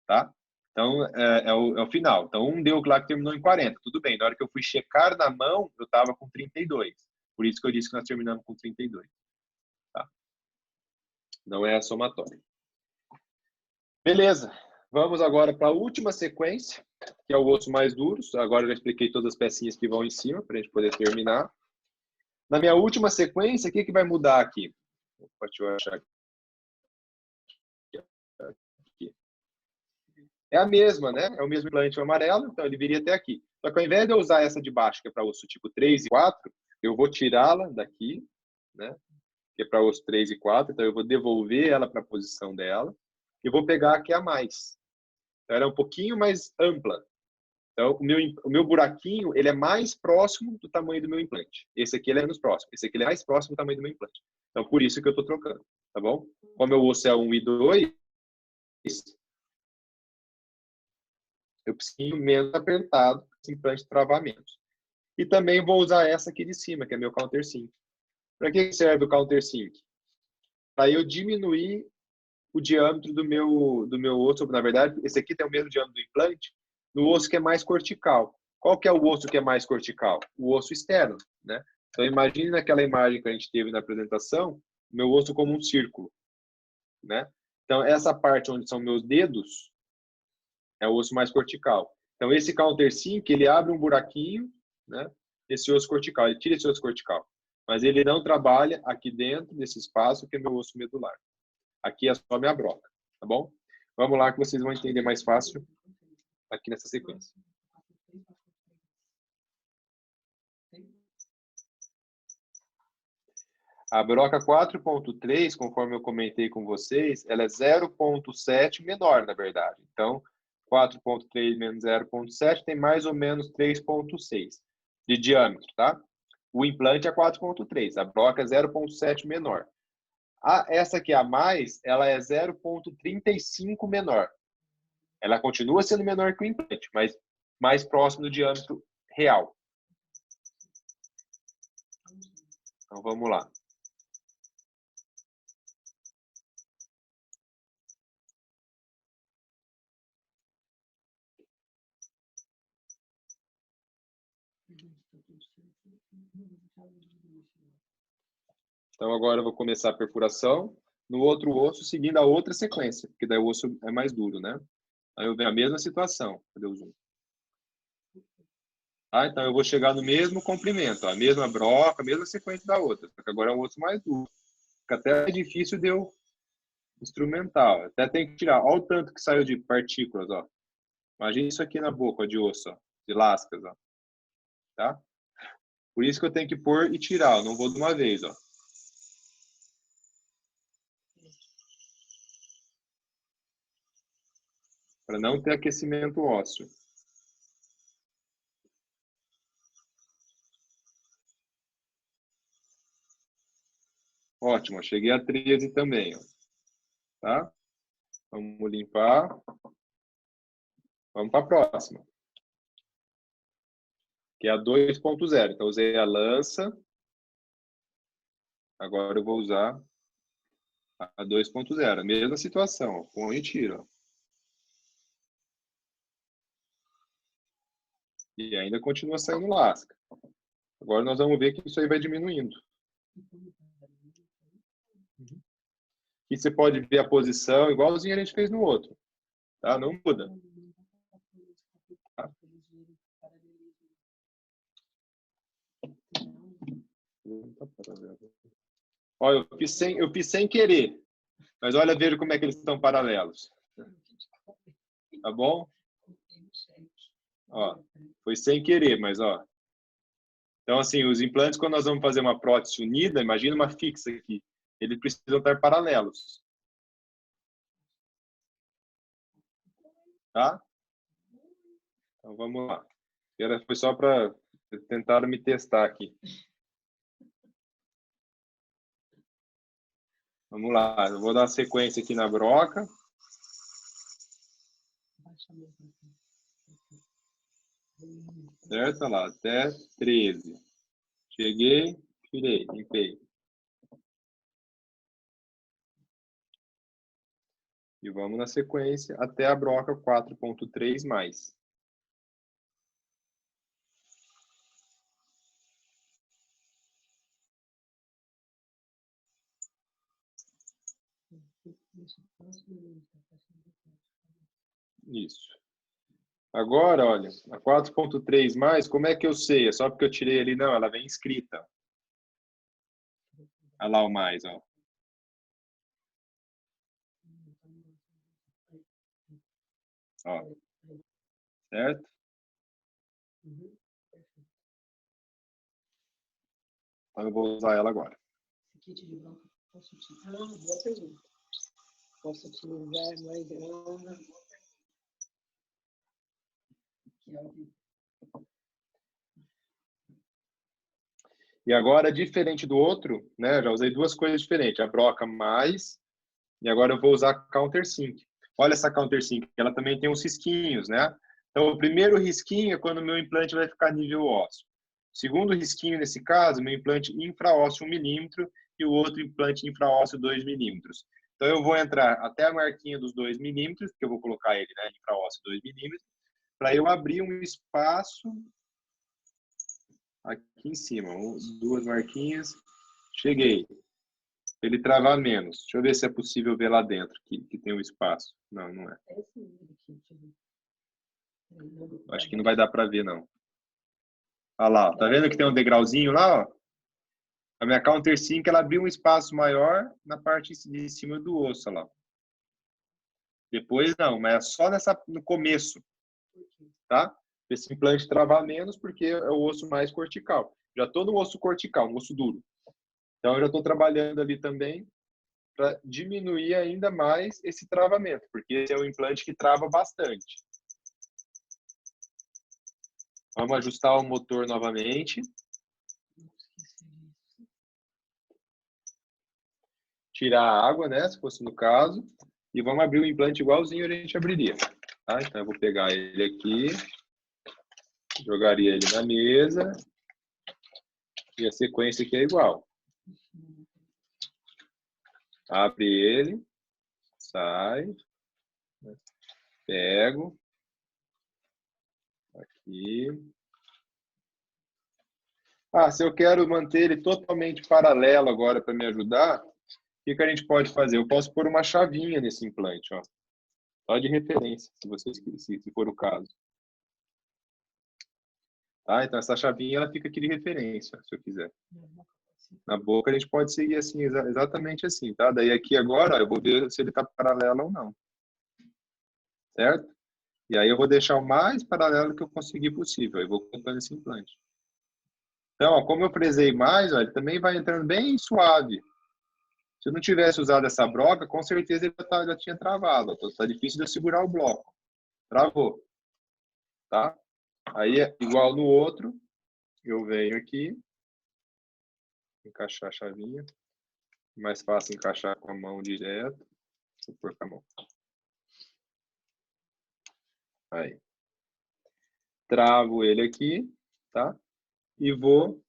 tá? Então, é o final. Então, um deu lá que terminou em 40, tudo bem. Na hora que eu fui checar na mão, eu estava com 32. Por isso que eu disse que nós terminamos com 32, tá? Não é a somatória. Beleza. Vamos agora para a última sequência, que é o osso mais duro. Agora eu já expliquei todas as pecinhas que vão em cima, para a gente poder terminar. Na minha última sequência, o que vai mudar aqui? Opa, deixa eu achar aqui. É a mesma, né? É o mesmo implante amarelo, então ele viria até aqui. Só que ao invés de eu usar essa de baixo, que é para osso tipo 3 e 4, eu vou tirá-la daqui, né? Que é para osso 3 e 4, então eu vou devolver ela para a posição dela e vou pegar aqui a mais. Então, ela é um pouquinho mais ampla. Então, o meu buraquinho, ele é mais próximo do tamanho do meu implante. Esse aqui ele é menos próximo. Esse aqui ele é mais próximo do tamanho do meu implante. Então, por isso que eu estou trocando, tá bom? Como meu osso é 1 e 2, eu preciso menos apertado esse implante de travamento. E também vou usar essa aqui de cima, que é meu countersink. Para que serve o countersink? Para eu diminuir o diâmetro do meu osso. Na verdade, esse aqui tem o mesmo diâmetro do implante, no osso que é mais cortical. Qual que é o osso que é mais cortical? O osso externo, né? Então, imagine naquela imagem que a gente teve na apresentação, meu osso como um círculo, né? Então, essa parte onde são meus dedos é o osso mais cortical. Então, esse countersink, ele abre um buraquinho, né? Esse osso cortical, ele tira esse osso cortical. Mas ele não trabalha aqui dentro desse espaço que é meu osso medular. Aqui é só minha broca, tá bom? Vamos lá que vocês vão entender mais fácil aqui nessa sequência. A broca 4.3, conforme eu comentei com vocês, ela é 0.7 menor, na verdade. Então, 4.3 menos 0.7 tem mais ou menos 3.6 de diâmetro, tá? O implante é 4.3, a broca é 0.7 menor. Essa aqui a mais, ela é 0.35 menor. Ela continua sendo menor que o implante, mas mais próximo do diâmetro real. Então, vamos lá. Então, agora eu vou começar a perfuração no outro osso, seguindo a outra sequência, porque daí o osso é mais duro, né? Aí eu venho a mesma situação. Cadê o zoom? Então, eu vou chegar no mesmo comprimento, a mesma broca, a mesma sequência da outra, só que agora é um osso mais duro. Fica até difícil de eu instrumentar. Até tem que tirar. Olha o tanto que saiu de partículas, ó. Imagina isso aqui na boca de osso, ó, de lascas, ó. Tá? Por isso que eu tenho que pôr e tirar, eu não vou de uma vez, ó. Para não ter aquecimento ósseo. Ótimo, cheguei a 13 também, ó. Tá? Vamos limpar. Vamos para a próxima. Que é a 2.0. Então, usei a lança. Agora eu vou usar a 2.0. Mesma situação, ó. Põe e tira, ó. E ainda continua saindo lasca. Agora nós vamos ver que isso aí vai diminuindo. E você pode ver a posição igualzinho a gente fez no outro. Tá? Não muda. Tá? Olha, eu fiz sem querer. Mas olha, veja como é que eles estão paralelos. Tá bom? Ó, foi sem querer, mas ó. Então, assim, os implantes, quando nós vamos fazer uma prótese unida, imagina uma fixa aqui. Eles precisam estar paralelos. Tá? Então, vamos lá. Foi só para tentar me testar aqui. Vamos lá. Eu vou dar sequência aqui na broca. Certo? Olha lá, até 13. Cheguei, tirei, limpei. E vamos na sequência até a broca 4.3 mais. Isso. Agora, olha, a 4.3 mais, como é que eu sei? É só porque eu tirei ali? Não, ela vem escrita. Olha lá o mais, ó. Ó. Certo? Então eu vou usar ela agora. Boa pergunta. Posso utilizar mais grana? E agora, diferente do outro, né? Já usei duas coisas diferentes. A broca mais, e agora eu vou usar a countersink. Olha essa countersink, ela também tem uns risquinhos, né? Então, o primeiro risquinho é quando o meu implante vai ficar nível ósseo. O segundo risquinho, nesse caso, meu implante infraósseo 1 milímetro e o outro implante infraósseo 2 milímetros. Então, eu vou entrar até a marquinha dos 2 milímetros, porque eu vou colocar ele, né, infraósseo 2 milímetros, para eu abrir um espaço aqui em cima. Duas marquinhas. Cheguei. Ele travar menos. Deixa eu ver se é possível ver lá dentro, que tem um espaço. Não, não é. Acho que não vai dar para ver, não. Olha lá, tá vendo que tem um degrauzinho lá, ó? A minha countersink, ela abriu um espaço maior na parte de cima do osso, olha lá. Depois não, mas é só no começo, tá? Esse implante travar menos porque é o osso mais cortical. Já estou no osso cortical, no osso duro. Então, eu já estou trabalhando ali também para diminuir ainda mais esse travamento, porque esse é um implante que trava bastante. Vamos ajustar o motor novamente. Tirar a água, né, se fosse no caso. E vamos abrir o implante igualzinho a gente abriria. Tá? Então, eu vou pegar ele aqui. Jogaria ele na mesa. E a sequência aqui é igual. Abre ele. Sai. Pego. Aqui. Ah, se eu quero manter ele totalmente paralelo agora para me ajudar, o que a gente pode fazer? Eu posso pôr uma chavinha nesse implante, ó. Só de referência, se for o caso. Tá? Então, essa chavinha ela fica aqui de referência, se eu quiser. Na boca, a gente pode seguir assim, exatamente assim, tá? Daí aqui agora, ó, eu vou ver se ele está paralelo ou não. Certo? E aí eu vou deixar o mais paralelo que eu conseguir possível. Eu vou colocando esse implante. Então, ó, como eu fresei mais, ó, ele também vai entrando bem suave. Se eu não tivesse usado essa broca, com certeza ele já tinha travado. Ó. Tá difícil de eu segurar o bloco. Travou. Tá? Aí, igual no outro, eu venho aqui, encaixar a chavinha. Mais fácil encaixar com a mão direto. Deixa eu pôr com a mão. Aí. Travo ele aqui, tá? E vou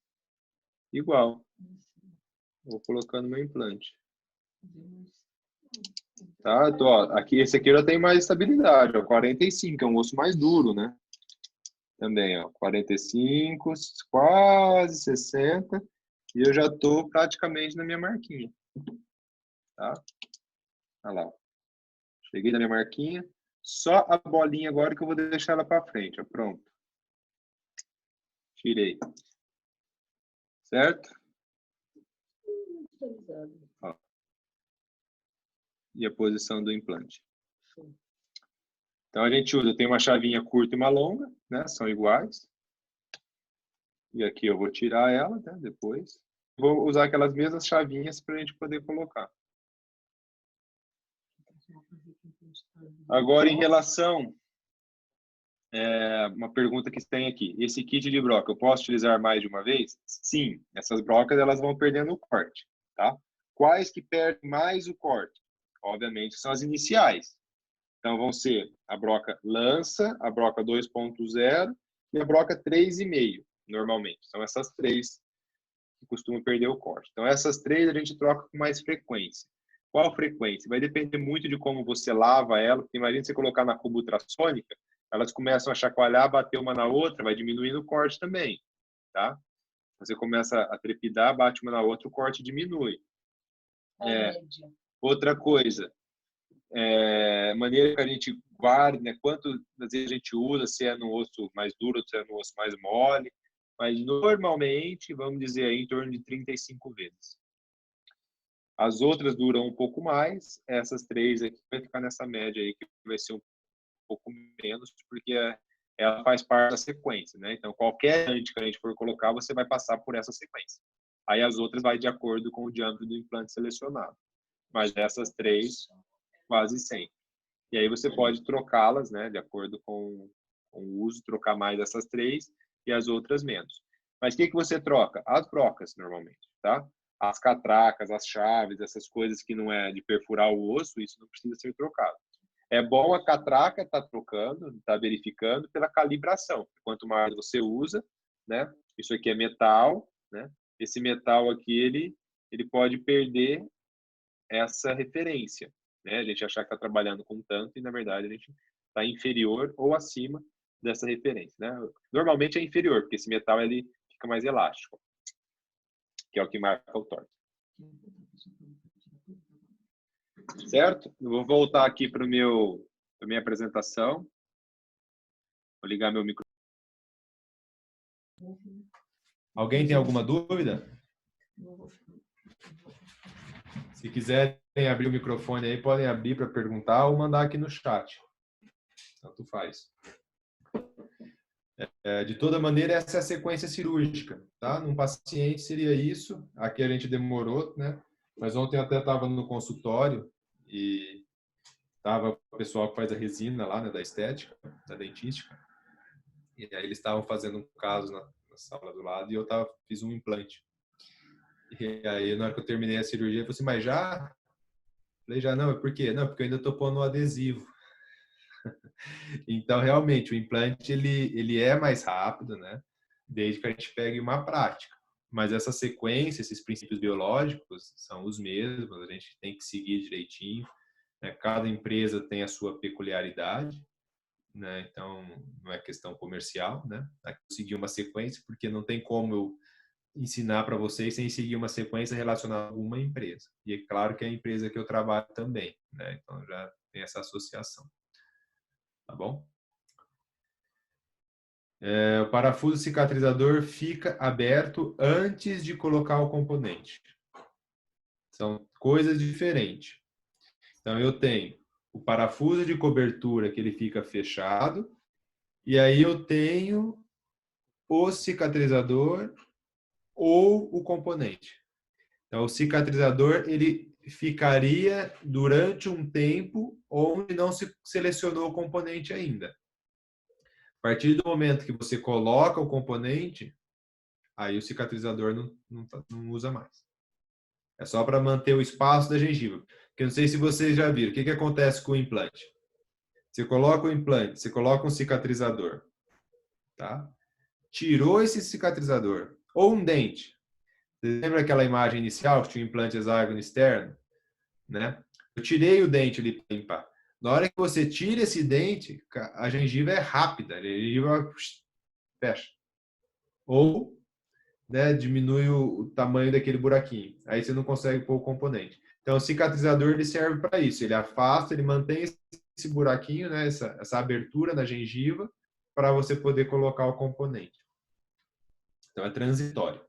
igual. Vou colocando meu implante. Tá? Aqui, esse aqui já tem mais estabilidade, ó, 45, é um osso mais duro, né? Também, ó, 45, quase 60, e eu já tô praticamente na minha marquinha. Tá? Olha lá. Cheguei na minha marquinha. Só a bolinha agora que eu vou deixar ela para frente, ó, pronto. Tirei. Certo? Ó. E a posição do implante. Então a gente usa, tem uma chavinha curta e uma longa, né? São iguais. E aqui eu vou tirar ela, né? Depois. Vou usar aquelas mesmas chavinhas para a gente poder colocar. Agora, em relação uma pergunta que tem aqui. Esse kit de broca, eu posso utilizar mais de uma vez? Sim, essas brocas elas vão perdendo o corte, tá? Quais que perdem mais o corte? Obviamente são as iniciais. Então vão ser a broca lança, a broca 2.0 e a broca 3,5, normalmente. São essas três que costumam perder o corte. Então essas três a gente troca com mais frequência. Qual frequência? Vai depender muito de como você lava ela, porque imagina você colocar na cuba ultrassônica, elas começam a chacoalhar, bater uma na outra, vai diminuindo o corte também, tá? Você começa a trepidar, bate uma na outra, o corte diminui. Outra coisa, maneira que a gente guarda, né? Quantas vezes a gente usa, se é no osso mais duro, se é no osso mais mole, mas normalmente, vamos dizer aí, em torno de 35 vezes. As outras duram um pouco mais, essas três aqui vai ficar nessa média aí, que vai ser um pouco menos, porque ela faz parte da sequência, né? Então, qualquer implante que a gente for colocar, você vai passar por essa sequência. Aí as outras vai de acordo com o diâmetro do implante selecionado. Mas essas três, quase sempre. E aí você pode trocá-las, né? De acordo com o uso, trocar mais essas três e as outras menos. Mas o que você troca? As brocas, normalmente, tá? As catracas, as chaves, essas coisas que não é de perfurar o osso, isso não precisa ser trocado. É bom a catraca estar trocando, estar verificando pela calibração. Quanto mais você usa, né? Isso aqui é metal, né? Esse metal aqui, ele pode perder essa referência, né? A gente achar que está trabalhando com tanto e, na verdade, a gente está inferior ou acima dessa referência, né? Normalmente é inferior, porque esse metal ele fica mais elástico, que é o que marca o torque. Certo? Eu vou voltar aqui para minha apresentação. Vou ligar meu microfone. Alguém tem alguma dúvida? Se quiserem abrir o microfone aí, podem abrir para perguntar ou mandar aqui no chat. Tanto faz. De toda maneira, essa é a sequência cirúrgica, tá? Num paciente seria isso. Aqui a gente demorou, né? Mas ontem eu até estava no consultório e estava o pessoal que faz a resina lá, né? Da estética, da dentística. E aí eles estavam fazendo um caso na sala do lado e eu fiz um implante. E aí, na hora que eu terminei a cirurgia, eu falei assim, mas já? Falei, já não, por quê? Não, porque eu ainda estou pondo o adesivo. Então, realmente, o implante, ele é mais rápido, né? Desde que a gente pegue uma prática. Mas essa sequência, esses princípios biológicos são os mesmos, a gente tem que seguir direitinho. Né? Cada empresa tem a sua peculiaridade, né? Então, não é questão comercial, né? Aqui eu segui uma sequência, porque não tem como eu ensinar para vocês sem seguir uma sequência relacionada a alguma empresa. E é claro que é a empresa que eu trabalho também, né? Então, já tem essa associação. Tá bom? O parafuso cicatrizador fica aberto antes de colocar o componente. São coisas diferentes. Então, eu tenho o parafuso de cobertura que ele fica fechado, e aí eu tenho o cicatrizador ou o componente. Então, o cicatrizador ele ficaria durante um tempo onde não se selecionou o componente ainda. A partir do momento que você coloca o componente, aí o cicatrizador não usa mais. É só para manter o espaço da gengiva. Porque não sei se vocês já viram. O que acontece com o implante? Você coloca o implante, você coloca um cicatrizador. Tá? Tirou esse cicatrizador. Ou um dente. Você lembra aquela imagem inicial que tinha um implante hexágono externo? Né? Eu tirei o dente ali para limpar. Na hora que você tira esse dente, a gengiva é rápida. A gengiva fecha. Ou, né, diminui o tamanho daquele buraquinho. Aí você não consegue pôr o componente. Então, o cicatrizador ele serve para isso. Ele afasta, ele mantém esse buraquinho, né, essa abertura na gengiva, para você poder colocar o componente. Então, é transitório.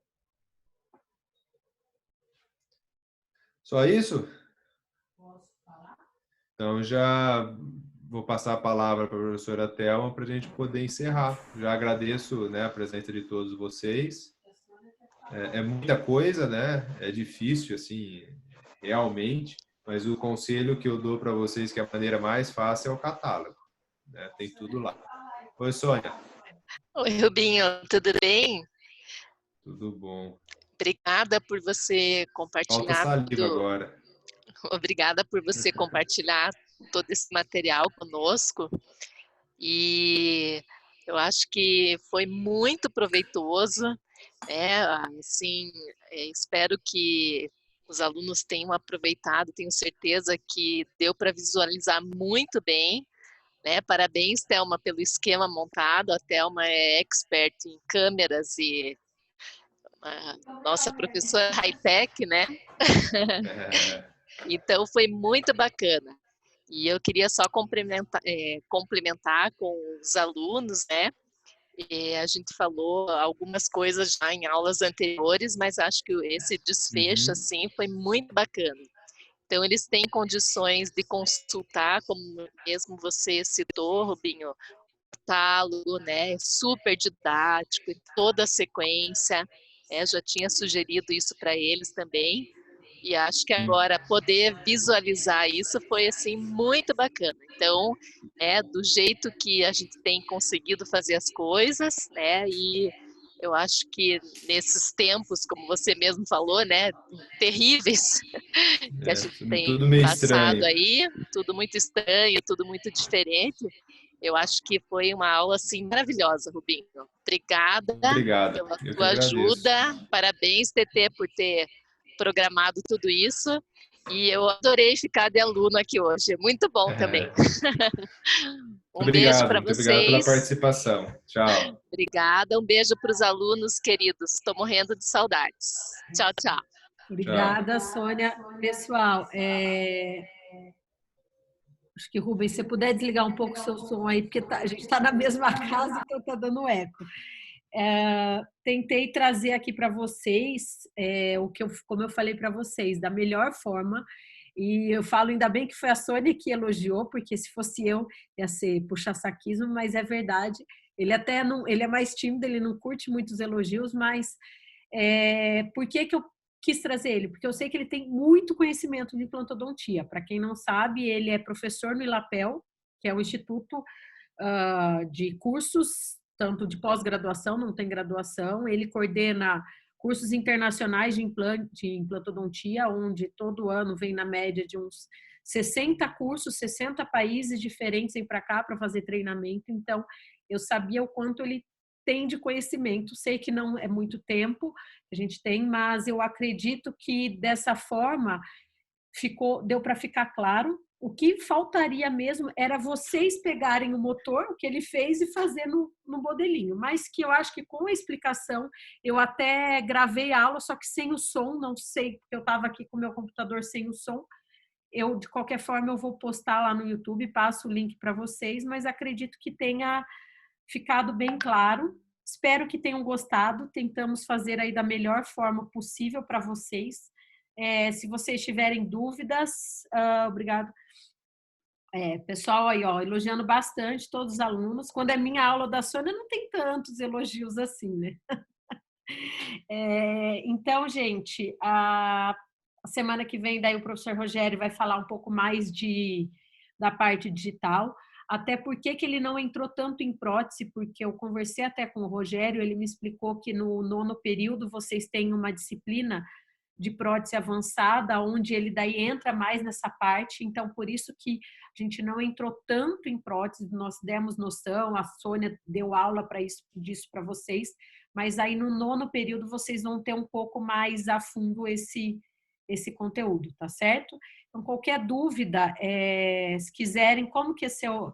Só isso? Então, já vou passar a palavra para a professora Thelma para a gente poder encerrar. Já agradeço, né, a presença de todos vocês. É muita coisa, né? É difícil, assim, realmente, mas o conselho que eu dou para vocês, que é a maneira mais fácil, é o catálogo. Né? Tem tudo lá. Oi, Sônia. Oi, Rubinho, tudo bem? Tudo bom. Obrigada por você Falta compartilhar saliva tudo. agora. Obrigada por você compartilhar todo esse material conosco. E eu acho que foi muito proveitoso, né? Assim, espero que os alunos tenham aproveitado, tenho certeza que deu para visualizar muito bem, né? Parabéns, Thelma, pelo esquema montado. A Thelma é expert em câmeras e nossa professora high-tech, né? Então foi muito bacana. E eu queria só complementar com os alunos, né? A gente falou algumas coisas já em aulas anteriores, mas acho que esse desfecho, assim, foi muito bacana. Então, eles têm condições de consultar, como mesmo você citou, Rubinho, catálogo, né? Super didático, em toda a sequência. Já tinha sugerido isso para eles também. E acho que agora poder visualizar isso foi assim muito bacana. Então, do jeito que a gente tem conseguido fazer as coisas, né? E eu acho que nesses tempos, como você mesmo falou, né, terríveis que a gente tem tudo meio passado estranho. aí, tudo muito estranho, tudo muito diferente. Eu acho que foi uma aula assim maravilhosa, Rubinho. Obrigada Obrigado. pela Eu que tua agradeço. ajuda. Parabéns, TT, por ter programado tudo isso. E eu adorei ficar de aluno aqui hoje. Muito bom também. Um beijo para Muito obrigado pela vocês. participação. Tchau. Obrigada. Um beijo para os alunos queridos. Estou morrendo de saudades. Tchau, tchau. Obrigada, Sônia. Pessoal, acho que, Rubens, se você puder desligar um pouco o seu som aí, porque a gente está na mesma casa, então está dando eco. Tentei trazer aqui para vocês como eu falei para vocês, da melhor forma. E eu falo, ainda bem que foi a Sônia que elogiou, porque se fosse eu, ia ser puxa-saquismo, mas é verdade. Ele até não, ele é mais tímido, ele não curte muitos elogios, mas por que eu quis trazer ele? Porque eu sei que ele tem muito conhecimento de implantodontia. Para quem não sabe, ele é professor no ILAPEL, que é o Instituto de Cursos, tanto de pós-graduação, não tem graduação. Ele coordena cursos internacionais de implantodontia, onde todo ano vem na média de uns 60 cursos, 60 países diferentes vêm para cá para fazer treinamento. Então, eu sabia o quanto ele tem de conhecimento. Sei que não é muito tempo que a gente tem, mas eu acredito que dessa forma deu para ficar claro. O que faltaria mesmo era vocês pegarem o motor, o que ele fez, e fazer no modelinho. Mas que eu acho que com a explicação, eu até gravei a aula, só que sem o som, não sei, porque eu estava aqui com o meu computador sem o som. De qualquer forma, eu vou postar lá no YouTube, passo o link para vocês, mas acredito que tenha ficado bem claro. Espero que tenham gostado. Tentamos fazer aí da melhor forma possível para vocês. Se vocês tiverem dúvidas, obrigado. Pessoal aí, ó, elogiando bastante todos os alunos. Quando é minha aula da Sônia, não tem tantos elogios assim, né? Então, gente, a semana que vem, daí o professor Rogério vai falar um pouco mais da parte digital, até porque que ele não entrou tanto em prótese, porque eu conversei até com o Rogério, ele me explicou que no 9º período vocês têm uma disciplina de prótese avançada, onde ele daí entra mais nessa parte, então por isso que a gente não entrou tanto em prótese, nós demos noção, a Sônia deu aula para isso, disso para vocês, mas aí no 9º período vocês vão ter um pouco mais a fundo esse conteúdo, tá certo? Então, qualquer dúvida, se quiserem, como que é seu...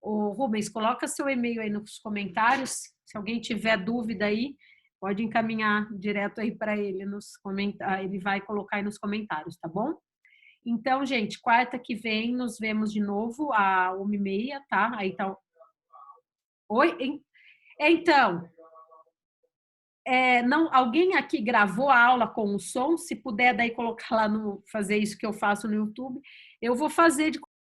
O Rubens, coloca seu e-mail aí nos comentários, se alguém tiver dúvida aí, pode encaminhar direto aí para ele nos comentários, ele vai colocar aí nos comentários, tá bom? Então, gente, quarta que vem nos vemos de novo, às 1h30, tá? Aí tá... Oi? Então, não, alguém aqui gravou a aula com o som? Se puder daí colocar lá fazer isso que eu faço no YouTube, eu vou fazer de